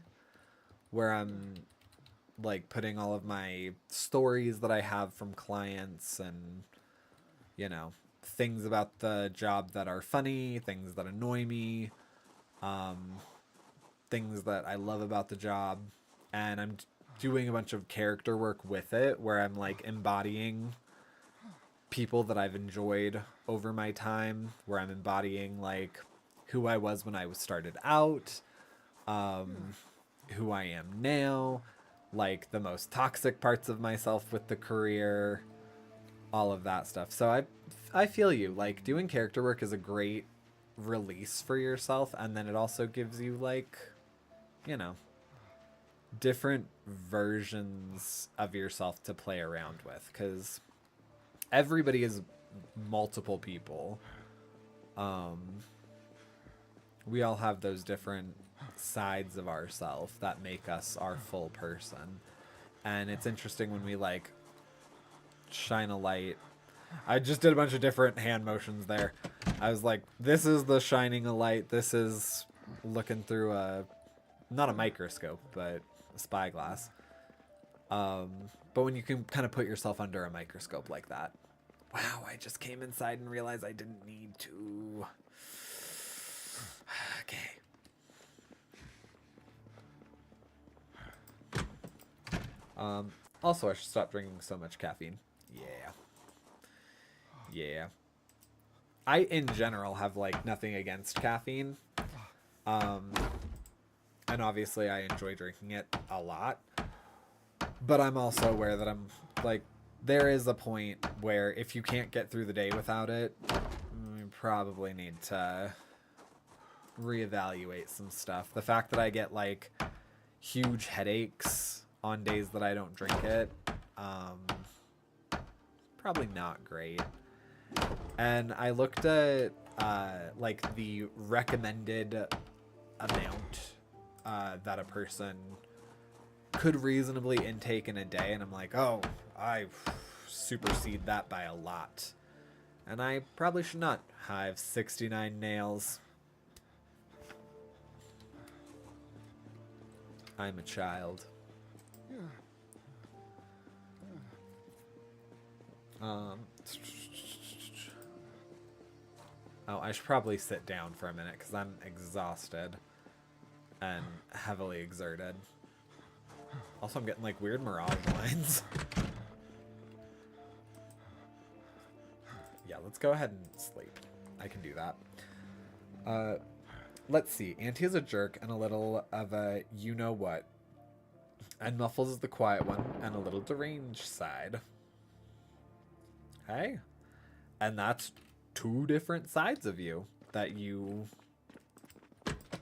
where I'm like putting all of my stories that I have from clients and, you know, things about the job that are funny, things that annoy me, things that I love about the job. And I'm doing a bunch of character work with it, where I'm like embodying people that I've enjoyed over my time, where I'm embodying like who I was when I started out, who I am now, like the most toxic parts of myself with the career, all of that stuff. So I feel you. Like, doing character work is a great release for yourself, and then it also gives you like, you know, different versions of yourself to play around with, because everybody is multiple people. We all have those different sides of ourselves that make us our full person. And it's interesting when we like shine a light. I just did a bunch of different hand motions there. I was like, this is the shining a light. This is looking through not a microscope, but a spyglass. But when you can kind of put yourself under a microscope like that. Wow, I just came inside and realized I didn't need to. Okay. Also, I should stop drinking so much caffeine. Yeah. I, in general, have, like, nothing against caffeine. And obviously I enjoy drinking it a lot. But I'm also aware that I'm, like, there is a point where if you can't get through the day without it, you probably need to reevaluate some stuff. The fact that I get, like, huge headaches on days that I don't drink it, probably not great. And I looked at like the recommended amount that a person could reasonably intake in a day, and I'm like, oh, I supersede that by a lot, and I probably should not. I have 69 nails. I'm a child. Oh, I should probably sit down for a minute because I'm exhausted and heavily exerted. Also, I'm getting like weird mirage lines. Yeah, let's go ahead and sleep. I can do that. Let's see. Auntie is a jerk and a little of a you-know-what. And Muffles is the quiet one and a little deranged side. Hey. And that's two different sides of you that you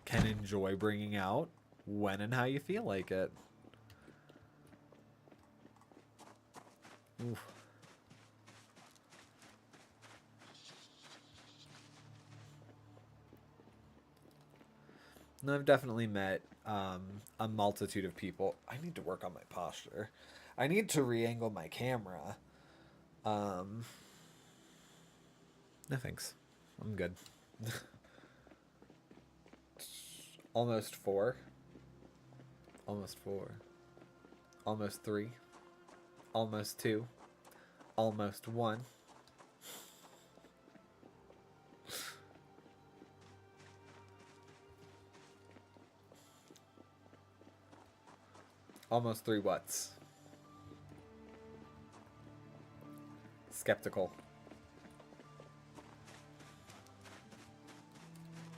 can enjoy bringing out when and how you feel like it. Oof. And I've definitely met a multitude of people. I need to work on my posture. I need to re-angle my camera. No thanks. I'm good. Almost 4. Almost 4. Almost 3. Almost 2. Almost 1. Almost 3 whats? Skeptical.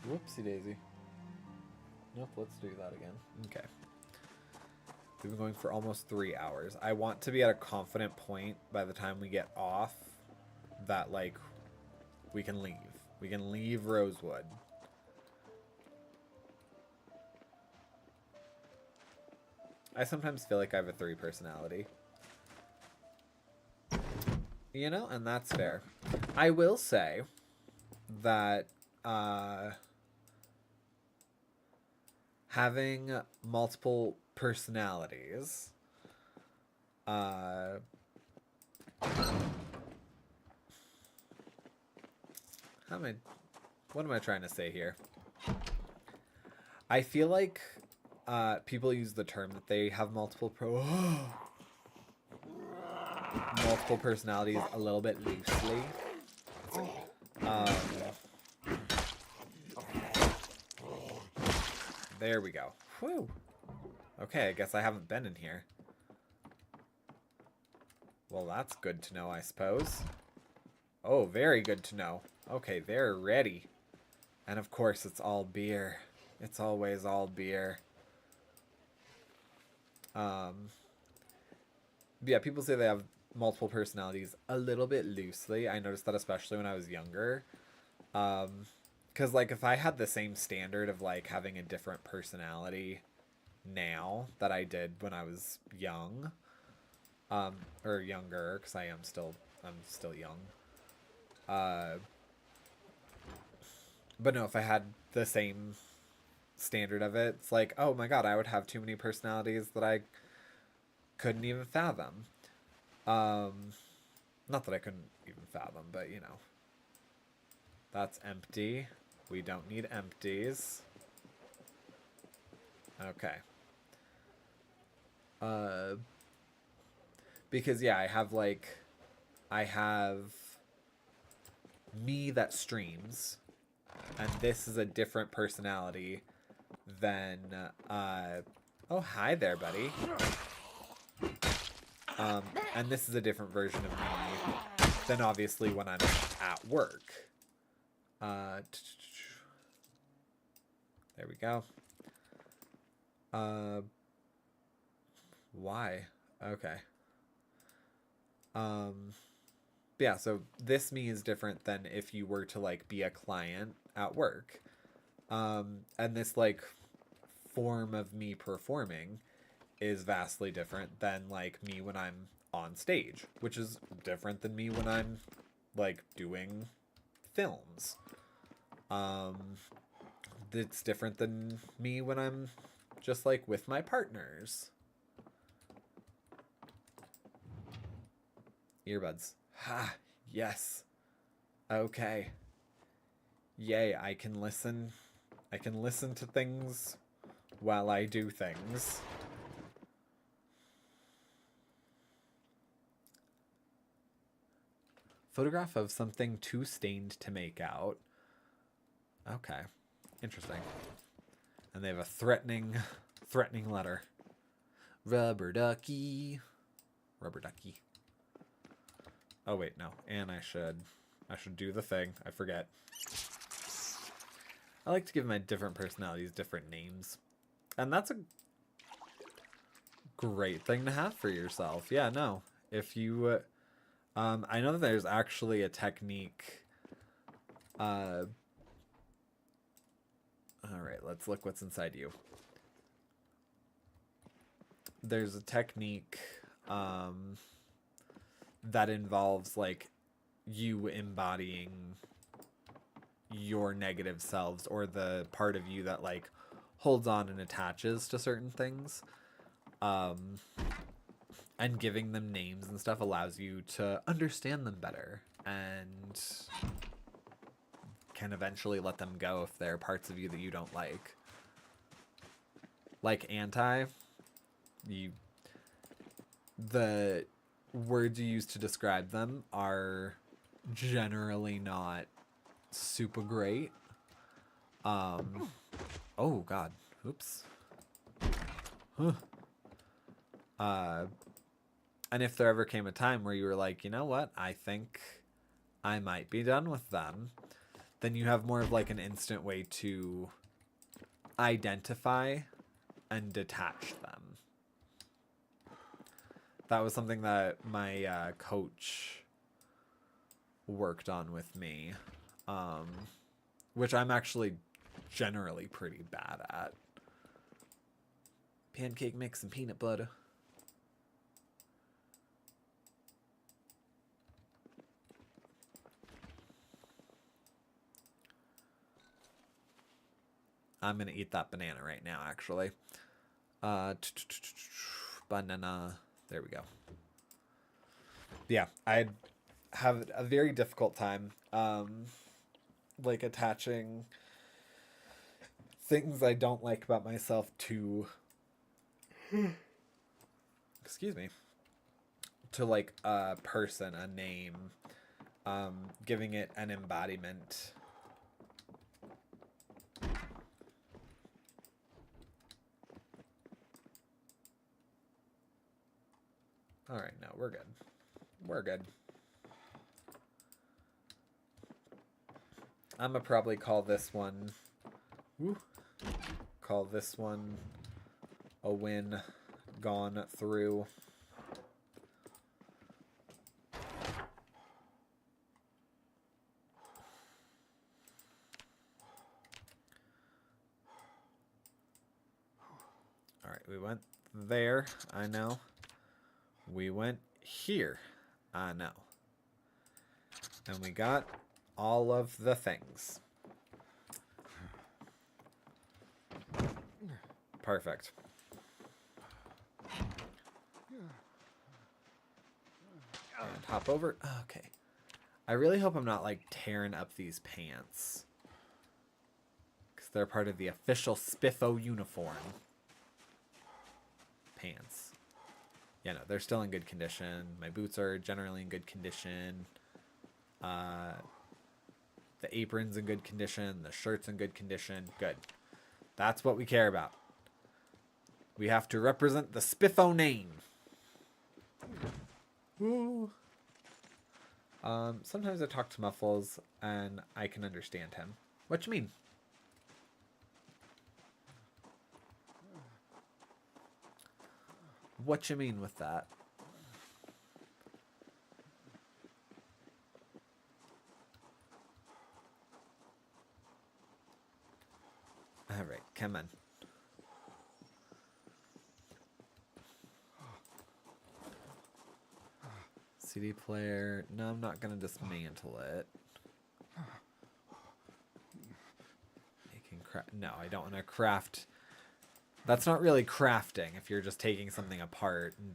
Whoopsie daisy. Nope, let's do that again. Okay. We've been going for almost 3 hours. I want to be at a confident point by the time we get off that, like, we can leave. We can leave Rosewood. I sometimes feel like I have a 3 personality. You know, and that's fair. I will say that having multiple personalities what am I trying to say here? I feel like people use the term that they have multiple personalities a little bit loosely. There we go. Whew. Okay, I guess I haven't been in here. Well, that's good to know, I suppose. Oh, very good to know. Okay, they're ready. And of course, it's all beer. It's always all beer. Yeah, people say they have multiple personalities a little bit loosely. I noticed that especially when I was younger. Because, like, if I had the same standard of, like, having a different personality now that I did when I was young, or younger, because I'm still young. But no, if I had the same standard of it, it's like, oh my god, I would have too many personalities that I couldn't even fathom. Not that I couldn't even fathom, but you know. That's empty. We don't need empties. Okay. Because yeah, I have me that streams, and this is a different personality than oh, hi there, buddy. And this is a different version of me than obviously when I'm at work. There we go. Why? Okay. Yeah, so this me is different than if you were to, like, be a client at work. And this, like, form of me performing is vastly different than, like, me when I'm on stage, which is different than me when I'm, like, doing films. It's different than me when I'm just, like, with my partners. Earbuds. Ha! Yes. Okay. Yay, I can listen to things while I do things. Photograph of something too stained to make out. Okay. Interesting. And they have a threatening letter. Rubber ducky. Rubber ducky. Oh wait, no. And I should do the thing. I forget. I like to give my different personalities different names. And that's a great thing to have for yourself. Yeah, no. If you I know that there's actually a technique. All right, let's look what's inside you. There's a technique that involves like you embodying your negative selves, or the part of you that like holds on and attaches to certain things. And giving them names and stuff allows you to understand them better and can eventually let them go if there are parts of you that you don't like. Like anti, the words you use to describe them are generally not super great. Oh god. Oops. Huh. And if there ever came a time where you were like, you know what, I think I might be done with them, then you have more of like an instant way to identify and detach them. That was something that my coach worked on with me, which I'm actually generally pretty bad at. Pancake mix and peanut butter. I'm going to eat that banana right now, actually. Banana. There we go. Yeah, I have a very difficult time, like attaching things I don't like about myself to, excuse me, to like a person, a name, giving it an embodiment. All right, no, we're good. We're good. I'm gonna probably call this one. Call this one a win gone through. All right, we went there. I know. We went here. I know. And we got all of the things. Perfect. And hop over. Okay. I really hope I'm not like tearing up these pants, because they're part of the official Spiffo uniform. Pants. Yeah, no, they're still in good condition. My boots are generally in good condition. The apron's in good condition. The shirt's in good condition. Good. That's what we care about. We have to represent the Spiffo name. Woo. Sometimes I talk to Muffles and I can understand him. What you mean? What you mean with that? All right, come on. CD player. No, I'm not going to dismantle it. Making craft. No, I don't want to craft. That's not really crafting if you're just taking something apart and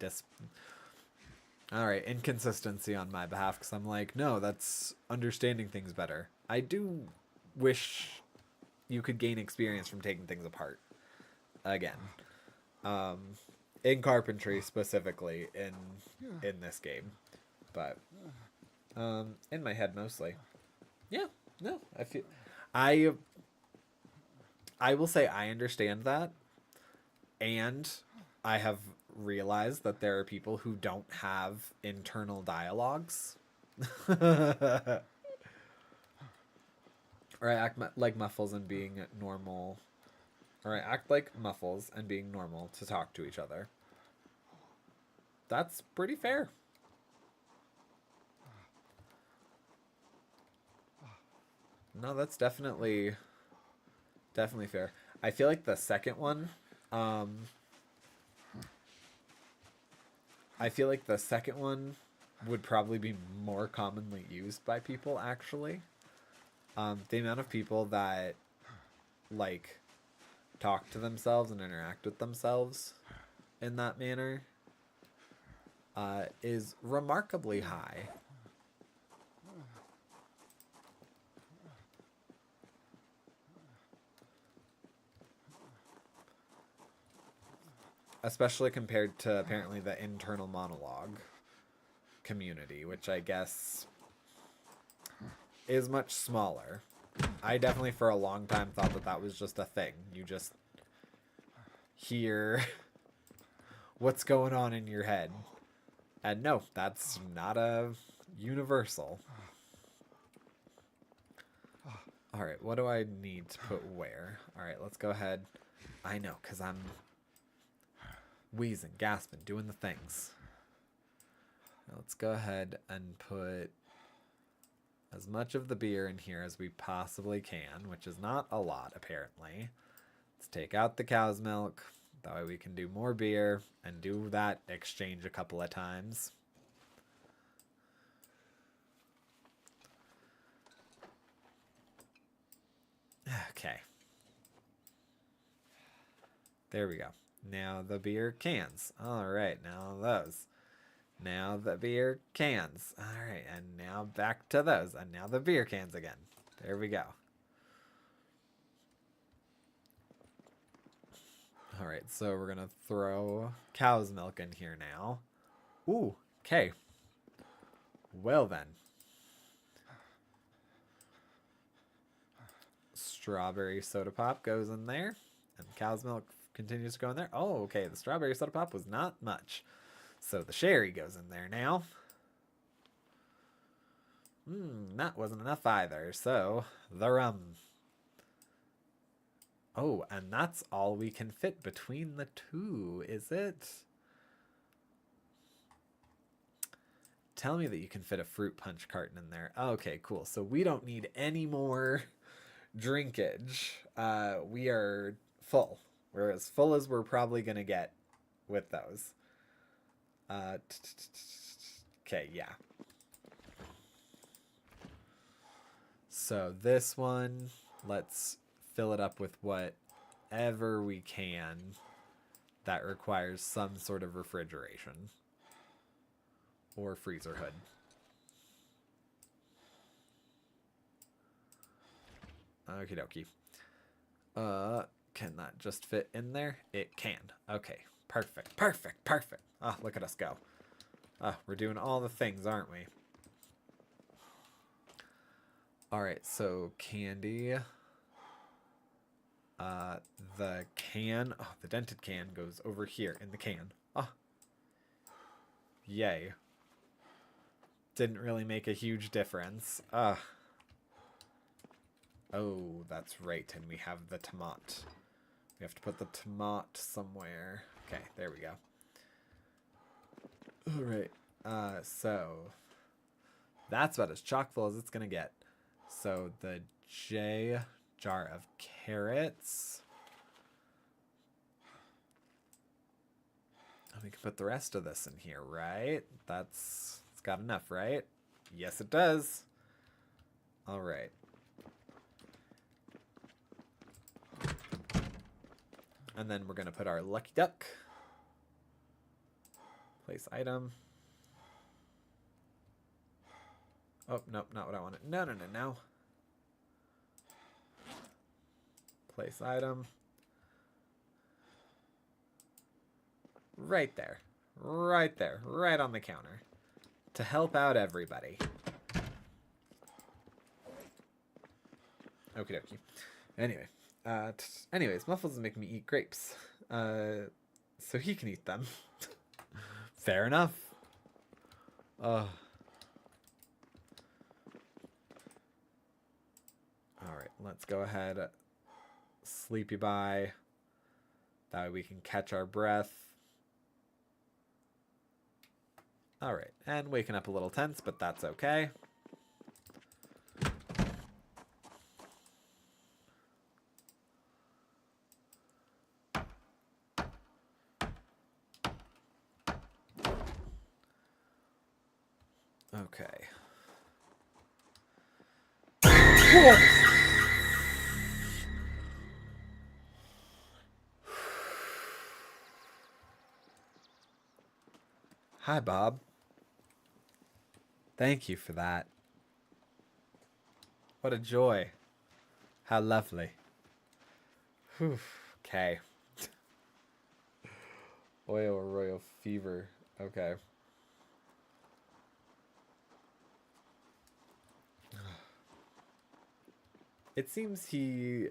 All right, inconsistency on my behalf, because I'm like, no, that's understanding things better. I do wish you could gain experience from taking things apart. again. Um, in carpentry specifically in this game, but in my head mostly. Yeah, no, I I will say I understand that, and I have realized that there are people who don't have internal dialogues. Or I act like Muffles and being normal. Or I act like Muffles and being normal to talk to each other. That's pretty fair. No, that's definitely fair. I feel like the second one, I feel like the second one would probably be more commonly used by people, actually. The amount of people that, like, talk to themselves and interact with themselves in that manner is remarkably high. Especially compared to apparently the internal monologue community, which I guess is much smaller. I definitely for a long time thought that that was just a thing. You just hear what's going on in your head. And no, that's not a universal. Alright, what do I need to put where? Alright, let's go ahead. I know, because I'm wheezing, gasping, doing the things. Now let's go ahead and put as much of the beer in here as we possibly can, which is not a lot, apparently. Let's take out the cow's milk. That way we can do more beer and do that exchange a couple of times. Okay. There we go. Now the beer cans. All right, now those. Now the beer cans. All right, and now back to those. And now the beer cans again. There we go. All right, so we're going to throw cow's milk in here now. Ooh, okay. Well then. Strawberry soda pop goes in there. And cow's milk continues to go in there. Oh, okay, the strawberry soda pop was not much. So the sherry goes in there now. That wasn't enough either. So the rum. Oh, and that's all we can fit between the two, is it? Tell me that you can fit a fruit punch carton in there. Okay, cool. So we don't need any more drinkage. We are full. We're as full as we're probably going to get with those. Okay, yeah. So this one, let's fill it up with whatever we can that requires some sort of refrigeration or freezer hood. Okie dokie. Can that just fit in there? It can. Okay, perfect, perfect, perfect. Ah, look at us go. We're doing all the things, aren't we? Alright, so candy. The can, the dented can goes over here in the can. Yay. Didn't really make a huge difference. Oh, that's right, and we have the tomat. We have to put the tomat somewhere. Okay, there we go. Alright, so that's about as chock full as it's gonna get. So the J jar of carrots. And we can put the rest of this in here, right? It's got enough, right? Yes, it does. Alright. And then we're going to put our lucky duck. Place item. Oh, nope, not what I wanted. No. Place item. right there. Right there. Right on the counter. To help out everybody. Okie dokie. Anyway. Anyways, Muffles is making me eat grapes. So he can eat them. Fair enough. Alright, let's go ahead. Sleepy bye. That way we can catch our breath. Alright, and waking up a little tense, but that's okay. Okay. Hi, Bob. Thank you for that. What a joy. How lovely. Whew. Okay. Oil royal fever. Okay. It seems he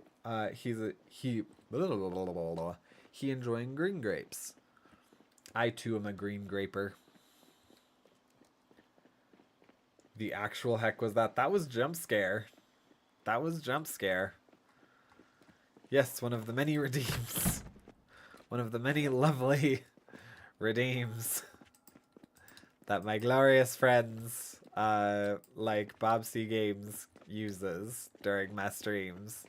enjoying green grapes. I too am a green graper. The actual heck was that? That was jump scare. That was jump scare. Yes, one of the many redeems. One of the many lovely redeems that my glorious friends, like Bob C Games, uses during my streams.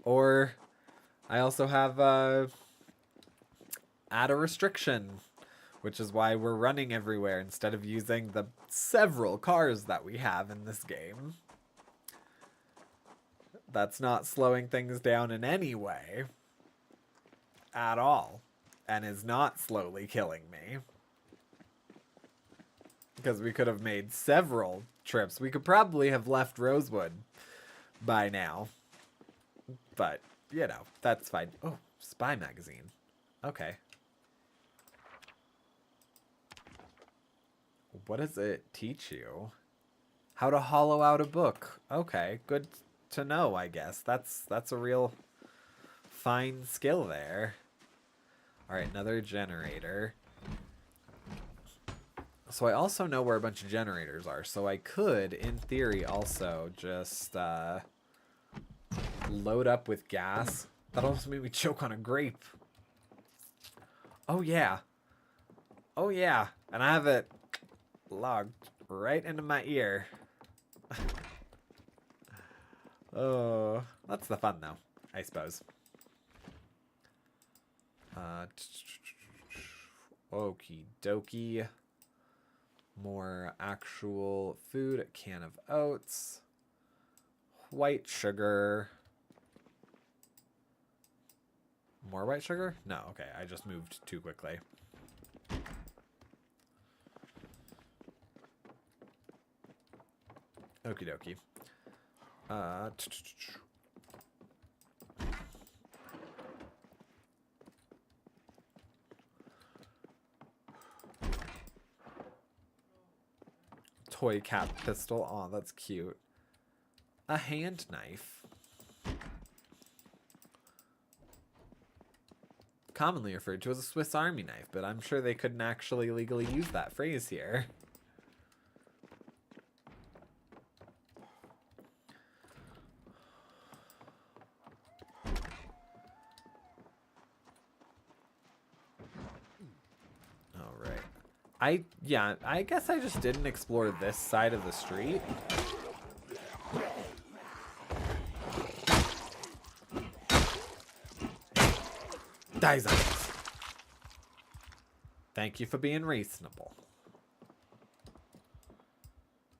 Or I also have add a restriction, which is why we're running everywhere instead of using the several cars that we have in this game. That's not slowing things down in any way at all, and is not slowly killing me. Because we could have made several trips. We could probably have left Rosewood by now. But, you know, that's fine. Oh, spy magazine. Okay. What does it teach you? How to hollow out a book. Okay, good to know, I guess. That's a real fine skill there. Alright, another generator. So I also know where a bunch of generators are, so I could, in theory, also just load up with gas. That'll also make me choke on a grape. Oh yeah. Oh yeah. And I have it logged right into my ear. Oh, that's the fun though, I suppose. Okie dokie. More actual food. A can of oats. White sugar. More white sugar? No, okay. I just moved too quickly. Okie dokie. Toy cat pistol. Aw, that's cute. A hand knife. Commonly referred to as a Swiss Army knife, but I'm sure they couldn't actually legally use that phrase here. Yeah, I guess I just didn't explore this side of the street. Die zombies. Thank you for being reasonable.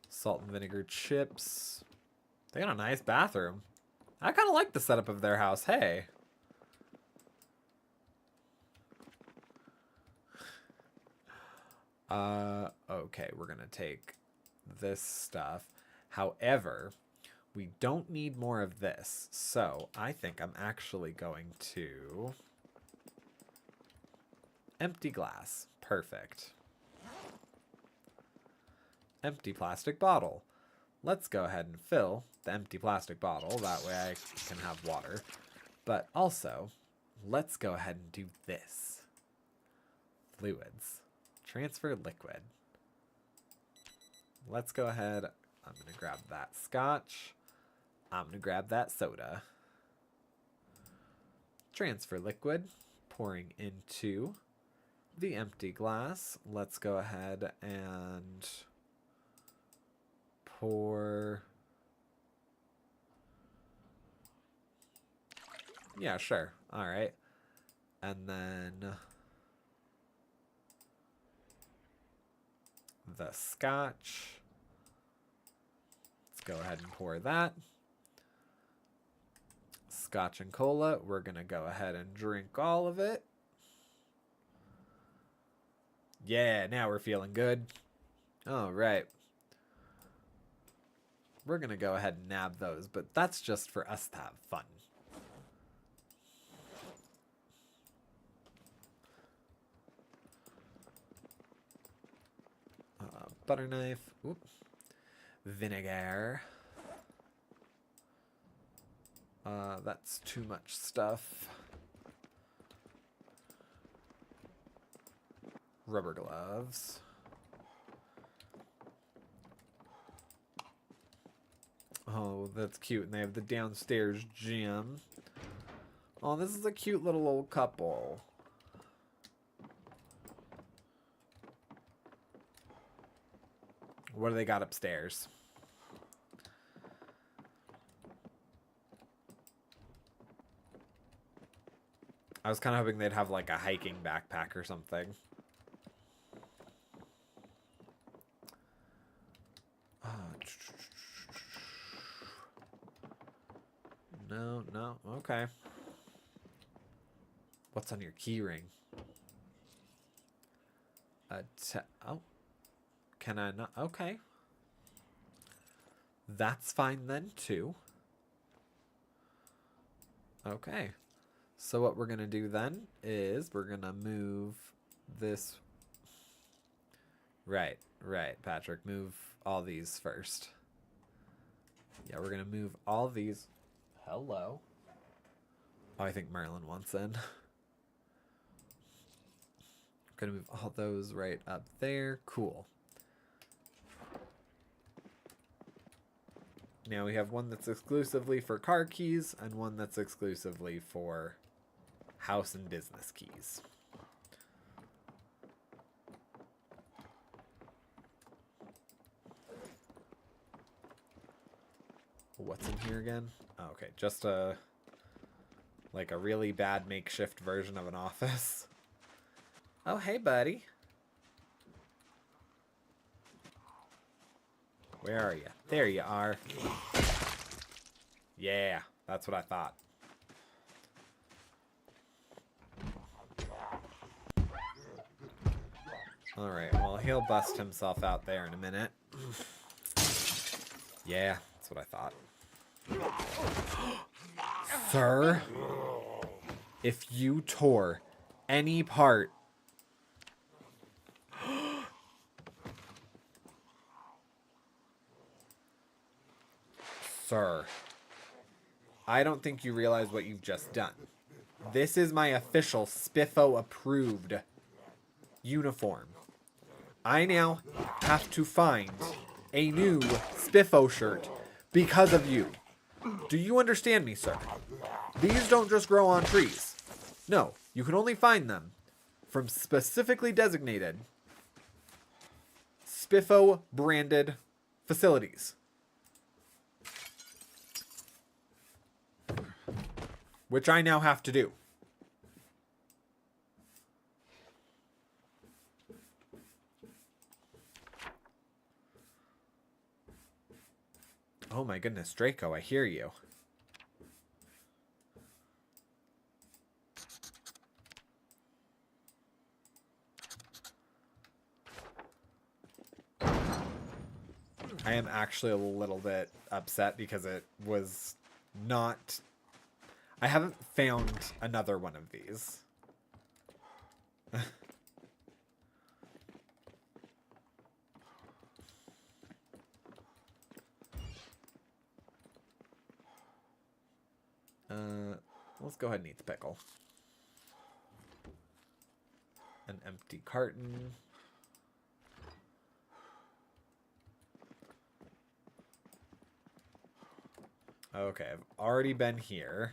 Salt and vinegar chips. They got a nice bathroom. I kind of like the setup of their house. Hey. Okay, we're gonna take this stuff. However, we don't need more of this. So I think I'm actually going to Empty glass. Perfect. Empty plastic bottle. Let's go ahead and fill the empty plastic bottle. That way I can have water. But also, let's go ahead and do this. Fluids. Transfer liquid. Let's go ahead. I'm going to grab that scotch. I'm going to grab that soda. Transfer liquid. Pouring into the empty glass. Let's go ahead and pour. Yeah, sure. All right. And then the scotch. Let's go ahead and pour that. Scotch and cola. We're going to go ahead and drink all of it. Yeah, now we're feeling good. All right. We're going to go ahead and nab those, but that's just for us to have fun. Butter knife. Oop. Vinegar. That's too much stuff. Rubber gloves. Oh, that's cute. And they have the downstairs gym. Oh, this is a cute little old couple. What do they got upstairs? I was kind of hoping they'd have like a hiking backpack or something. No, okay. What's on your key ring? Oh. Can I not? Okay. That's fine then, too. Okay. So what we're going to do then is we're going to move this. Right, Patrick. Move all these first. Yeah, we're going to move all these. Hello. Oh, I think Merlin wants in. Going to move all those right up there. Cool. Now we have one that's exclusively for car keys and one that's exclusively for house and business keys. What's in here again? Oh, okay, just like a really bad makeshift version of an office. Oh, hey, buddy. Where are you? There you are. Yeah, that's what I thought. Alright, well, he'll bust himself out there in a minute. Yeah, that's what I thought. Sir, if you tore any part... Sir, I don't think you realize what you've just done. This is my official Spiffo approved uniform. I now have to find a new Spiffo shirt because of you. Do you understand me, sir? These don't just grow on trees. No, you can only find them from specifically designated Spiffo branded facilities. Which I now have to do. Oh my goodness, Draco, I hear you. I am actually a little bit upset because it was not... I haven't found another one of these. Let's go ahead and eat the pickle. An empty carton. Okay, I've already been here.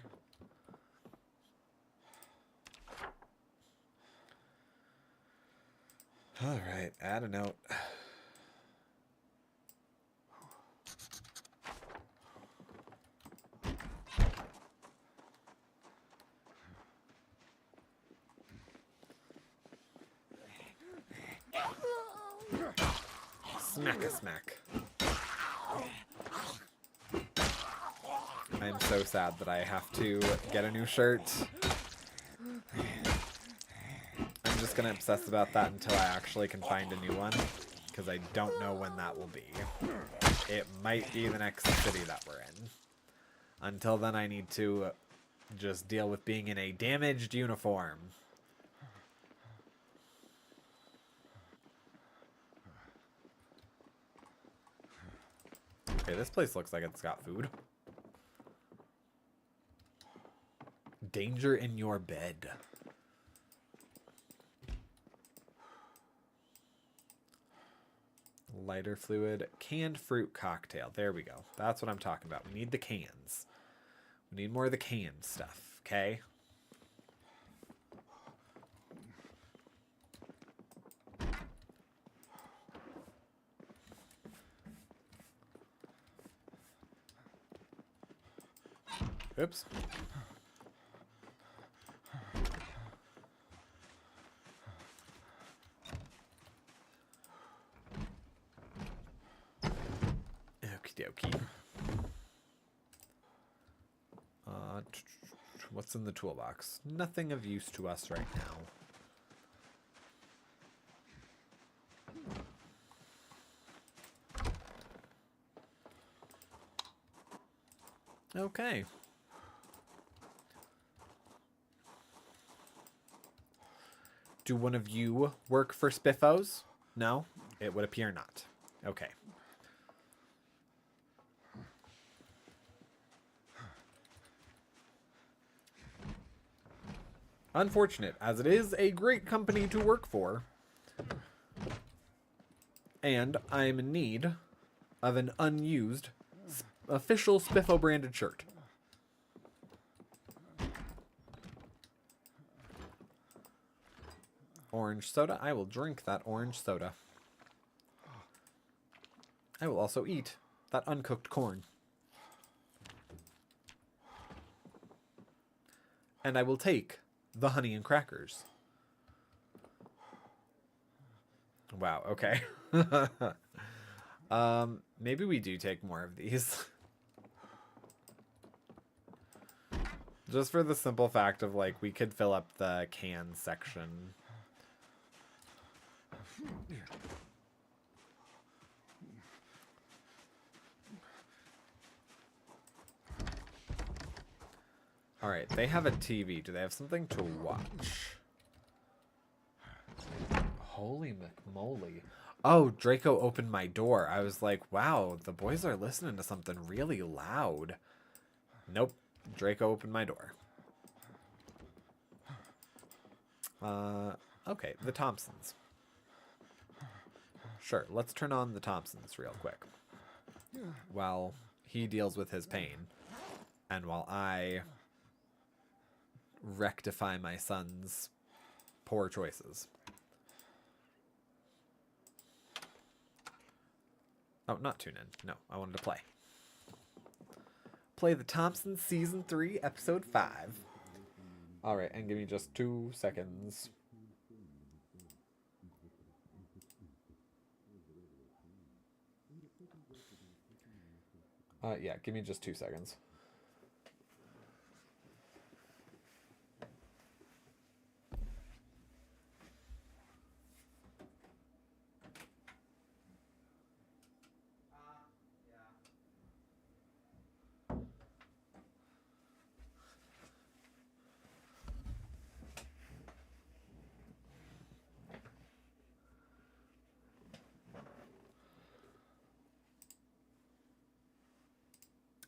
All right, add a note. Smack a smack. I'm so sad that I have to get a new shirt. I'm just gonna obsess about that until I actually can find a new one, because I don't know when that will be. It might be the next city that we're in. Until then, I need to just deal with being in a damaged uniform. Okay, this place looks like it's got food. Danger in your bed. Lighter fluid. Canned fruit cocktail. There we go. That's what I'm talking about. We need the cans. We need more of the canned stuff, okay? Oops. Okie dokie. What's in the toolbox? Nothing of use to us right now. Okay. Do one of you work for Spiffos? No? It would appear not. Okay. Unfortunate, as it is a great company to work for. And I'm in need of an unused official Spiffo branded shirt. Orange soda. I will drink that orange soda. I will also eat that uncooked corn. And I will take the honey and crackers. Wow, okay. Maybe we do take more of these. Just for the simple fact of, like, we could fill up the can section. Alright, they have a TV. Do they have something to watch? Holy McMoly. Oh, Draco opened my door. I was like, wow, the boys are listening to something really loud. Nope. Draco opened my door. Okay, the Thompsons. Sure, let's turn on the Thompsons real quick. While he deals with his pain. And while I rectify my son's poor choices. Oh, not tune in. No, I wanted to play. Play the Thompsons Season 3, Episode 5. Alright, and give me just 2 seconds. Yeah, give me just 2 seconds.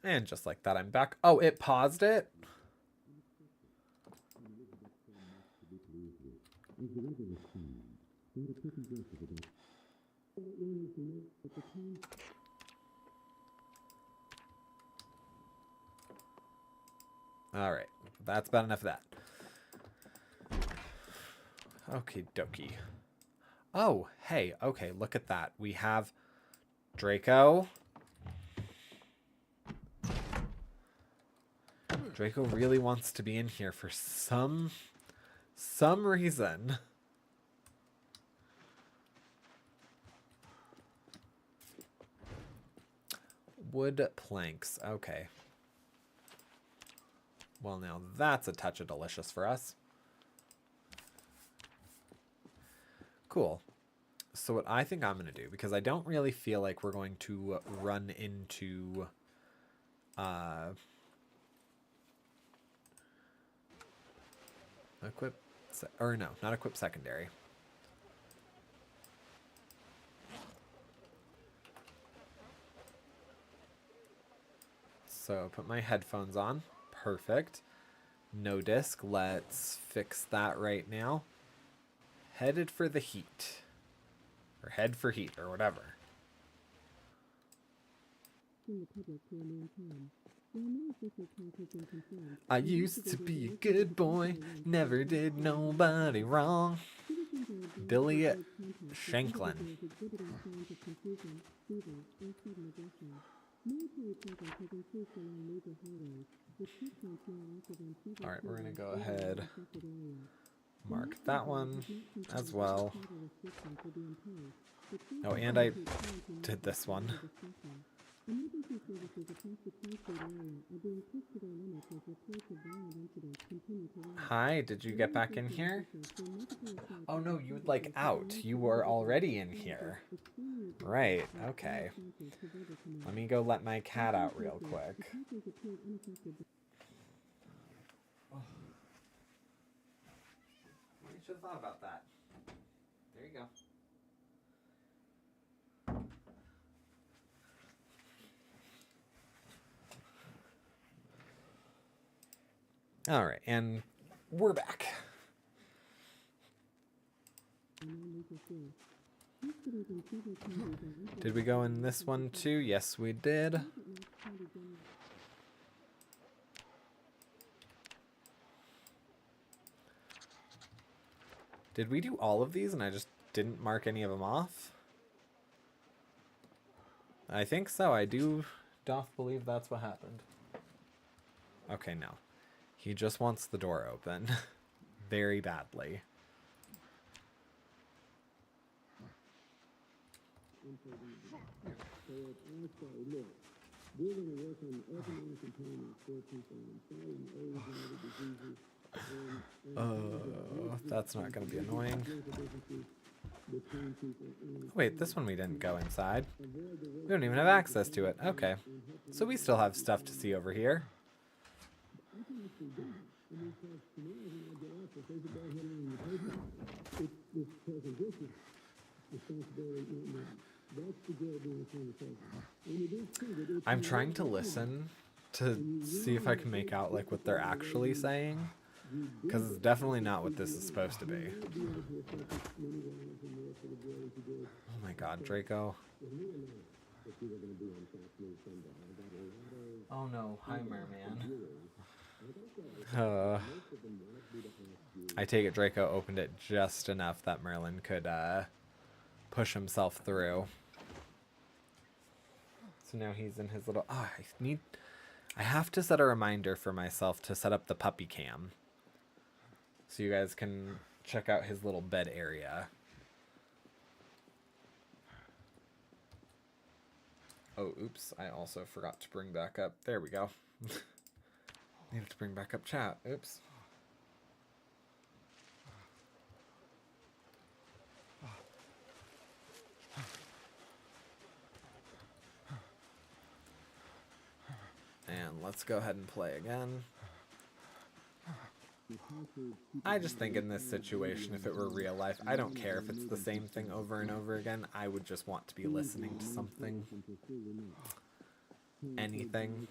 And just like that, I'm back. Oh, it paused it? Alright, that's about enough of that. Okie dokie. Oh, hey, okay, look at that. We have Draco. Draco really wants to be in here for some reason. Wood planks, okay. Well, now that's a touch of delicious for us. Cool. So what I think I'm going to do, because I don't really feel like we're going to run into equip, or no, not equip secondary. So put my headphones on. Perfect. No disc. Let's fix that right now. Headed for the heat. Or head for heat, or whatever. I used to be a good boy, never did nobody wrong. Billy Shanklin. Alright, we're gonna go ahead, mark that one as well. Oh, and I did this one. Hi, did you get back in here? Oh no, you would like out. You were already in here. Right, okay. Let me go let my cat out real quick. Oh. You should have thought about that. There you go. All right, and we're back. Did we go in this one too? Yes, we did. Did we do all of these and I just didn't mark any of them off? I think so. I doth believe that's what happened. Okay, no. He just wants the door open. Very badly. That's not going to be annoying. Wait, this one we didn't go inside. We don't even have access to it. Okay. So we still have stuff to see over here. I'm trying to listen to see if I can make out like what they're actually saying, because it's definitely not what this is supposed to be. Oh my god, Draco. Oh no, hi merman. I take it Draco opened it just enough that Merlin could push himself through. So now he's in his little... Oh, I have to set a reminder for myself to set up the puppy cam, so you guys can check out his little bed area. Oh, oops. I also forgot to bring back up... There we go. Needed to bring back up chat. Oops. And let's go ahead and play again. I just think in this situation, if it were real life, I don't care if it's the same thing over and over again. I would just want to be listening to something. Anything.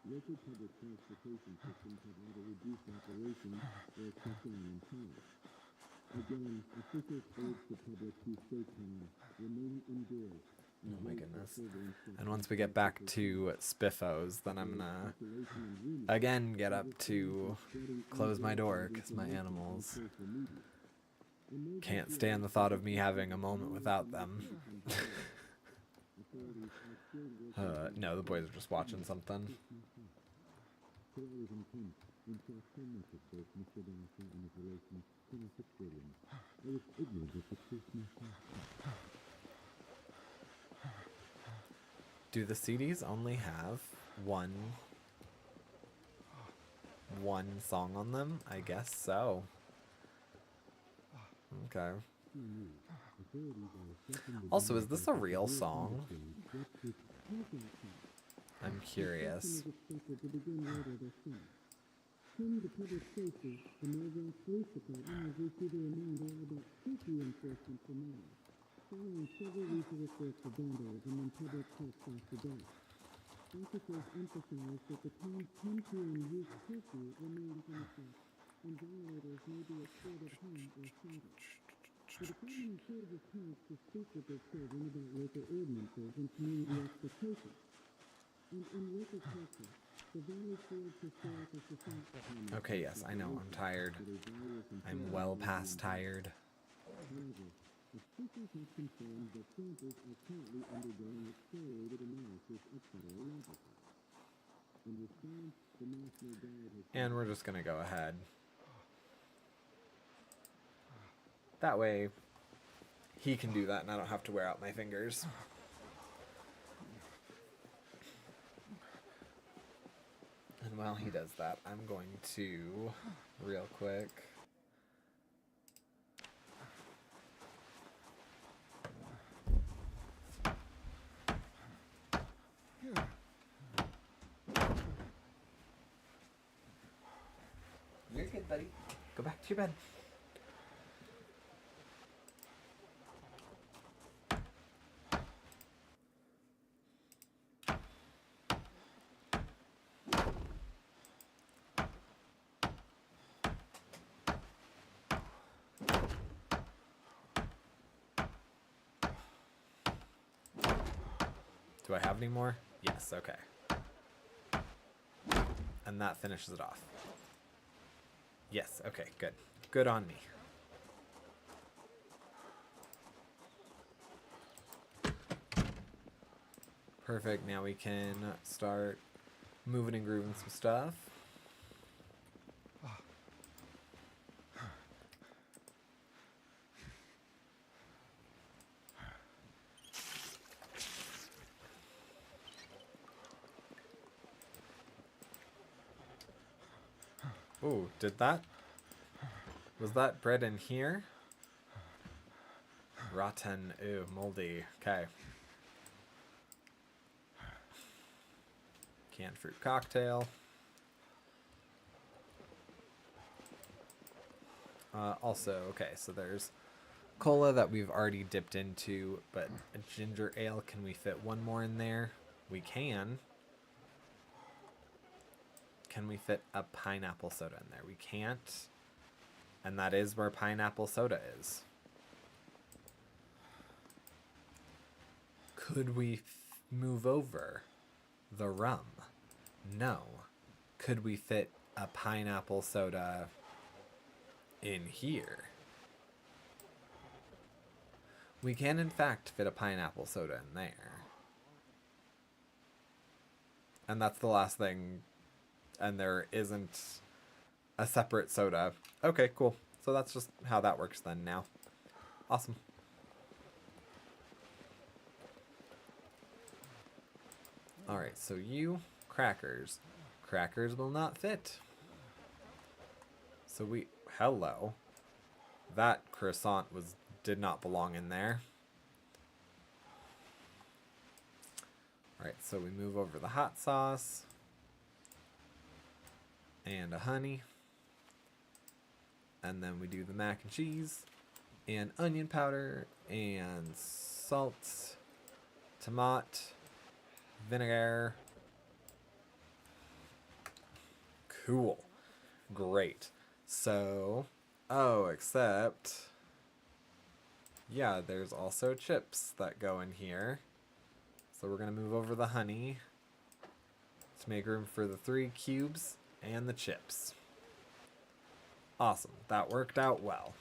Local public transportation systems have either reduced operation or cut down in power. Again, officials urge the public to stay calm, remain indoors. Oh my goodness. And once we get back to Spiffos, then I'm gonna again get up to close my door because my animals can't stand the thought of me having a moment without them. No, the boys are just watching something. Do the CDs only have one song on them? I guess so. Okay. Also, is this a real song? I'm curious. Turning to public safety, the Louisville Police Department has received a reminder about safety enforcement for males, following several weeks of reports of vandalism and public trespass to death. Officers emphasize that the town's 10 p.m. youth curfew remains in effect, and violators may be escorted home or cited. The department encourages parents to speak with their children about local ordinances and community expectations. And in local culture, the Valley Forge Historical Society... Okay, yes, I know, I'm tired. I'm well past tired. However, officials have confirmed that samples are currently undergoing accelerated analysis at federal laboratories. In response, the National Guard has... And we're just gonna go ahead. That way, he can do that and I don't have to wear out my fingers. And while he does that, I'm going to, real quick, you're good, buddy. Go back to your bed. Do I have any more? Yes, okay. And that finishes it off. Yes, okay, good. Good on me. Perfect, now we can start moving and grooving some stuff. Ooh, did that? Was that bread in here? Rotten. Ew, moldy. Okay. Canned fruit cocktail. Also, okay, so there's cola that we've already dipped into, but a ginger ale, can we fit one more in there? We can. Can we fit a pineapple soda in there? We can't. And that is where pineapple soda is. Could we move over the rum? No. Could we fit a pineapple soda in here? We can, in fact, fit a pineapple soda in there. And that's the last thing. And there isn't a separate soda. Okay, cool. So that's just how that works then now. Awesome. Alright, so you, crackers. Crackers will not fit. So we, hello. That croissant did not belong in there. Alright, so we move over the hot sauce. And a honey. And then we do the mac and cheese. And onion powder. And salt. Tomato. Vinegar. Cool. Great. So, oh, except, yeah, there's also chips that go in here. So we're going to move over the honey to make room for the 3 cubes and the chips. Awesome. That worked out well.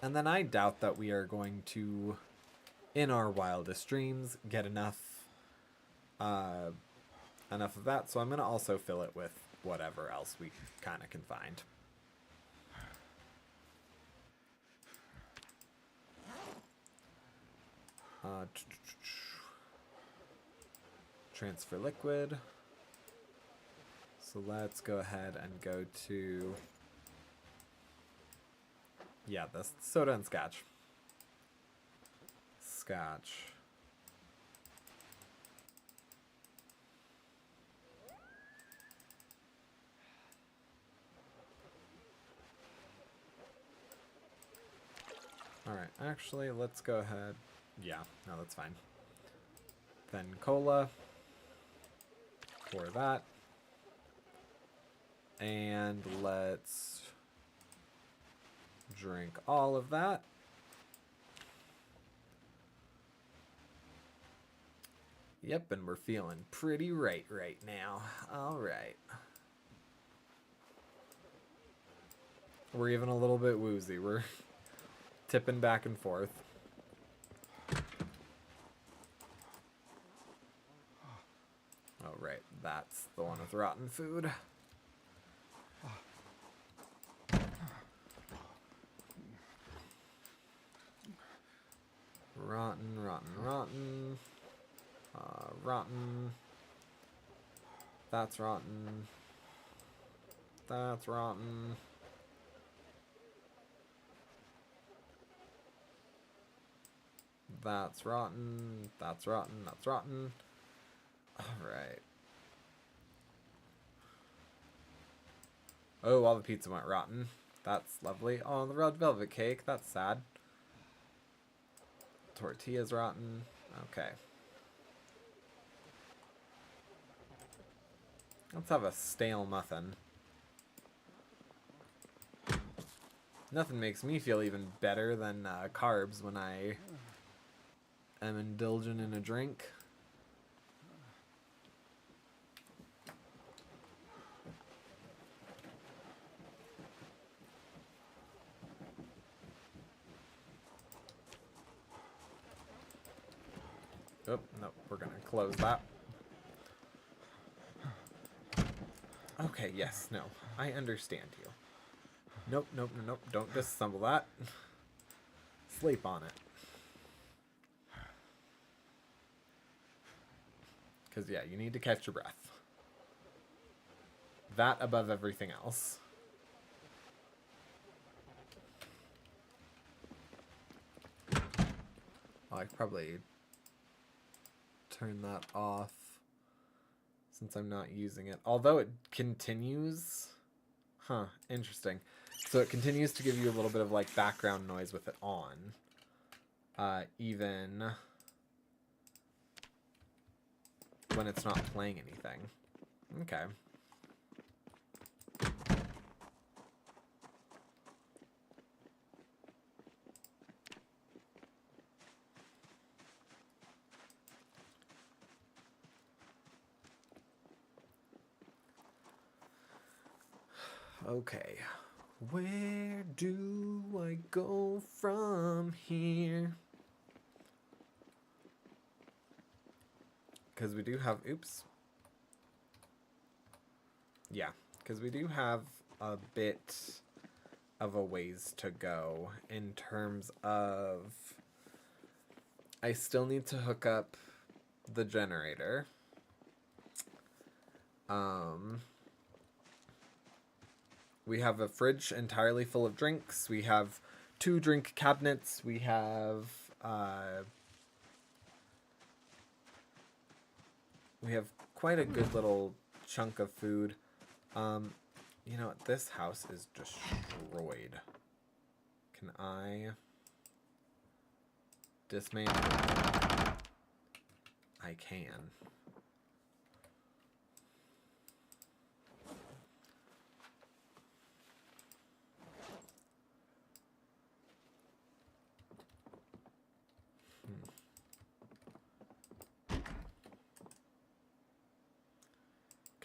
And then I doubt that we are going to, in our wildest dreams, get enough of that. So I'm going to also fill it with whatever else we kind of can find. Transfer liquid. So let's go ahead and go to, yeah, the soda and scotch. Scotch. Alright, actually, let's go ahead. Yeah, no, that's fine. Then cola. For that. And let's drink all of that. Yep, and we're feeling pretty right now. Alright. We're even a little bit woozy. We're tipping back and forth. Oh, right. That's the one with rotten food. Rotten, rotten, rotten. Rotten. That's rotten. That's rotten. That's rotten. That's rotten. That's rotten. Alright. Oh, all the pizza went rotten. That's lovely. Oh, the red velvet cake. That's sad. Tortilla's rotten. Okay. Let's have a stale muffin. Nothing makes me feel even better than carbs when I am indulgent in a drink. Oh, no, we're gonna close that. Okay, yes, no, I understand you. Nope, nope, nope, nope, don't disassemble that. Sleep on it. Because, yeah, you need to catch your breath. That above everything else. Oh, I could probably turn that off since I'm not using it. Although it continues... Huh, interesting. So it continues to give you a little bit of, like, background noise with it on. Even when it's not playing anything. Okay. Okay. Where do I go from here? Because we do have... Oops. Yeah. Because we do have a bit of a ways to go in terms of... I still need to hook up the generator. We have a fridge entirely full of drinks. We have 2 drink cabinets. We have quite a good little chunk of food. You know what? This house is destroyed. Can I dismantle? I can.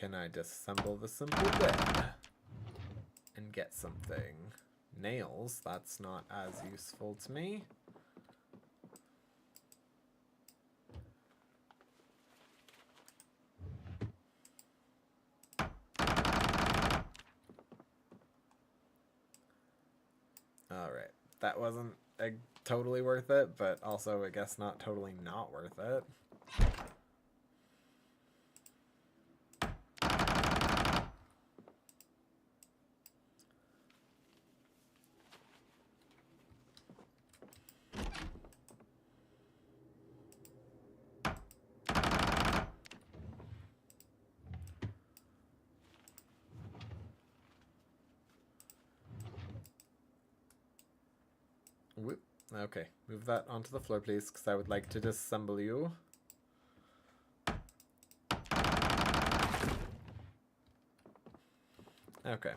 Can I disassemble the simple bed and get something? Nails, that's not as useful to me. Alright, that wasn't totally worth it, but also I guess not totally not worth it. Whoop. Okay, move that onto the floor, please, because I would like to disassemble you. Okay.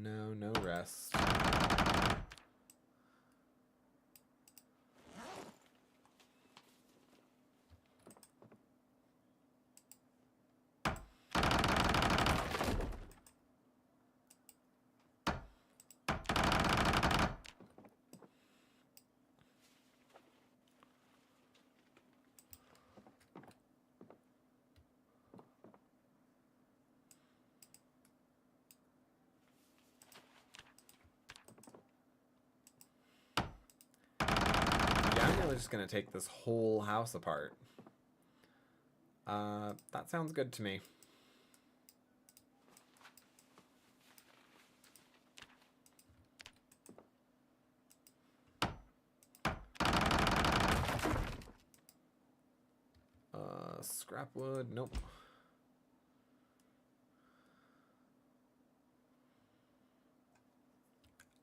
No rest. I'm just gonna take this whole house apart. That sounds good to me. Scrap wood, nope.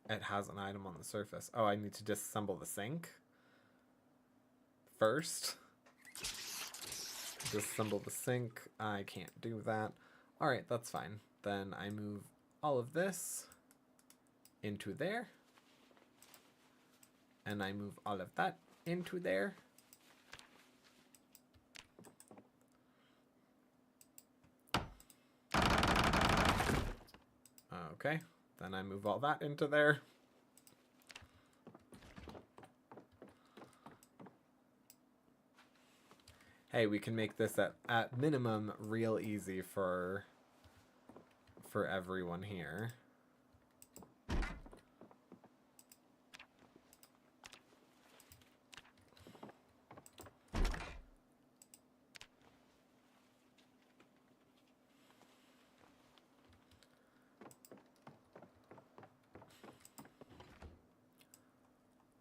It has an item on the surface. Oh, I need to disassemble the sink first. Disassemble the sink. I can't do that. Alright, that's fine. Then I move all of this into there. And I move all of that into there. Okay, then I move all that into there. Hey, we can make this at minimum real easy for everyone here.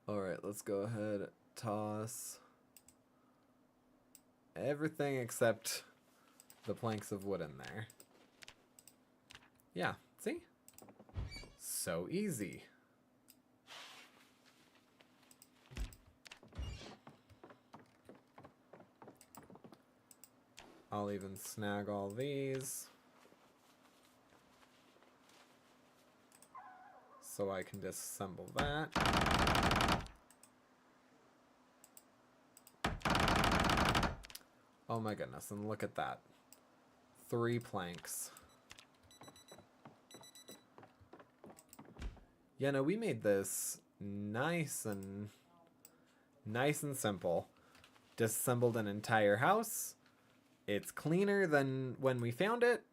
Alright, let's go ahead, toss everything except the planks of wood in there. Yeah, see? So easy. I'll even snag all these so I can disassemble that. Oh my goodness, and look at that. 3 planks. Yeah, no, we made this nice and simple. Disassembled an entire house. It's cleaner than when we found it.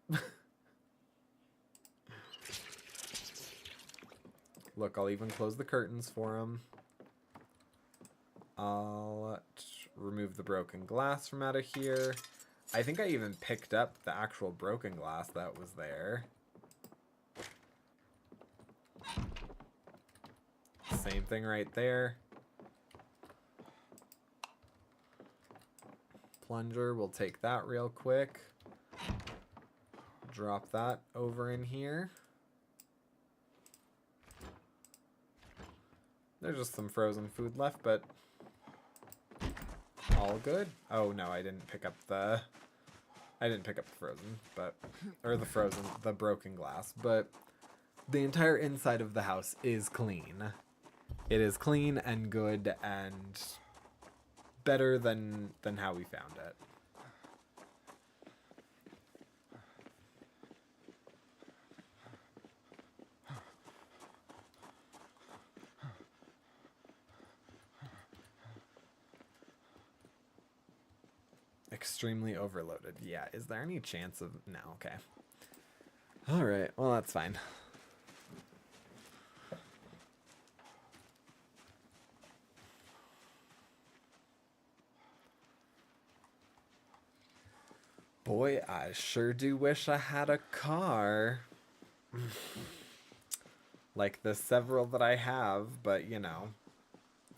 Look, I'll even close the curtains for him. I'll remove the broken glass from out of here. I think I even picked up the actual broken glass that was there. Same thing right there. Plunger, we'll take that real quick. Drop that over in here. There's just some frozen food left, but all good. Oh no, I didn't pick up the I didn't pick up the frozen, but... Or the broken glass, but... The entire inside of the house is clean. It is clean and good and better than how we found it. Extremely overloaded. Yeah, is there any chance of... No, okay. Alright, well that's fine. Boy, I sure do wish I had a car. Like the several that I have, but you know,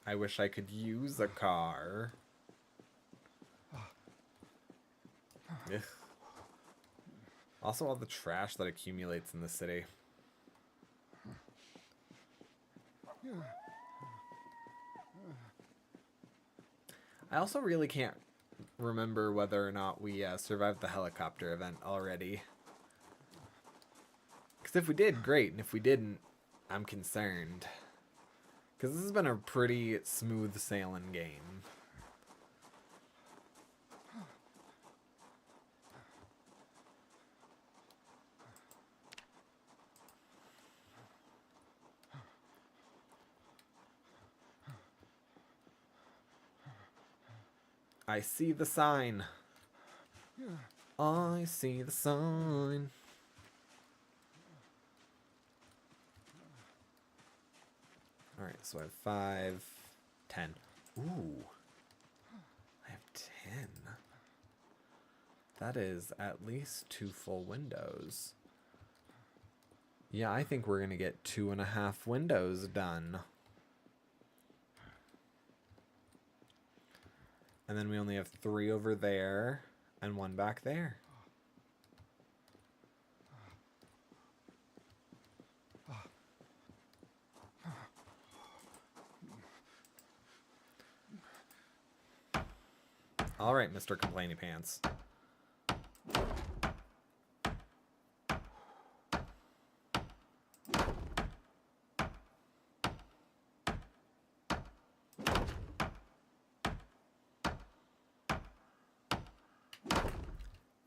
I wish I could use a car. Ugh. Also all the trash that accumulates in the city. I also really can't remember whether or not we survived the helicopter event already. Because if we did, great. And if we didn't, I'm concerned. Because this has been a pretty smooth sailing game. I see the sign. I see the sign. Alright, so I have 5, 10. Ooh. I have 10. That is at least 2 full windows. Yeah, I think we're going to get 2.5 windows done. And then we only have 3 over there and 1 back there. All right, Mr. Complainy Pants.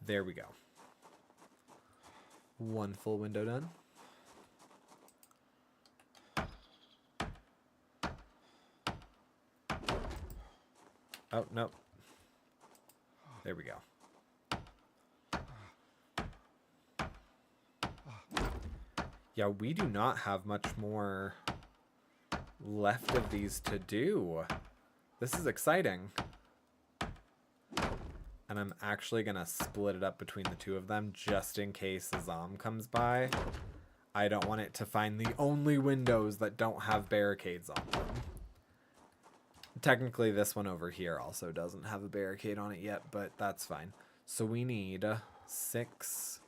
There we go. 1 full window done. Oh, no. There we go. Yeah, we do not have much more left of these to do. This is exciting. And I'm actually going to split it up between the 2 of them just in case a Zom comes by. I don't want it to find the only windows that don't have barricades on them. Technically, this one over here also doesn't have a barricade on it yet, but that's fine. So we need 6.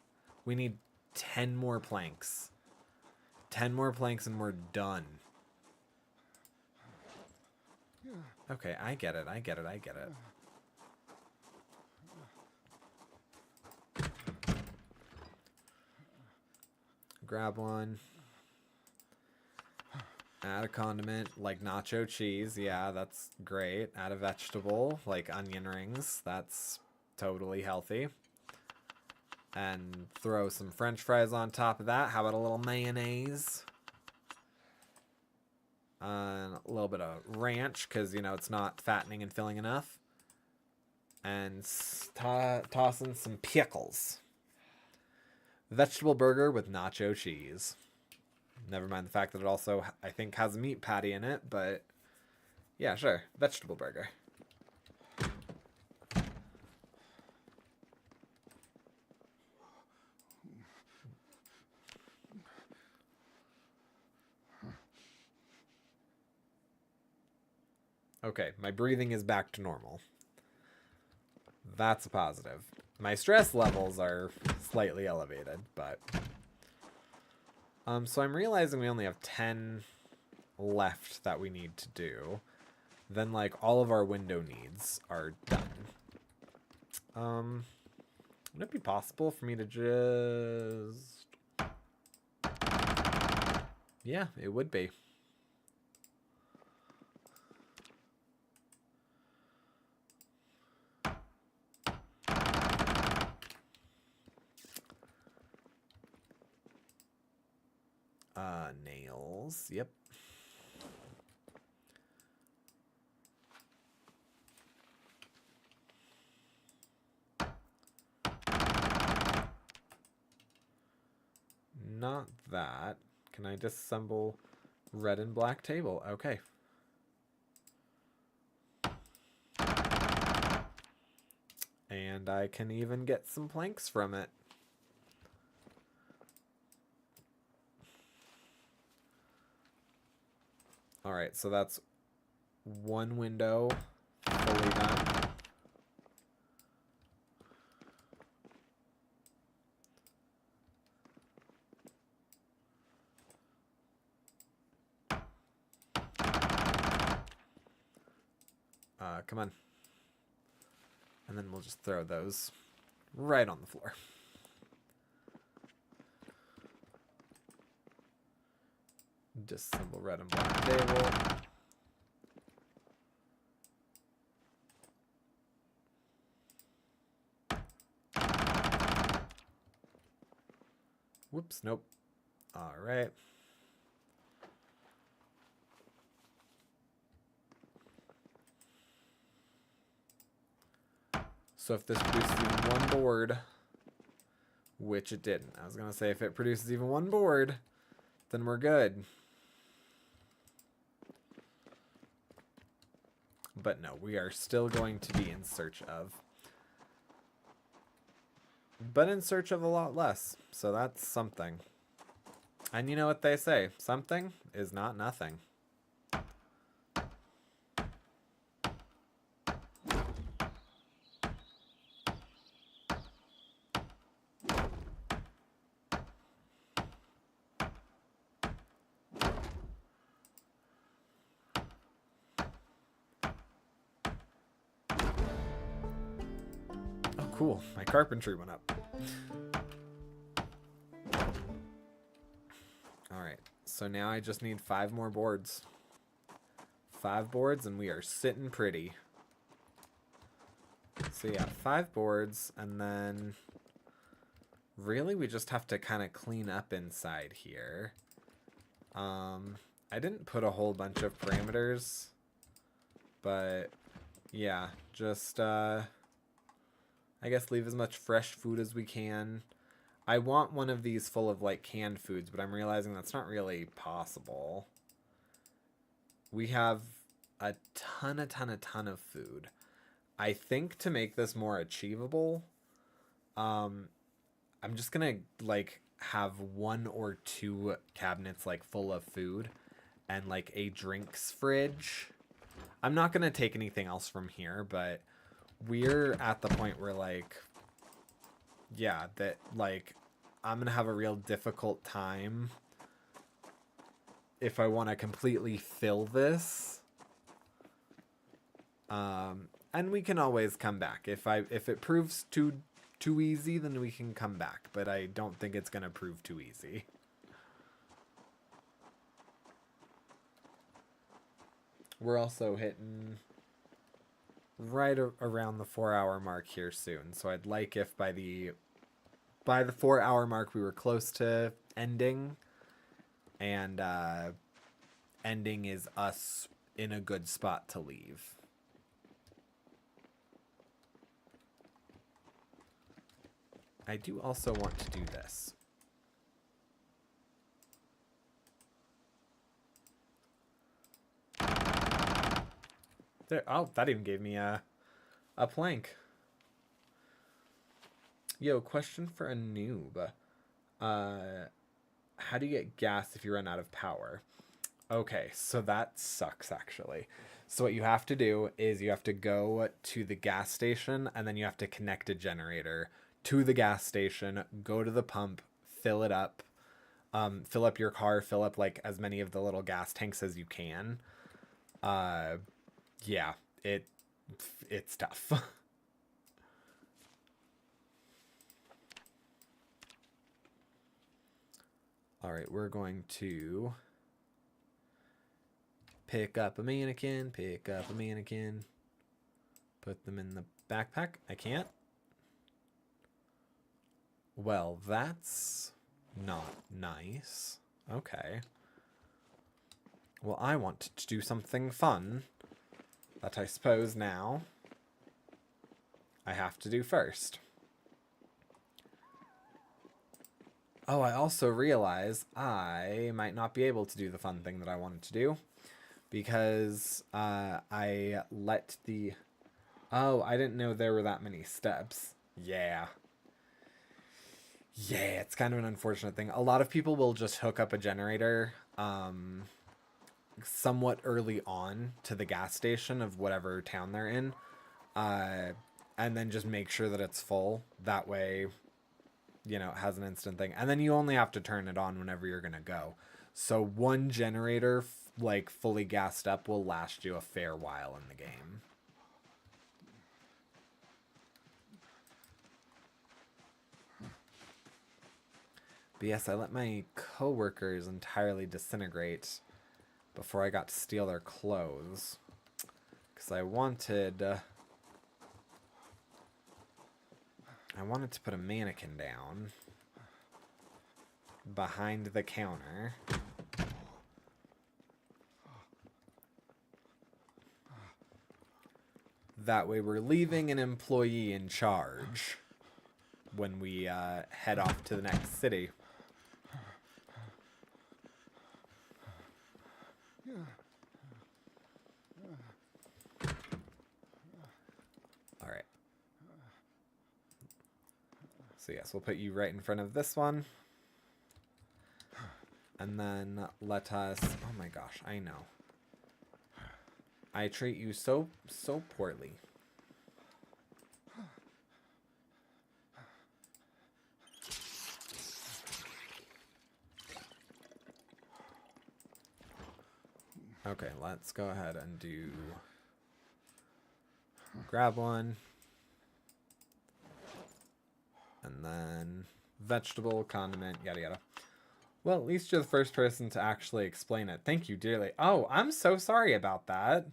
We need 10 more planks. 10 more planks and we're done. Okay, I get it. I get it. I get it. Grab one. Add a condiment like nacho cheese. Yeah, that's great. Add a vegetable like onion rings. That's totally healthy. And throw some French fries on top of that. How about a little mayonnaise? And a little bit of ranch because, you know, it's not fattening and filling enough. And toss in some pickles. Vegetable burger with nacho cheese. Never mind the fact that it also, I think, has a meat patty in it, but yeah, sure. Vegetable burger. Okay, my breathing is back to normal. That's a positive. My stress levels are slightly elevated, but... so I'm realizing we only have 10 left that we need to do. Then, like, all of our window needs are done. Would it be possible for me to just... Yeah, it would be. Nails. Yep. Not that. Can I disassemble red and black table? Okay. And I can even get some planks from it. Alright, so that's one window fully done. Come on. And then we'll just throw those right on the floor. Disassemble red and black table. Whoops, nope. All right. So if this produces even one board, which it didn't. I was going to say if it produces even one board, then we're good. But no, we are still going to be in search of. But in search of a lot less. So that's something. And you know what they say, something is not nothing. Cool, my carpentry went up. Alright, so now I just need 5 more boards. 5 boards and we are sitting pretty. So yeah, 5 boards and then really we just have to kind of clean up inside here. I didn't put a whole bunch of parameters, but yeah, just I guess leave as much fresh food as we can. I want one of these full of like canned foods, but I'm realizing that's not really possible. We have a ton of food. I think to make this more achievable, I'm just gonna like have 1 or 2 cabinets like full of food and like a drinks fridge. I'm not gonna take anything else from here, but we're at the point where like, yeah, that like I'm gonna have a real difficult time if I want to completely fill this. And we can always come back if it proves too easy, then we can come back, but I don't think it's gonna prove too easy. We're also hitting right around the 4-hour mark here soon. So I'd like if by the 4-hour mark we were close to ending, and ending is us in a good spot to leave. I do also want to do this. There, oh, that even gave me a plank. Yo, question for a noob. How do you get gas if you run out of power? Okay, so that sucks actually. So what you have to do is you have to go to the gas station and then you have to connect a generator to the gas station, go to the pump, fill it up, fill up your car, fill up like as many of the little gas tanks as you can. Yeah, it's tough. All right, we're going to pick up a mannequin, put them in the backpack. I can't. Well, that's not nice. Okay. Well, I want to do something fun that I suppose now I have to do first. Oh, I also realize I might not be able to do the fun thing that I wanted to do because I let the... Oh, I didn't know there were that many steps. Yeah. Yeah, it's kind of an unfortunate thing. A lot of people will just hook up a generator somewhat early on to the gas station of whatever town they're in, and then just make sure that it's full. That way, you know, it has an instant thing. And then you only have to turn it on whenever you're going to go. So one generator, like fully gassed up, will last you a fair while in the game. But yes, I let my coworkers entirely disintegrate before I got to steal their clothes. Because I wanted to put a mannequin down behind the counter. That way we're leaving an employee in charge when we head off to the next city. All right. So yes, we'll put you right in front of this one. And then let us... Oh my gosh, I know. I treat you so poorly. Okay, let's go ahead and do... Grab one. And then vegetable, condiment, yada yada. Well, at least you're the first person to actually explain it. Thank you dearly. Oh, I'm so sorry about that.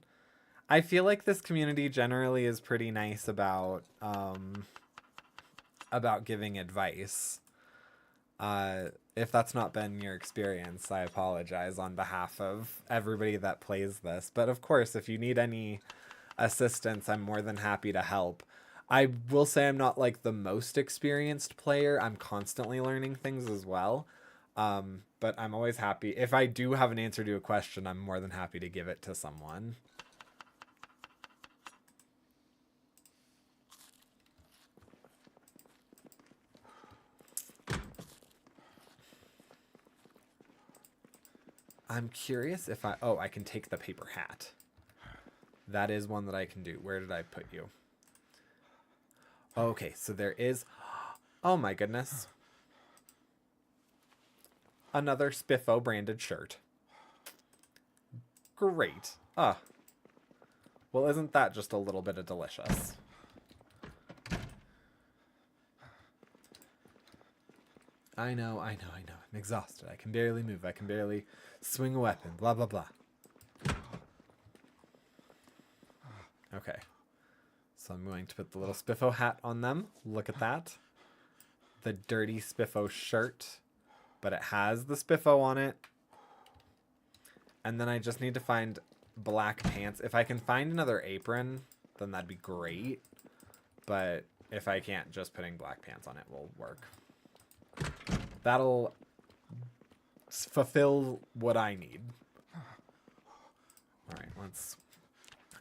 I feel like this community generally is pretty nice about giving advice. If that's not been your experience, I apologize on behalf of everybody that plays this. But of course, if you need any assistance, I'm more than happy to help. I will say I'm not like the most experienced player. I'm constantly learning things as well. But I'm always happy. If I do have an answer to a question, I'm more than happy to give it to someone. I'm curious if I can take the paper hat. That is one that I can do. Where did I put you? Okay, so there is... Oh my goodness. Another Spiffo branded shirt. Great. Ah. Well, isn't that just a little bit of delicious? I know. I'm exhausted. I can barely move. I can barely swing a weapon. Blah, blah, blah. Okay. So I'm going to put the little Spiffo hat on them. Look at that. The dirty Spiffo shirt. But it has the Spiffo on it. And then I just need to find black pants. If I can find another apron, then that'd be great. But if I can't, just putting black pants on it will work. That'll fulfill what I need. Alright, let's...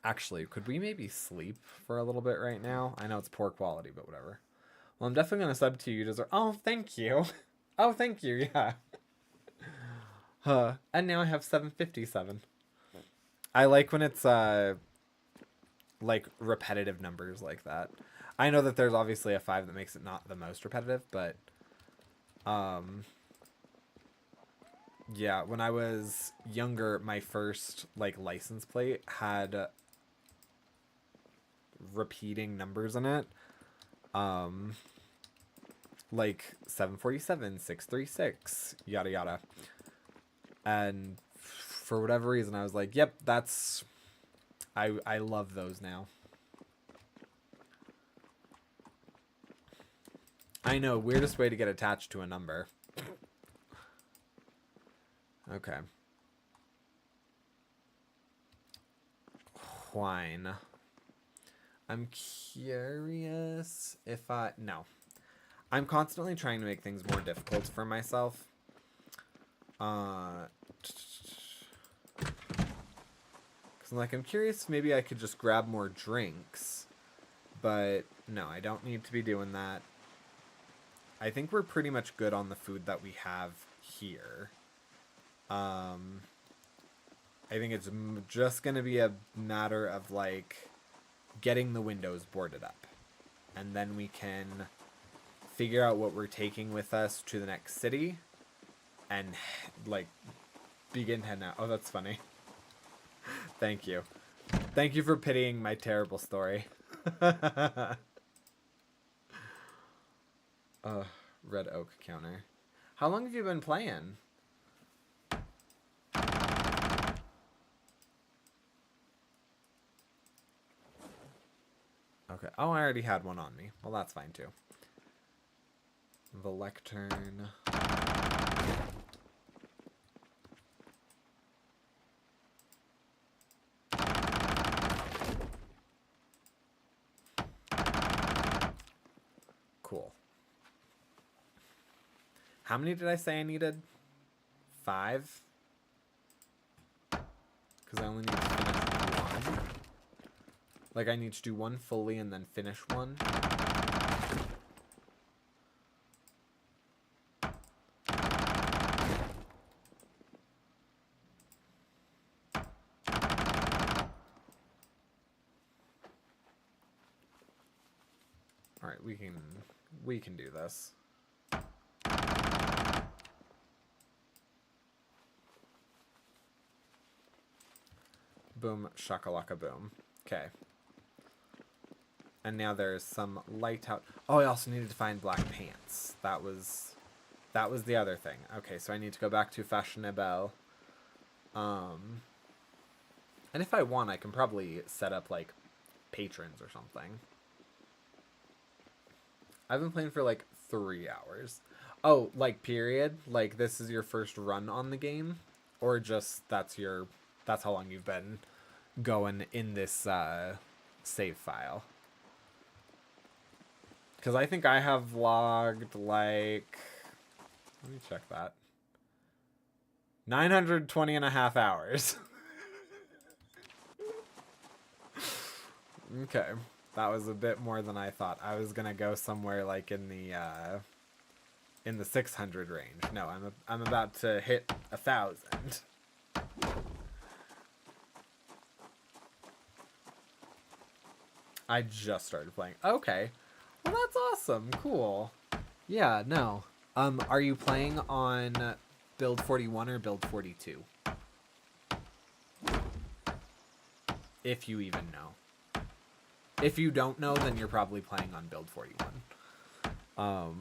Actually, could we maybe sleep for a little bit right now? I know it's poor quality, but whatever. Well, I'm definitely going to sub to you. Oh, thank you. Oh, thank you, yeah. And now I have 757. I like when it's, like, repetitive numbers like that. I know that there's obviously a 5 that makes it not the most repetitive, but... yeah, when I was younger, my first, like, license plate had repeating numbers in it. like 747, 636, yada yada. And for whatever reason, I was like, yep, that's... I love those now. I know, weirdest way to get attached to a number. Okay. Wine. I'm curious if I... No. I'm constantly trying to make things more difficult for myself. Because I'm curious, maybe I could just grab more drinks. But no, I don't need to be doing that. I think we're pretty much good on the food that we have here. I think it's just going to be a matter of, like, getting the windows boarded up. And then we can figure out what we're taking with us to the next city. And, like, begin heading out. Oh, that's funny. Thank you. Thank you for pitying my terrible story. Red oak counter. How long have you been playing? Okay. Oh, I already had one on me. Well, that's fine too. The lectern. Cool. How many did I say I needed? 5? Because I only need to finish 1. Like, I need to do 1 fully and then finish 1. Alright, we can do this. Boom, shakalaka boom. Okay. And now there's some light out. Oh, I also needed to find black pants. That was the other thing. Okay, so I need to go back to Fashionable. And if I want, I can probably set up, like, patrons or something. I've been playing for, like, 3 hours. Oh, like, period? Like, this is your first run on the game? Or just that's how long you've been going in this save file? Because I think I have logged, like... Let me check that. 920 and a half hours. Okay. That was a bit more than I thought. I was going to go somewhere, like, in the 600 range. No, I'm about to hit 1,000. I just started playing. Okay. Well, that's awesome. Cool. Yeah, no. Are you playing on build 41 or build 42? If you even know. If you don't know, then you're probably playing on build 41. Oh,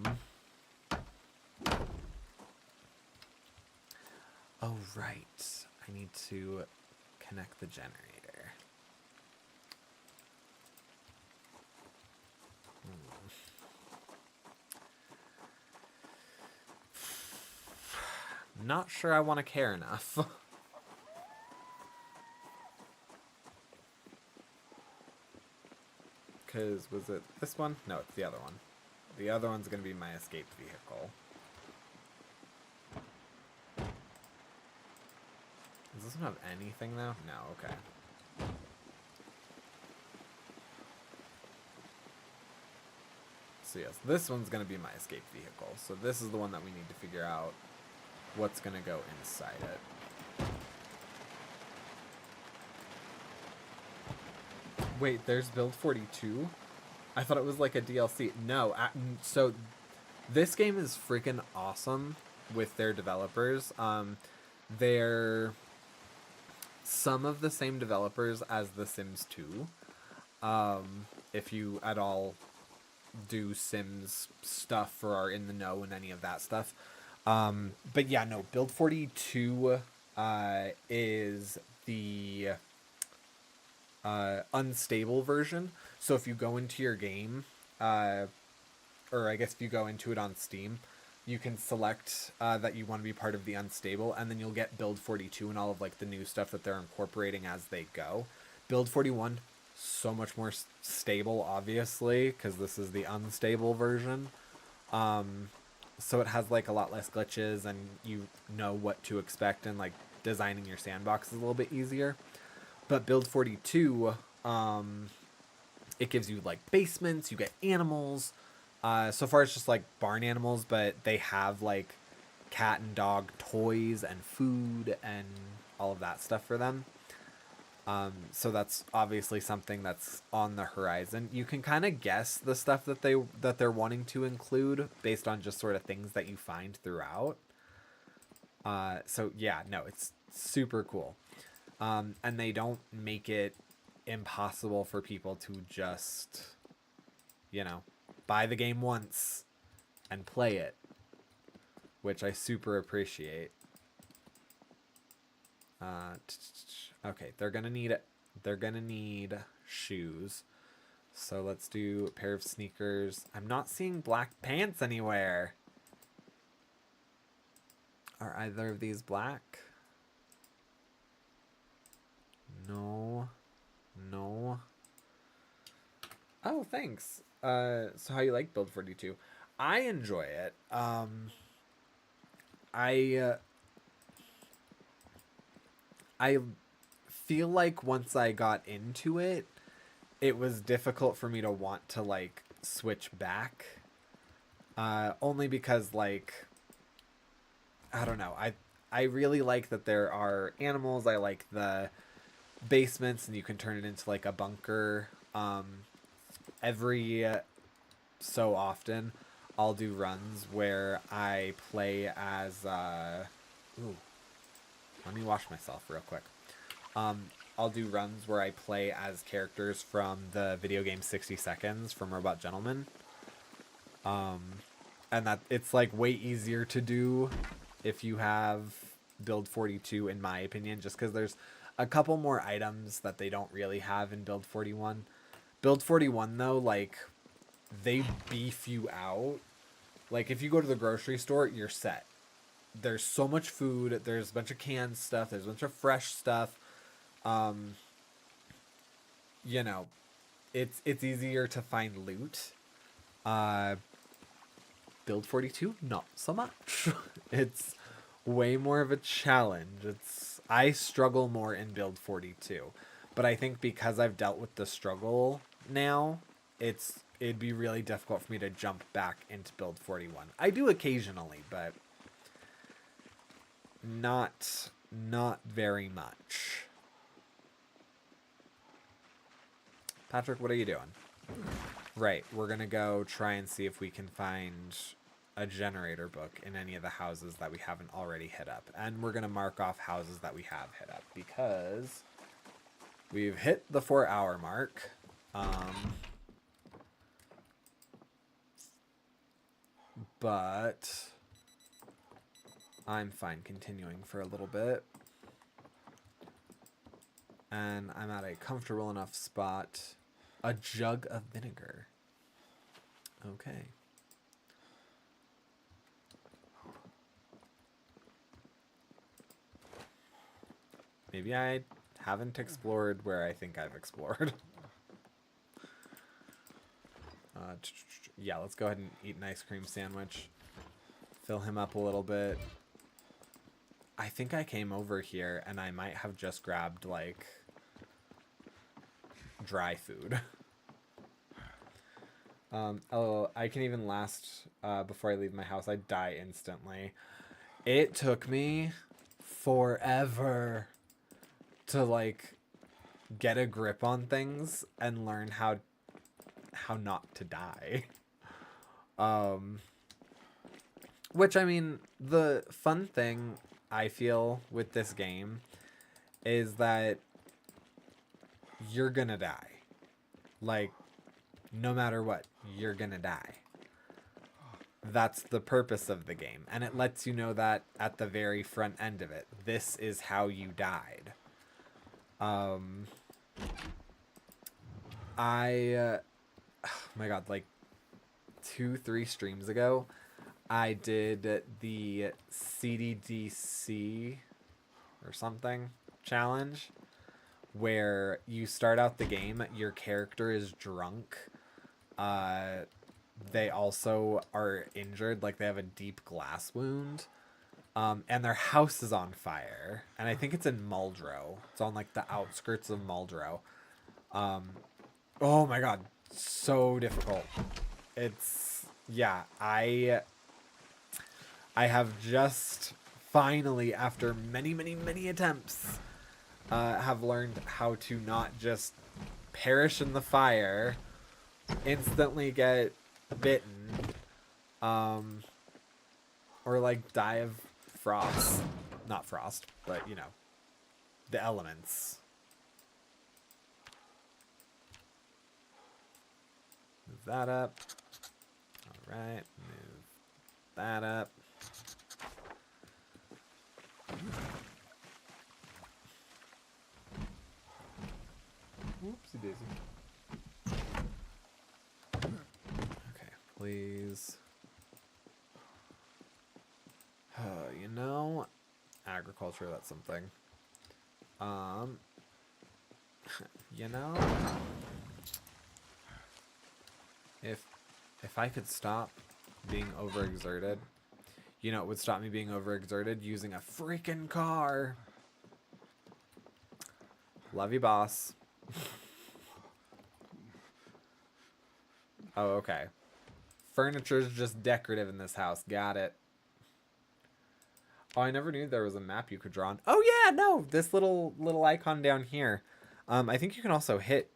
right. I need to connect the generator. Not sure I want to care enough. Because, was it this one? No, it's the other one. The other one's going to be my escape vehicle. Does this one have anything, though? No, okay. So yes, this one's going to be my escape vehicle. So this is the one that we need to figure out what's going to go inside it. Wait, there's build 42? I thought it was like a DLC. No, so this game is freaking awesome with their developers. They're some of the same developers as The Sims 2. If you at all do Sims stuff or are in the know and any of that stuff. But yeah, no, Build 42 is the unstable version. So if you go into your game, or I guess if you go into it on Steam, you can select that you want to be part of the unstable, and then you'll get Build 42 and all of like the new stuff that they're incorporating as they go. Build 41, so much more stable, obviously, because this is the unstable version. So it has like a lot less glitches, and you know what to expect, and like designing your sandbox is a little bit easier. But Build 42, it gives you like basements, you get animals. So far it's just like barn animals, but they have like cat and dog toys and food and all of that stuff for them. So that's obviously something that's on the horizon. You can kind of guess the stuff that they're wanting to include based on just sort of things that you find throughout. So yeah, no, it's super cool. And they don't make it impossible for people to just, buy the game once and play it, which I super appreciate. Okay, they're gonna need shoes. So let's do a pair of sneakers. I'm not seeing black pants anywhere. Are either of these black? No. Oh, thanks. So how you like Build 42? I enjoy it. I feel like once I got into it, it was difficult for me to want to like switch back. Only because like, I don't know. I really like that there are animals. I like the basements, and you can turn it into like a bunker. Every so often I'll do runs where I play as ooh, let me wash myself real quick. I'll do runs where I play as characters from the video game 60 Seconds from Robot Gentleman. And that it's like way easier to do if you have Build 42, in my opinion, just because there's a couple more items that they don't really have in Build 41. Build 41 though, like, they beef you out. Like, if you go to the grocery store, you're set. There's so much food. There's a bunch of canned stuff. There's a bunch of fresh stuff. It's easier to find loot. Build 42, not so much. It's way more of a challenge. I struggle more in Build 42. But I think because I've dealt with the struggle now, it'd be really difficult for me to jump back into Build 41. I do occasionally, but not very much. Patrick, what are you doing? Right, we're gonna go try and see if we can find a generator book in any of the houses that we haven't already hit up. And we're gonna mark off houses that we have hit up because we've hit the 4-hour mark. But I'm fine continuing for a little bit. And I'm at a comfortable enough spot. A jug of vinegar. Okay. Maybe I haven't explored where I think I've explored. Yeah, let's go ahead and eat an ice cream sandwich. Fill him up a little bit. I think I came over here and I might have just grabbed, like, dry food. I can even last, before I leave my house, I die instantly. It took me forever to, like, get a grip on things and learn how not to die. Which, I mean, the fun thing I feel with this game is that you're gonna die. Like, no matter what, you're gonna die. That's the purpose of the game, and it lets you know that at the very front end of it. This is how you died. Oh my god, like 2-3 streams ago, I did the CDDC or something challenge where you start out the game, your character is drunk. They also are injured, like they have a deep glass wound. And their house is on fire. And I think it's in Muldrow. It's on like the outskirts of Muldrow. Oh my god, so difficult. It's, yeah, I have just finally, after many attempts, have learned how to not just perish in the fire, instantly get bitten, or like die of frost. Not frost, but you know, the elements. Move that up. Alright, move that up. Whoopsie daisy. Okay, please. You know, agriculture, that's something. You know, if I could stop being overexerted, you know, it would stop me being overexerted using a freaking car. Love you, boss. Oh, okay. Furniture's just decorative in this house. Got it. Oh, I never knew there was a map you could draw on. Oh yeah, no, this little icon down here. I think you can also hit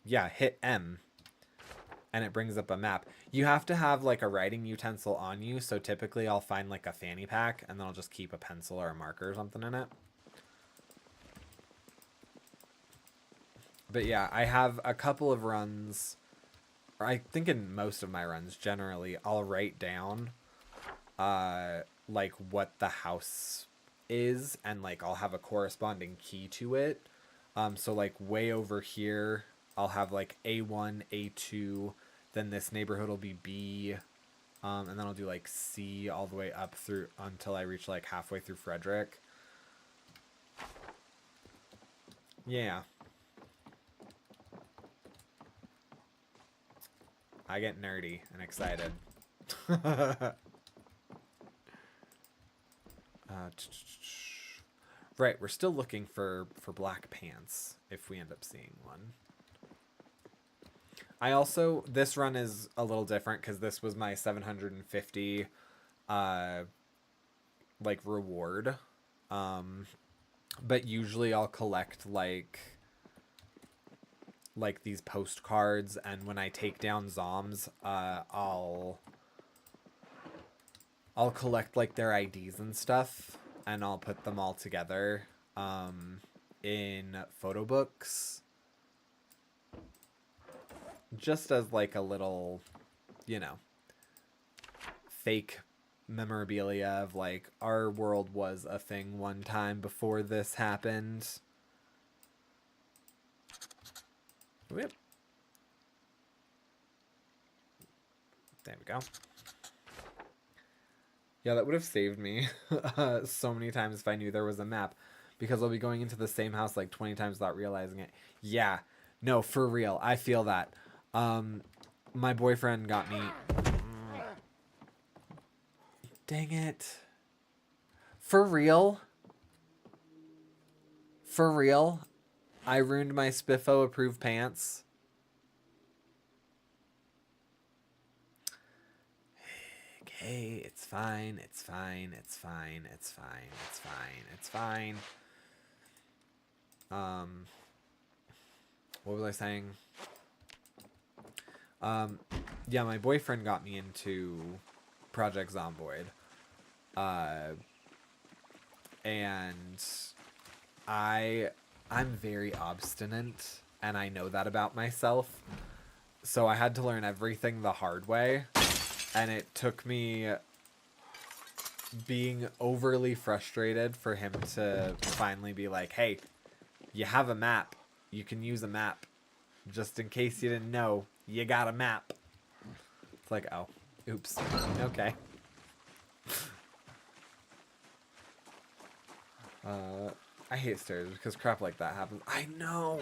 hit M, and it brings up a map. You have to have like a writing utensil on you, so typically I'll find like a fanny pack, and then I'll just keep a pencil or a marker or something in it. But yeah, I have a couple of runs, or I think in most of my runs, generally, I'll write down like what the house is, and like I'll have a corresponding key to it. So like way over here, I'll have like A1, A2, then this neighborhood will be B, and then I'll do like C all the way up through until I reach like halfway through Frederick. Yeah. I get nerdy and excited. Right, we're still looking for black pants if we end up seeing one. I also, this run is a little different because this was my 750 like reward. But usually I'll collect like these postcards, and when I take down zombs, I'll collect like their IDs and stuff, and I'll put them all together in photo books, just as like a little, you know, fake memorabilia of like our world was a thing one time before this happened. Whip. There we go. Yeah, that would have saved me so many times if I knew there was a map, because I'll be going into the same house like 20 times without realizing it. Yeah, no, for real. I feel that. My boyfriend got me... Dang it. For real? For real? I ruined my Spiffo approved pants. Okay, it's fine, it's fine, it's fine, it's fine, it's fine, it's fine. What was I saying? Yeah, my boyfriend got me into Project Zomboid. And I'm very obstinate, and I know that about myself. So I had to learn everything the hard way, and it took me being overly frustrated for him to finally be like, hey, you have a map. You can use a map. Just in case you didn't know, you got a map. It's like, oh, oops. Okay. I hate stairs because crap like that happens. I know.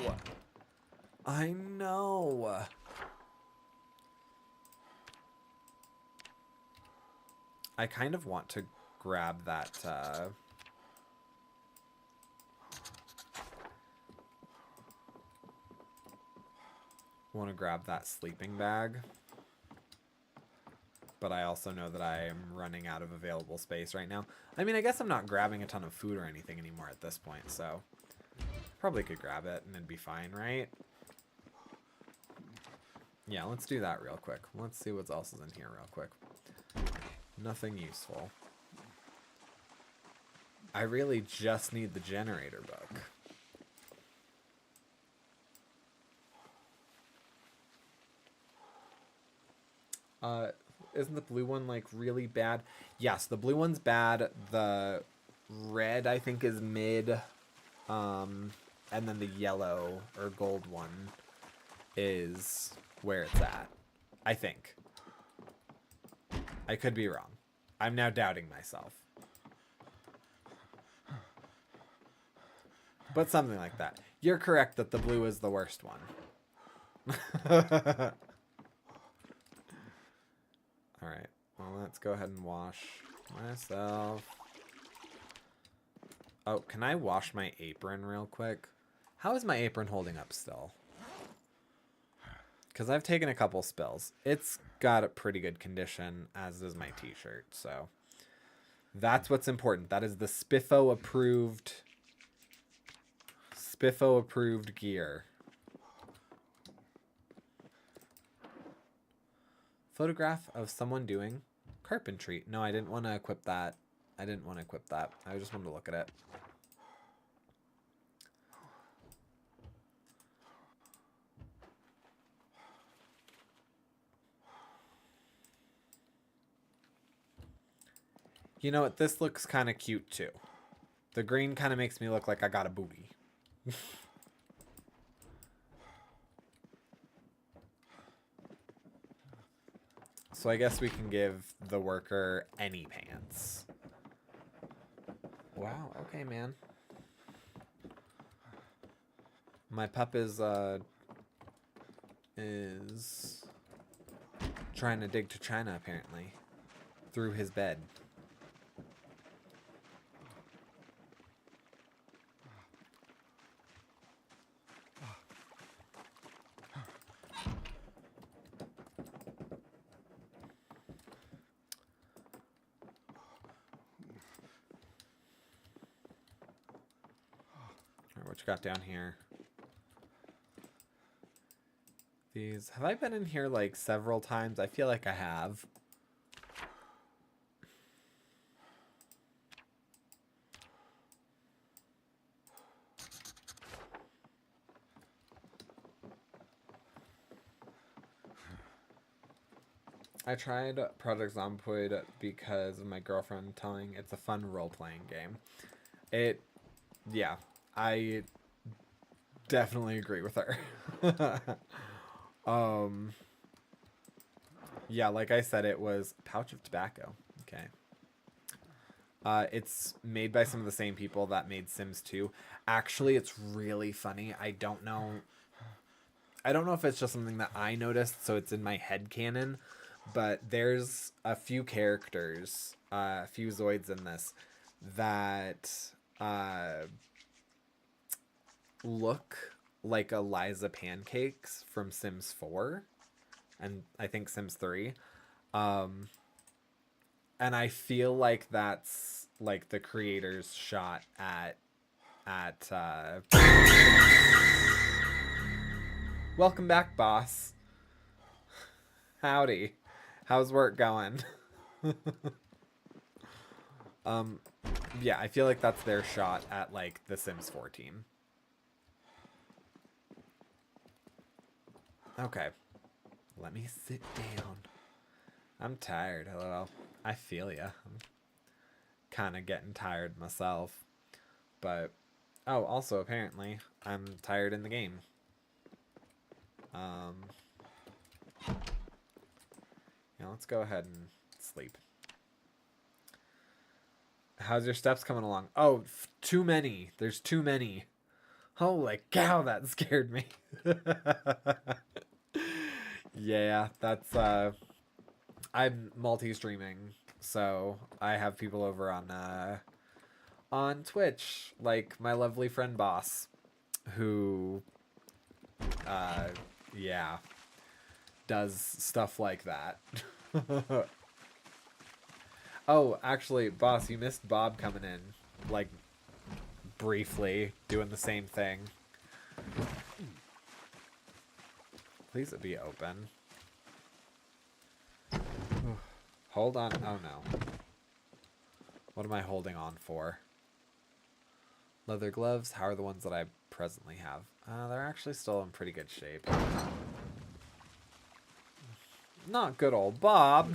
I know. I kind of want to grab that, want to grab that sleeping bag. But I also know that I am running out of available space right now. I mean, I guess I'm not grabbing a ton of food or anything anymore at this point, so probably could grab it and it'd be fine, right? Yeah, let's do that real quick. Let's see what else is in here real quick. Nothing useful. I really just need the generator book. Isn't the blue one like really bad? Yes, the blue one's bad. The red I think is mid. And then the yellow or gold one is where it's at. I think. I could be wrong. I'm now doubting myself. But something like that. You're correct that the blue is the worst one. Alright, well, let's go ahead and wash myself. Oh, can I wash my apron real quick? How is my apron holding up still? Because I've taken a couple spills. It's got a pretty good condition, as does my t-shirt, so that's what's important. That is the Spiffo approved gear. Photograph of someone doing carpentry. No, I didn't want to equip that. I just wanted to look at it. You know what? This looks kind of cute too. The green kind of makes me look like I got a booty. So I guess we can give the worker any pants. Wow, okay, man. My pup is trying to dig to China, apparently. Through his bed. What you got down here? These, have I been in here like several times? I feel like I have. I tried Project Zomboid because of my girlfriend telling it's a fun role-playing game. Yeah, I definitely agree with her. Yeah, like I said, it was a pouch of tobacco. Okay. It's made by some of the same people that made Sims 2. Actually, it's really funny. I don't know if it's just something that I noticed, so it's in my head canon, but there's a few characters, a few Zoids in this that look like Eliza Pancakes from Sims 4 and I think Sims 3. And I feel like that's like the creator's shot at welcome back, boss. Howdy. How's work going? Yeah, I feel like that's their shot at like the Sims 4 team. Okay. Let me sit down. I'm tired. Hello. I feel ya. I'm kind of getting tired myself. But, oh, also, apparently, I'm tired in the game. Yeah, let's go ahead and sleep. How's your steps coming along? Oh, too many. There's too many. Holy cow, that scared me. Yeah, that's, I'm multi-streaming, so I have people over on Twitch, like my lovely friend Boss, who, yeah, does stuff like that. Oh, actually, Boss, you missed Bob coming in, like, briefly, doing the same thing. Please it be open. Hold on. Oh, no. What am I holding on for? Leather gloves. How are the ones that I presently have? They're actually still in pretty good shape. Not good old Bob.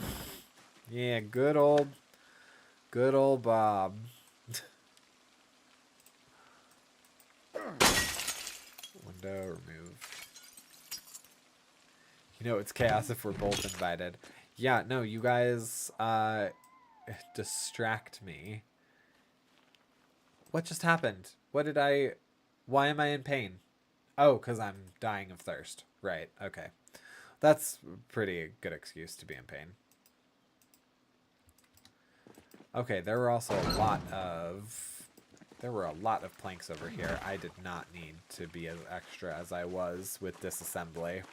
Yeah, good old Bob. Window remove. You know it's chaos if we're both invited. Yeah, no, you guys distract me. What just happened? Why am I in pain? Oh, because I'm dying of thirst. Right, okay. That's a pretty good excuse to be in pain. Okay, there were also a lot of planks over here. I did not need to be as extra as I was with disassembly.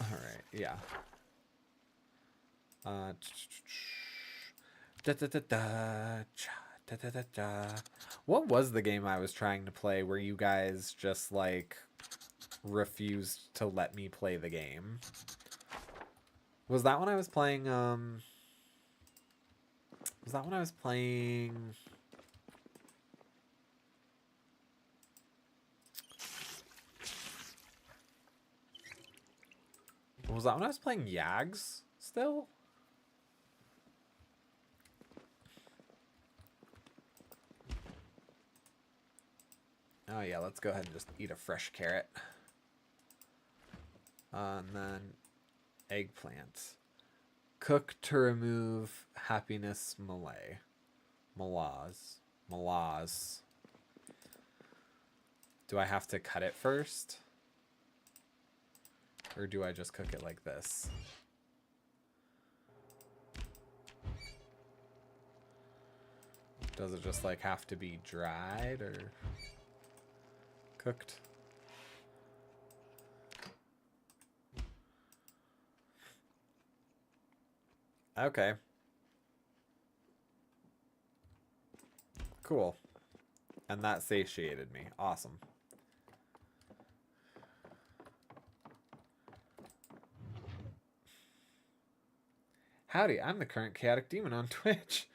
Alright, yeah. What was the game I was trying to play where you guys just, like, refused to let me play the game? Was that when I was playing, Was that when I was playing... Was that when I was playing Yags still? Oh yeah, let's go ahead and just eat a fresh carrot. And then eggplant. Cook to remove happiness malay. Malaz. Do I have to cut it first? Or do I just cook it like this? Does it just like have to be dried or cooked? Okay. Cool. And that satiated me. Awesome. Howdy, I'm the current chaotic demon on Twitch.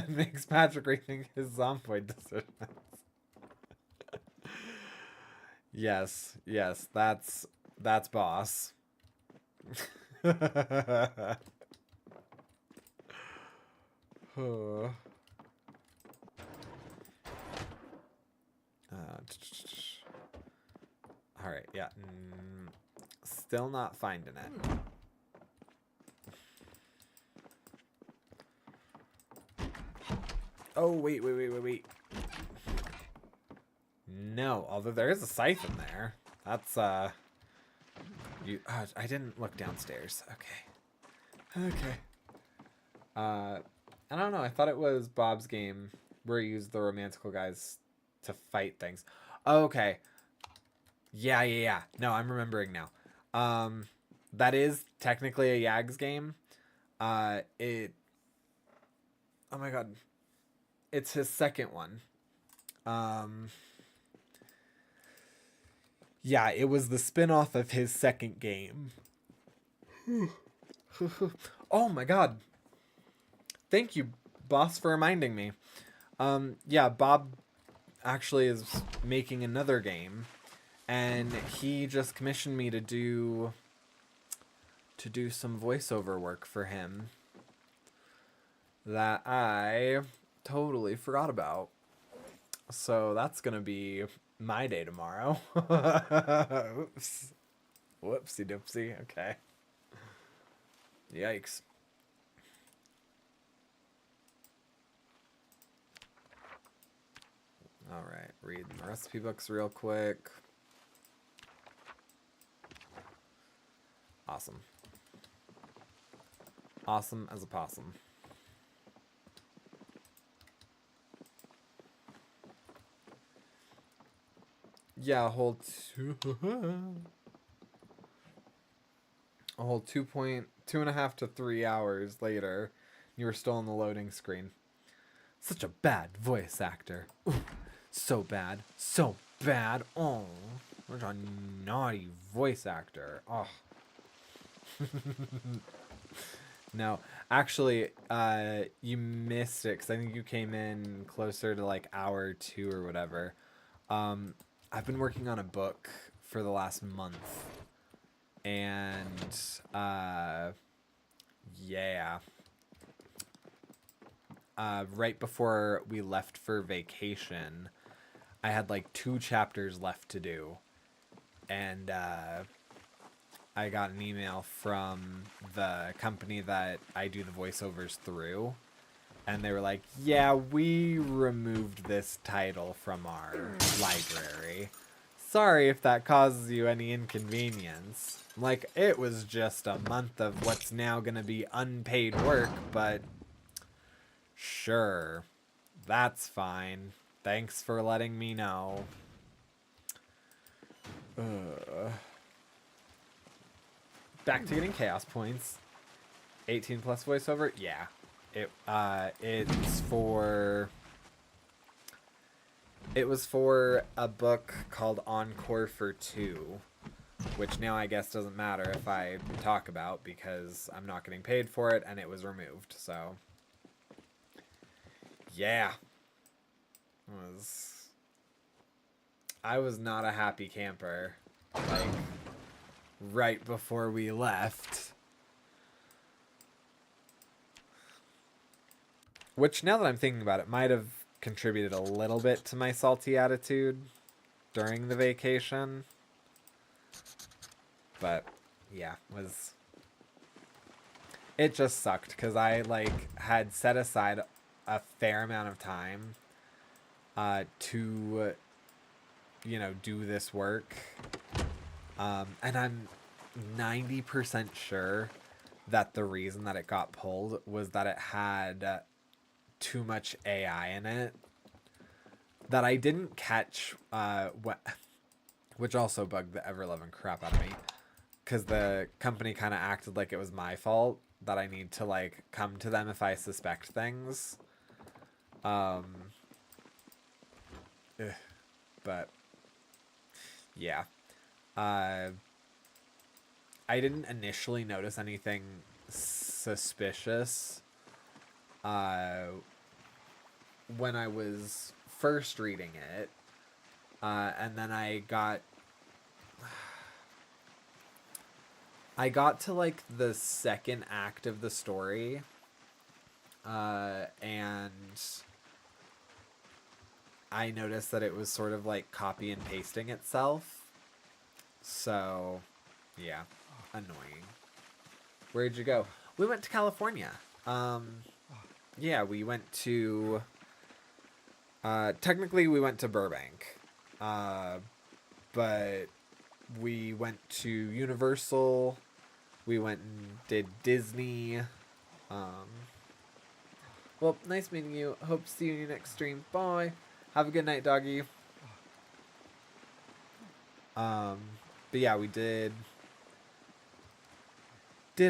Makes Patrick rethink his Zomboid decisions. Yes, that's Boss. Alright, yeah. Still not finding it. Oh, wait. No, although there is a scythe in there. That's, I didn't look downstairs. Okay. I don't know. I thought it was Bob's game where he used the romantical guys to fight things. Okay. Yeah. No, I'm remembering now. That is technically a Yags game. Oh my god. It's his second one. Yeah, it was the spin-off of his second game. Oh my god. Thank you, Boss, for reminding me. Yeah, Bob actually is making another game, and he just commissioned me to do some voiceover work for him that I totally forgot about. So that's gonna be my day tomorrow. Oops. Whoopsie doopsie. Okay. Yikes. Alright, reading the recipe books real quick. Awesome. Awesome as a possum. Yeah, a whole 2.5 to 3 hours later, you were still on the loading screen. Such a bad voice actor. Ooh, so bad. So bad. Oh, such a naughty voice actor. Oh. No, actually, you missed it because I think you came in closer to like hour 2 or whatever. I've been working on a book for the last month, and yeah. Right before we left for vacation, I had like 2 chapters left to do, and I got an email from the company that I do the voiceovers through, and they were like, yeah, we removed this title from our library. Sorry if that causes you any inconvenience. Like, it was just a month of what's now gonna be unpaid work, but sure, that's fine. Thanks for letting me know. Back to getting chaos points. 18 plus voiceover? Yeah. It was for a book called Encore for 2, which now I guess doesn't matter if I talk about because I'm not getting paid for it and it was removed. So yeah. I was not a happy camper, like, right before we left. Which, now that I'm thinking about it, might have contributed a little bit to my salty attitude during the vacation. But, yeah, it just sucked, because I, like, had set aside a fair amount of time to, you know, do this work. And I'm 90% sure that the reason that it got pulled was that it had too much AI in it that I didn't catch, which also bugged the ever-loving crap out of me, because the company kind of acted like it was my fault that I need to, like, come to them if I suspect things. But yeah, I didn't initially notice anything suspicious when I was first reading it, and then I got to like the second act of the story, and I noticed that it was sort of like copy and pasting itself. So, yeah, annoying. Where'd you go? We went to California. Yeah, we went to, technically we went to Burbank, but we went to Universal, we went and did Disney. Well, nice meeting you. Hope to see you in your next stream. Bye. Have a good night, doggy. But yeah, we did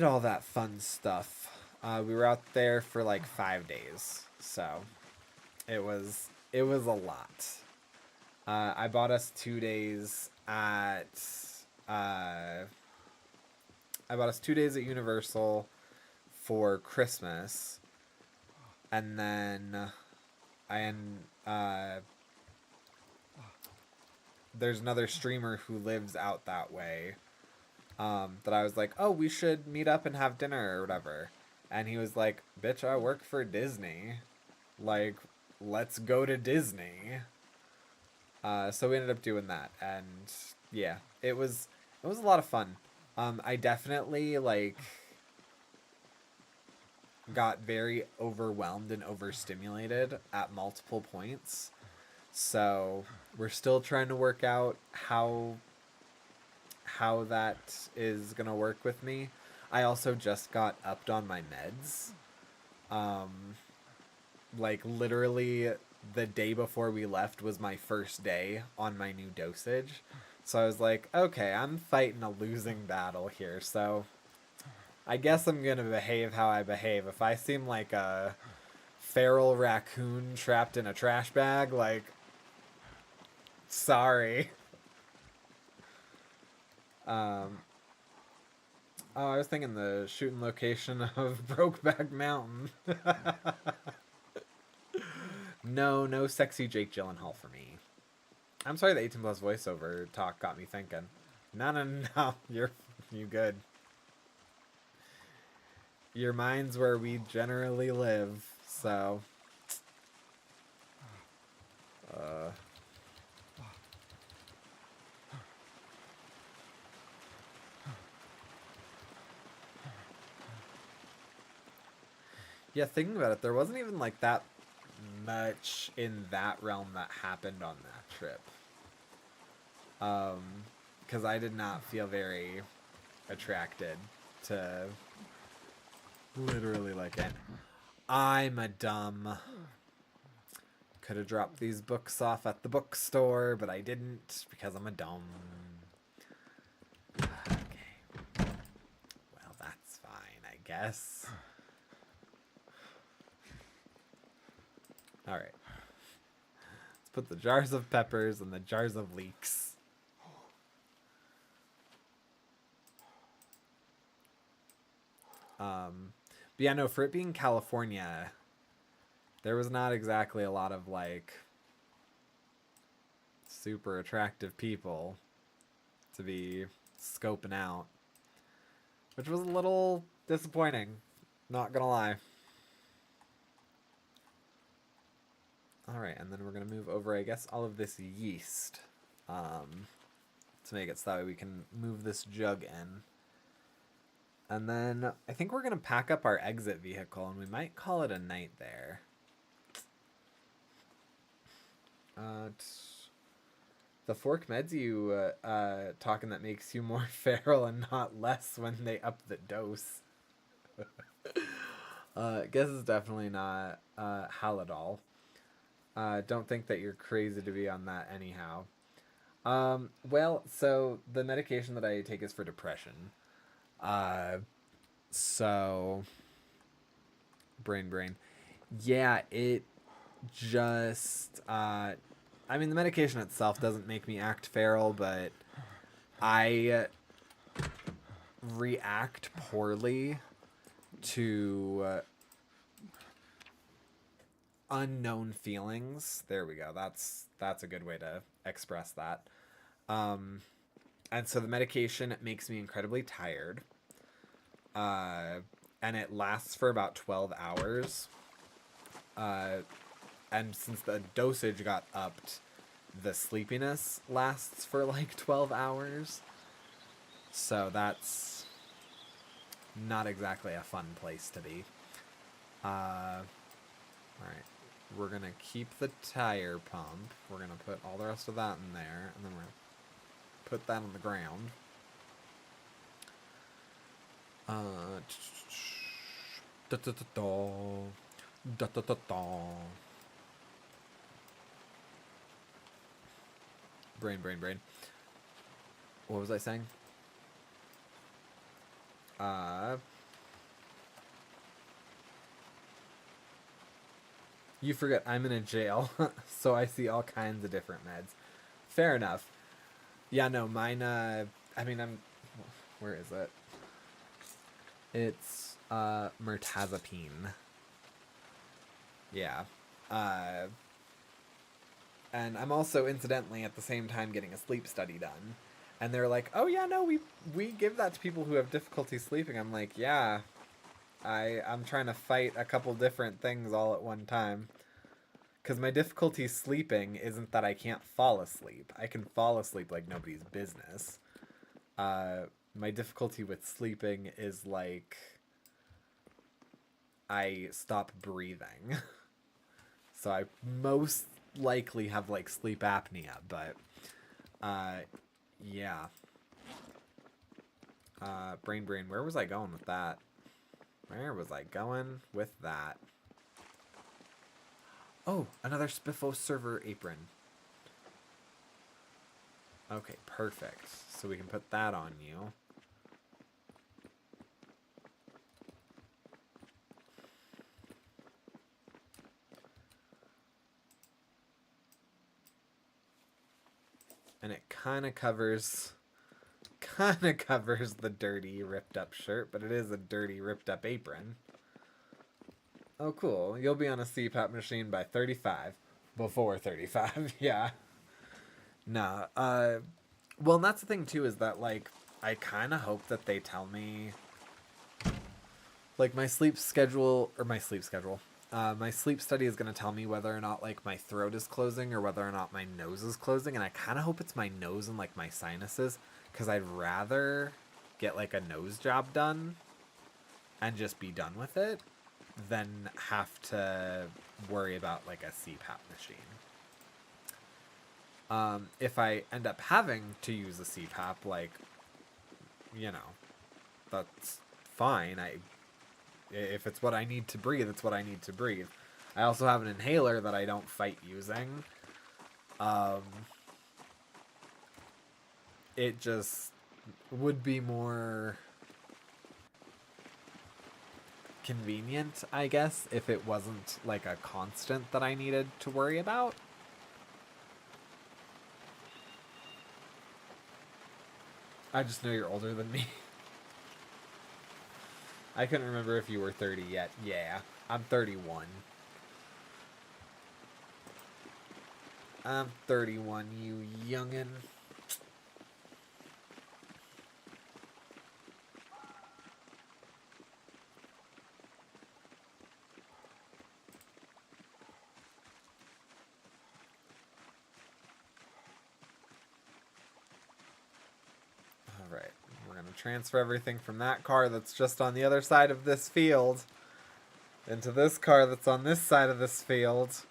all that fun stuff. We were out there for like 5 days, so it was a lot. I bought us 2 days at Universal for Christmas, and then there's another streamer who lives out that way. That I was like, oh, we should meet up and have dinner or whatever. And he was like, bitch, I work for Disney. Like, let's go to Disney. So we ended up doing that, and yeah, it was a lot of fun. I definitely like got very overwhelmed and overstimulated at multiple points. So we're still trying to work out how that is gonna work with me. I also just got upped on my meds. Like literally the day before we left was my first day on my new dosage. So I was like, okay, I'm fighting a losing battle here. So I guess I'm going to behave how I behave. If I seem like a feral raccoon trapped in a trash bag, like, sorry. Oh, I was thinking the shooting location of Brokeback Mountain. No sexy Jake Gyllenhaal for me. I'm sorry the 18 plus voiceover talk got me thinking. No, you good. Your mind's where we generally live, so. Yeah, thinking about it, there wasn't even like that much in that realm that happened on that trip. Because I did not feel very attracted to literally like it. I'm a dumb. Could have dropped these books off at the bookstore, but I didn't because I'm a dumb. Okay. Well, that's fine, I guess. Alright. Let's put the jars of peppers and the jars of leeks. But yeah, no, for it being California, there was not exactly a lot of, like, super attractive people to be scoping out. Which was a little disappointing, not gonna lie. Alright, and then we're gonna move over, I guess, all of this yeast. To make it so that way we can move this jug in. And then I think we're going to pack up our exit vehicle, and we might call it a night there. The fork meds you talking that makes you more feral and not less when they up the dose. I guess it's definitely not Halidol. Don't think that you're crazy to be on that anyhow. Well, so the medication that I take is for depression. So brain. Yeah, it just I mean the medication itself doesn't make me act feral, but I react poorly to unknown feelings. There we go. That's a good way to express that. And so the medication makes me incredibly tired. And it lasts for about 12 hours. And since the dosage got upped, the sleepiness lasts for like 12 hours. So that's not exactly a fun place to be. Alright. We're going to keep the tire pump. We're going to put all the rest of that in there. And then we're going to put that on the ground. Brain. What was I saying? You forget I'm in a jail, so I see all kinds of different meds. Fair enough. Yeah, no, mine, I mean, where is it? It's, mirtazapine. Yeah. And I'm also incidentally at the same time getting a sleep study done. And they're like, "Oh yeah, no, we give that to people who have difficulty sleeping." I'm like, "Yeah, I'm trying to fight a couple different things all at one time." Because my difficulty sleeping isn't that I can't fall asleep. I can fall asleep like nobody's business. My difficulty with sleeping is like I stop breathing. So I most likely have like sleep apnea, but yeah. Brain, where was I going with that? Where was I going with that? Oh, another Spiffo server apron. Okay, perfect. So we can put that on you. And it kind of covers the dirty, ripped up shirt, but it is a dirty, ripped up apron. Oh, cool. You'll be on a CPAP machine by 35. Before 35, yeah. Nah, well, and that's the thing, too, is that, like, I kind of hope that they tell me, like, my sleep study is going to tell me whether or not, like, my throat is closing or whether or not my nose is closing, and I kind of hope it's my nose and, like, my sinuses, because I'd rather get, like, a nose job done and just be done with it than have to worry about, like, a CPAP machine. If I end up having to use a CPAP, like, you know, that's fine. If it's what I need to breathe, it's what I need to breathe. I also have an inhaler that I don't fight using. It just would be more convenient, I guess, if it wasn't like a constant that I needed to worry about. I just know you're older than me. I couldn't remember if you were 30 yet. Yeah, I'm 31. I'm 31, you youngin'. Alright, we're going to transfer everything from that car that's just on the other side of this field into this car that's on this side of this field.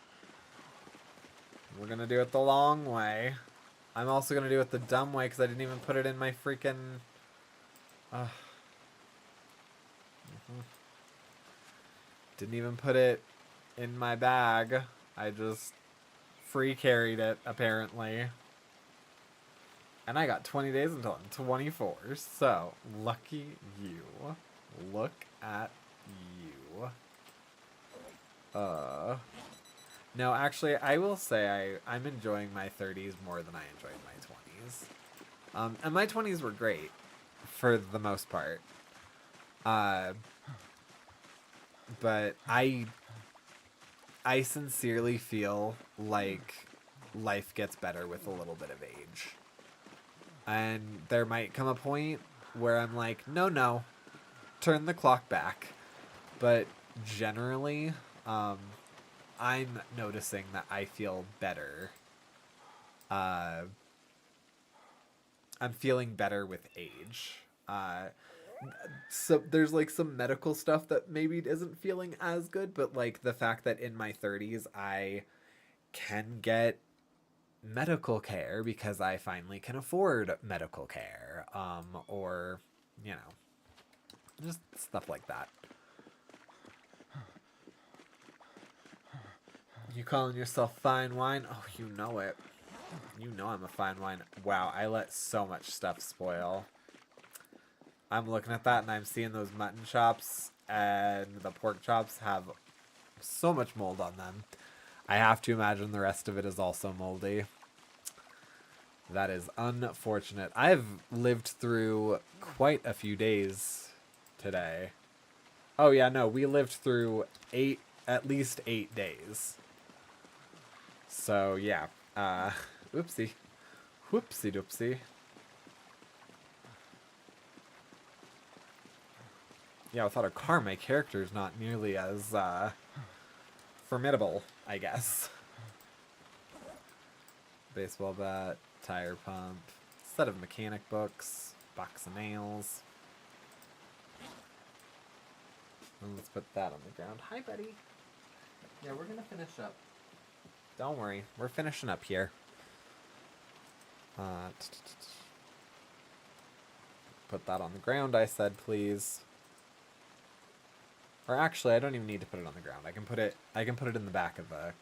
We're going to do it the long way. I'm also going to do it the dumb way because I didn't even put it in my freaking... Didn't even put it in my bag. I just free carried it, apparently. And I got 20 days until I'm 24. So, lucky you. Look at you. No, actually, I will say I'm enjoying my 30s more than I enjoyed my 20s. And my 20s were great, for the most part. But I sincerely feel like life gets better with a little bit of age. And there might come a point where I'm like, no, turn the clock back. But generally, I'm noticing that I feel better. I'm feeling better with age. So there's like some medical stuff that maybe isn't feeling as good, but like the fact that in my 30s I can get medical care because I finally can afford medical care, or, you know, just stuff like that. You calling yourself fine wine? Oh, you know it. You know I'm a fine wine. Wow, I let so much stuff spoil. I'm looking at that and I'm seeing those mutton chops and the pork chops have so much mold on them. I have to imagine the rest of it is also moldy. That is unfortunate. I've lived through quite a few days today. Oh yeah, no, we lived through at least 8 days. So yeah, Oopsie. Whoopsie doopsie. Yeah, without a car, my character's not nearly as, formidable, I guess. Baseball bat, tire pump, set of mechanic books, box of nails. And let's put that on the ground. Hi, buddy. Yeah, we're gonna finish up. Don't worry, we're finishing up here. Put that on the ground, I said, please. Or actually, I don't even need to put it on the ground. I can put it in the back of the...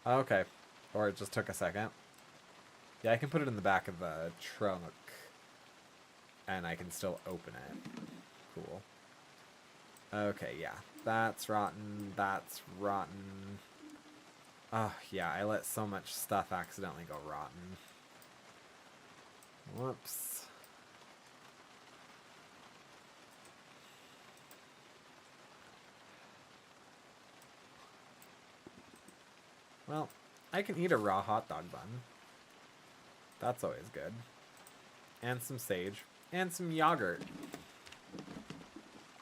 Okay. Or it just took a second. Yeah, I can put it in the back of the trunk. And I can still open it. Cool. Okay, yeah. That's rotten. That's rotten. Oh, yeah, I let so much stuff accidentally go rotten. Whoops. Well, I can eat a raw hot dog bun. That's always good. And some sage. And some yogurt.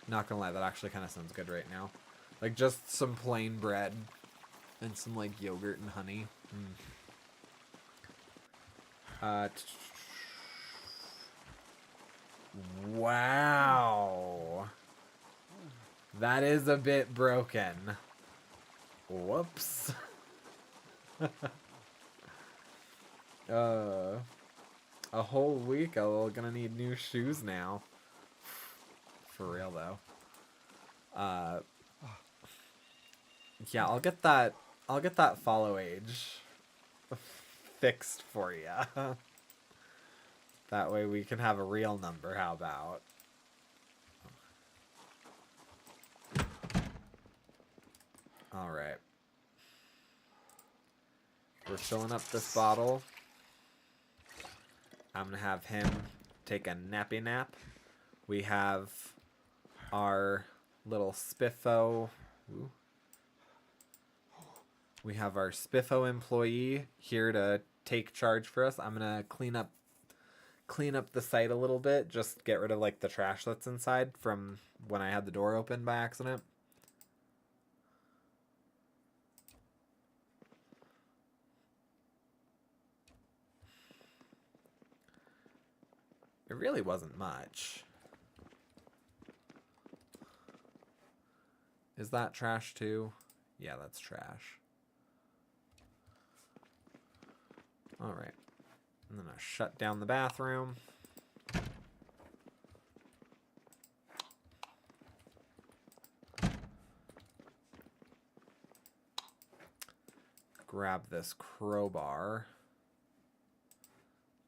Not gonna lie, that actually kind of sounds good right now. Like, just some plain bread. And some, like, yogurt and honey. Wow. That is a bit broken. Whoops. A whole week I'm gonna need new shoes now. For real though. Yeah, I'll get that follow age fixed for you. That way we can have a real number, how about? Alright. We're filling up this bottle. I'm gonna have him take a nappy nap. We have our little Spiffo. Ooh. We have our Spiffo employee here to take charge for us. I'm gonna clean up the site a little bit. Just get rid of like the trash that's inside from when I had the door open by accident. It really wasn't much. Is that trash too? Yeah, that's trash. Alright. I'm gonna shut down the bathroom. Grab this crowbar.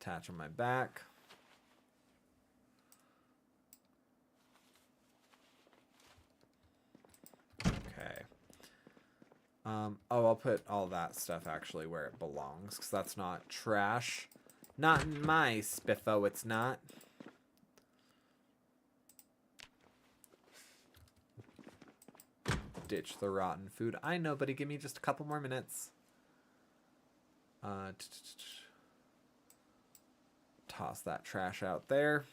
Attach on my back. Okay. Oh, I'll put all that stuff actually where it belongs, because that's not trash. Not in my Spiffo, it's not. Ditch the rotten food. I know, buddy, give me just a couple more minutes. Toss that trash out there.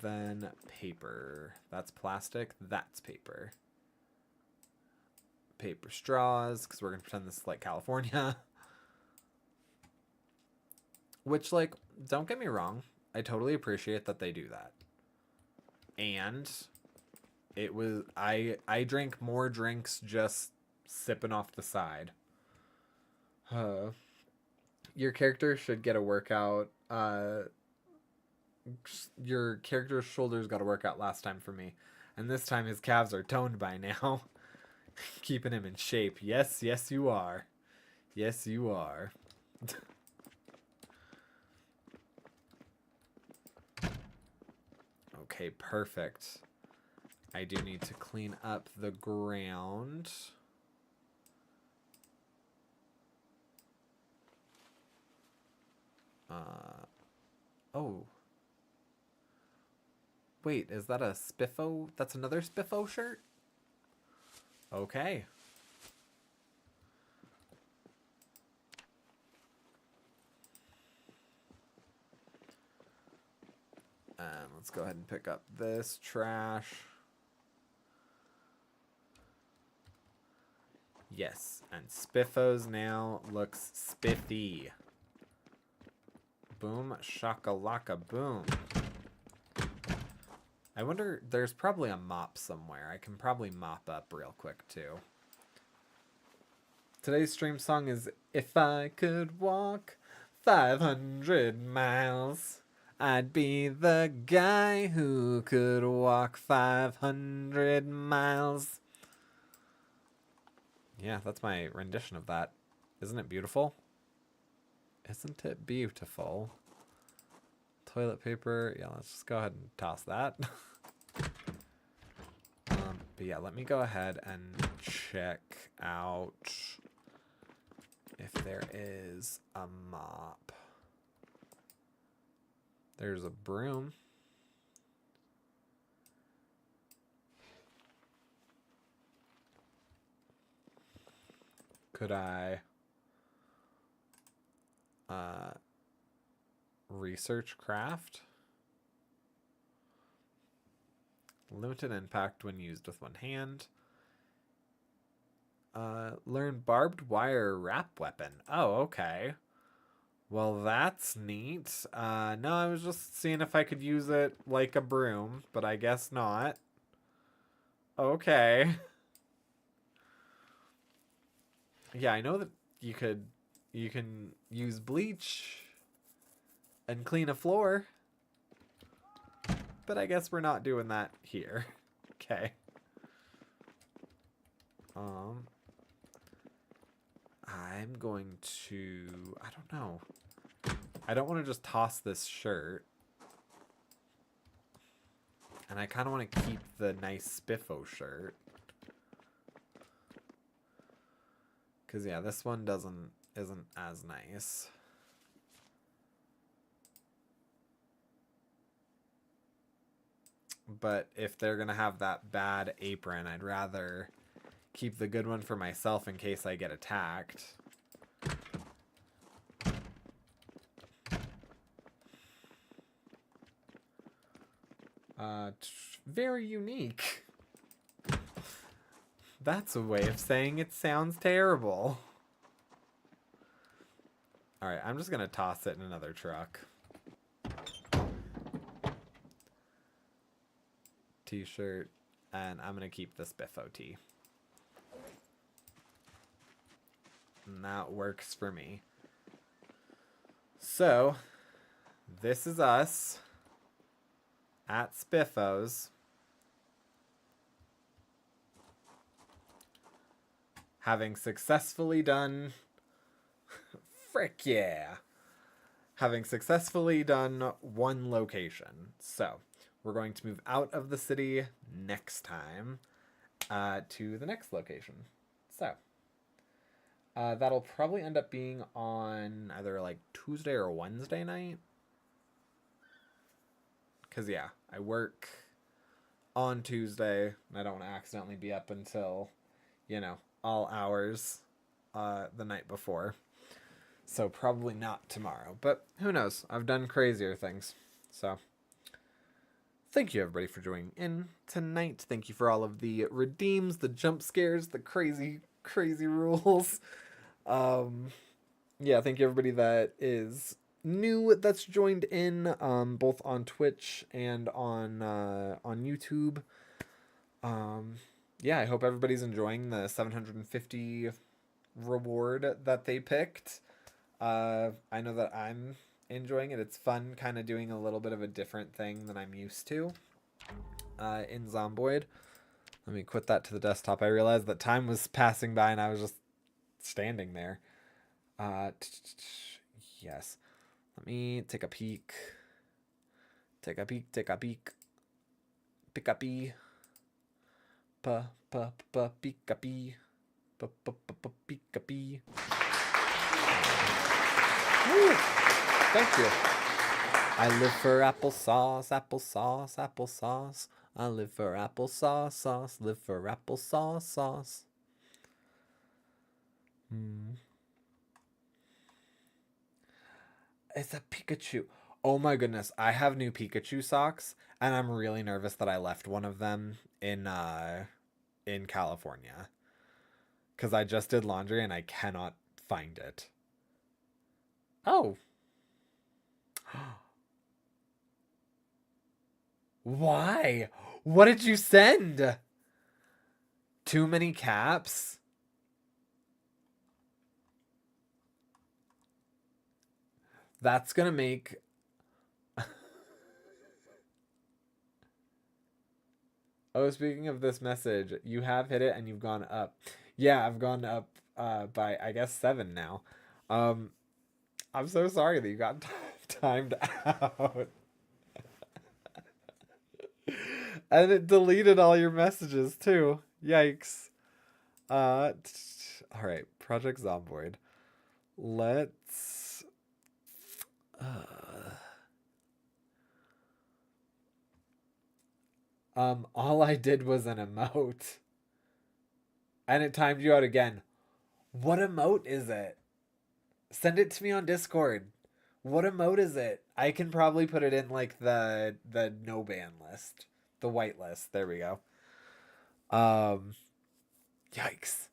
Then paper. That's plastic. That's paper. Paper straws, because we're going to pretend this is like California. Which, like, don't get me wrong. I totally appreciate that they do that. And it was... I drank more drinks just sipping off the side. Your character should get a workout. Your character's shoulders got a workout last time for me. And this time his calves are toned by now. Keeping him in shape. Yes, yes you are. Yes, you are. Okay, perfect. I do need to clean up the ground. Oh. Wait, is that a Spiffo? That's another Spiffo shirt? Okay. And let's go ahead and pick up this trash. Yes, and Spiffos now looks spiffy. Boom, shakalaka, boom. I wonder, there's probably a mop somewhere. I can probably mop up real quick, too. Today's stream song is If I Could Walk 500 Miles, I'd be the guy who could walk 500 miles. Yeah, that's my rendition of that. Isn't it beautiful? Isn't it beautiful? Toilet paper. Yeah, let's just go ahead and toss that. But yeah, let me go ahead and check out if there is a mop. There's a broom. Could I research craft? Limited impact when used with one hand. Learn barbed wire wrap weapon. Oh, okay. Well, that's neat. No, I was just seeing if I could use it like a broom, but I guess not. Okay. Yeah, I know that you can use bleach and clean a floor. But I guess we're not doing that here. Okay. I'm going to, I don't know. I don't want to just toss this shirt. And I kind of want to keep the nice Spiffo shirt. Cause yeah, this one isn't as nice. But if they're gonna have that bad apron, I'd rather keep the good one for myself in case I get attacked. Very unique. That's a way of saying it sounds terrible. Alright, I'm just gonna toss it in another truck. T-shirt, and I'm gonna keep the Spiffo tee. And that works for me. So, this is us at Spiffos. Having successfully done... Frick yeah! Having successfully done one location. So, we're going to move out of the city next time to the next location. So, that'll probably end up being on either like Tuesday or Wednesday night. Because, yeah, I work on Tuesday, and I don't want to accidentally be up until, you know, all hours the night before. So, probably not tomorrow. But who knows? I've done crazier things. So, thank you, everybody, for joining in tonight. Thank you for all of the redeems, the jump scares, the crazy, crazy rules. Yeah, thank you, everybody that is new that's joined in, both on Twitch and on YouTube. Yeah, I hope everybody's enjoying the 750 reward that they picked. I know that I'm enjoying it. It's fun kind of doing a little bit of a different thing than I'm used to in Zomboid. Let me quit that to the desktop. I realized that time was passing by and I was just standing there. Yes. Let me take a peek. Take a peek, take a peek. Pick a pee. Peek a pee. Peek a pee. Thank you. I live for applesauce, applesauce, applesauce. I live for applesauce, sauce. Live for applesauce, sauce. It's a Pikachu. Oh my goodness, I have new Pikachu socks, and I'm really nervous that I left one of them in California. Because I just did laundry and I cannot find it. Oh. Why? What did you send? Too many caps? That's gonna make... Oh, speaking of this message, you have hit it and you've gone up. Yeah, I've gone up by, I guess, 7 now. I'm so sorry that you got timed out. And it deleted all your messages, too. Yikes. All right, Project Zomboid. Let's... all I did was an emote. And it timed you out again. What emote is it? Send it to me on Discord. What emote is it? I can probably put it in like the no ban list. The white list. There we go. Yikes.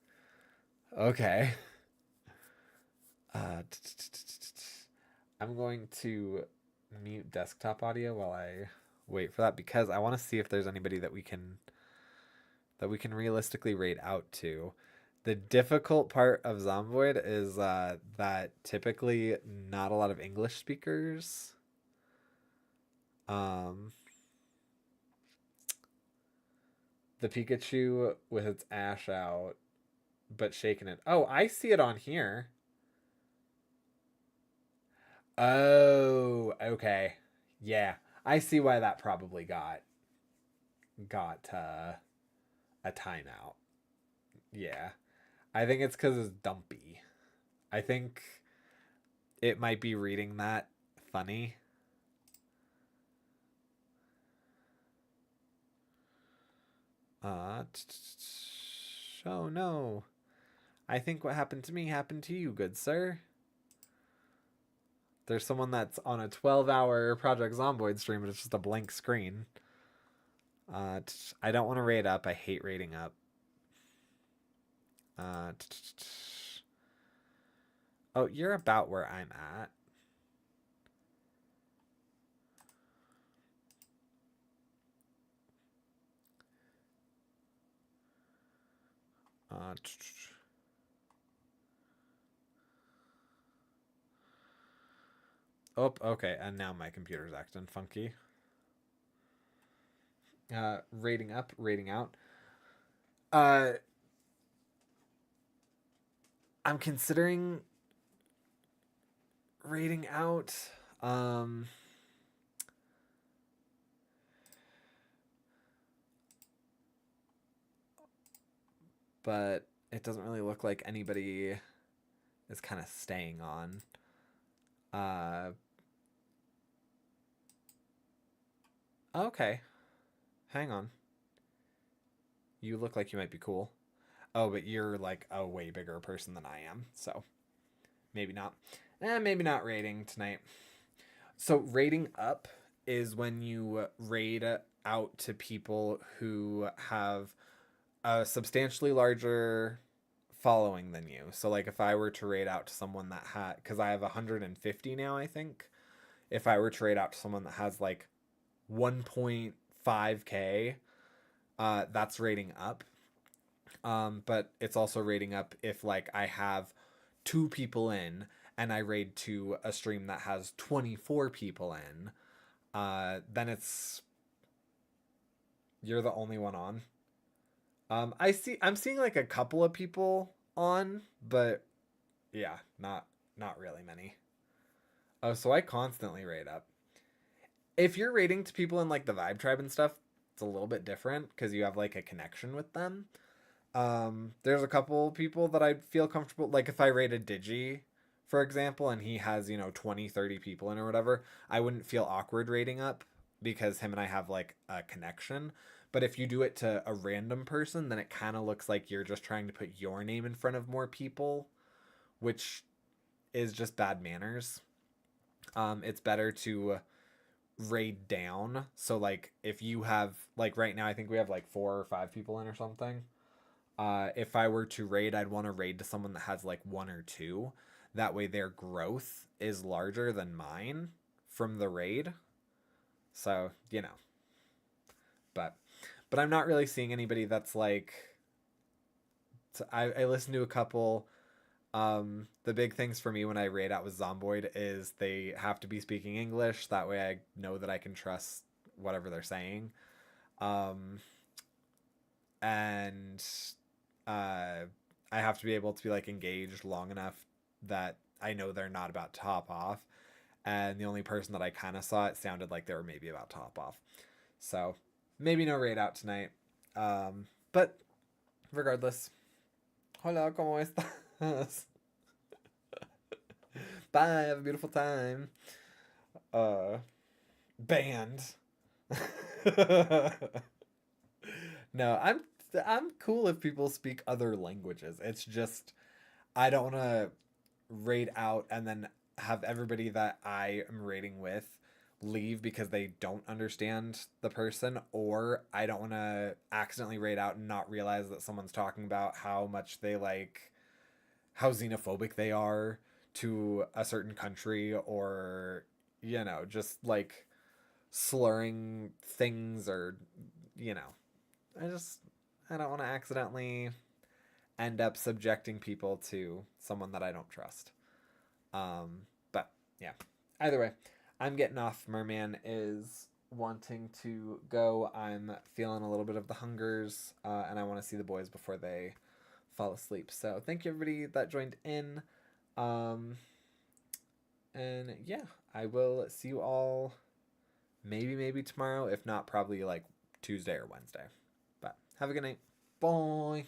Okay. I'm going to mute desktop audio while I wait for that because I want to see if there's anybody that we can realistically rate out to. The difficult part of Zomboid is that typically not a lot of English speakers. The Pikachu with its ash out, but shaking it. Oh, I see it on here. Oh, okay. Yeah, I see why that probably got a timeout. Yeah. I think it's because it's dumpy. I think it might be reading that funny. Oh no. I think what happened to me happened to you, good sir. There's someone that's on a 12-hour Project Zomboid stream, and it's just a blank screen. I don't want to rate up. I hate rating up. Oh, you're about where I'm at. Oh, okay, and now my computer's acting funky. Rating up, rating out. I'm considering rating out. But it doesn't really look like anybody is kind of staying on. Okay. Hang on. You look like you might be cool. Oh, but you're like a way bigger person than I am, so maybe not. Maybe not rating tonight. So rating up is when you raid out to people who have a substantially larger following than you. So like if I were to raid out to someone that had, because I have 150 now, I think. If I were to raid out to someone that has like 1.5k, that's rating up. But it's also rating up if like I have 2 people in and I raid to a stream that has 24 people in, then it's you're the only one on. I'm seeing like a couple of people on, but yeah, not really many. Oh, so I constantly raid up. If you're raiding to people in like the Vibe Tribe and stuff, it's a little bit different because you have like a connection with them. There's a couple people that I'd feel comfortable, like if I raided Digi for example, and he has, 20, 30 people in or whatever, I wouldn't feel awkward raiding up because him and I have like a connection. But if you do it to a random person, then it kind of looks like you're just trying to put your name in front of more people, which is just bad manners. It's better to raid down. So like if you have like right now, I think we have like 4 or 5 people in or something. If I were to raid, I'd want to raid to someone that has like 1 or 2. That way their growth is larger than mine from the raid. So, but I'm not really seeing anybody that's like I listened to a couple. The big things for me when I raid out with Zomboid is they have to be speaking English. That way I know that I can trust whatever they're saying. And I have to be able to be like engaged long enough that I know they're not about to hop off. And the only person that I kind of saw, it sounded like they were maybe about to hop off. So maybe no raid out tonight. But regardless, hola, ¿cómo estás? Bye, have a beautiful time. Banned. No, I'm cool if people speak other languages. It's just I don't want to raid out and then have everybody that I am raiding with leave because they don't understand the person, or I don't want to accidentally raid out and not realize that someone's talking about how much they like how xenophobic they are to a certain country, or just like slurring things, or you know I don't want to accidentally end up subjecting people to someone that I don't trust. But yeah, either way, I'm getting off. Merman is wanting to go. I'm feeling a little bit of the hungers, and I want to see the boys before they fall asleep. So thank you everybody that joined in. And yeah, I will see you all maybe tomorrow. If not, probably like Tuesday or Wednesday. But have a good night. Bye.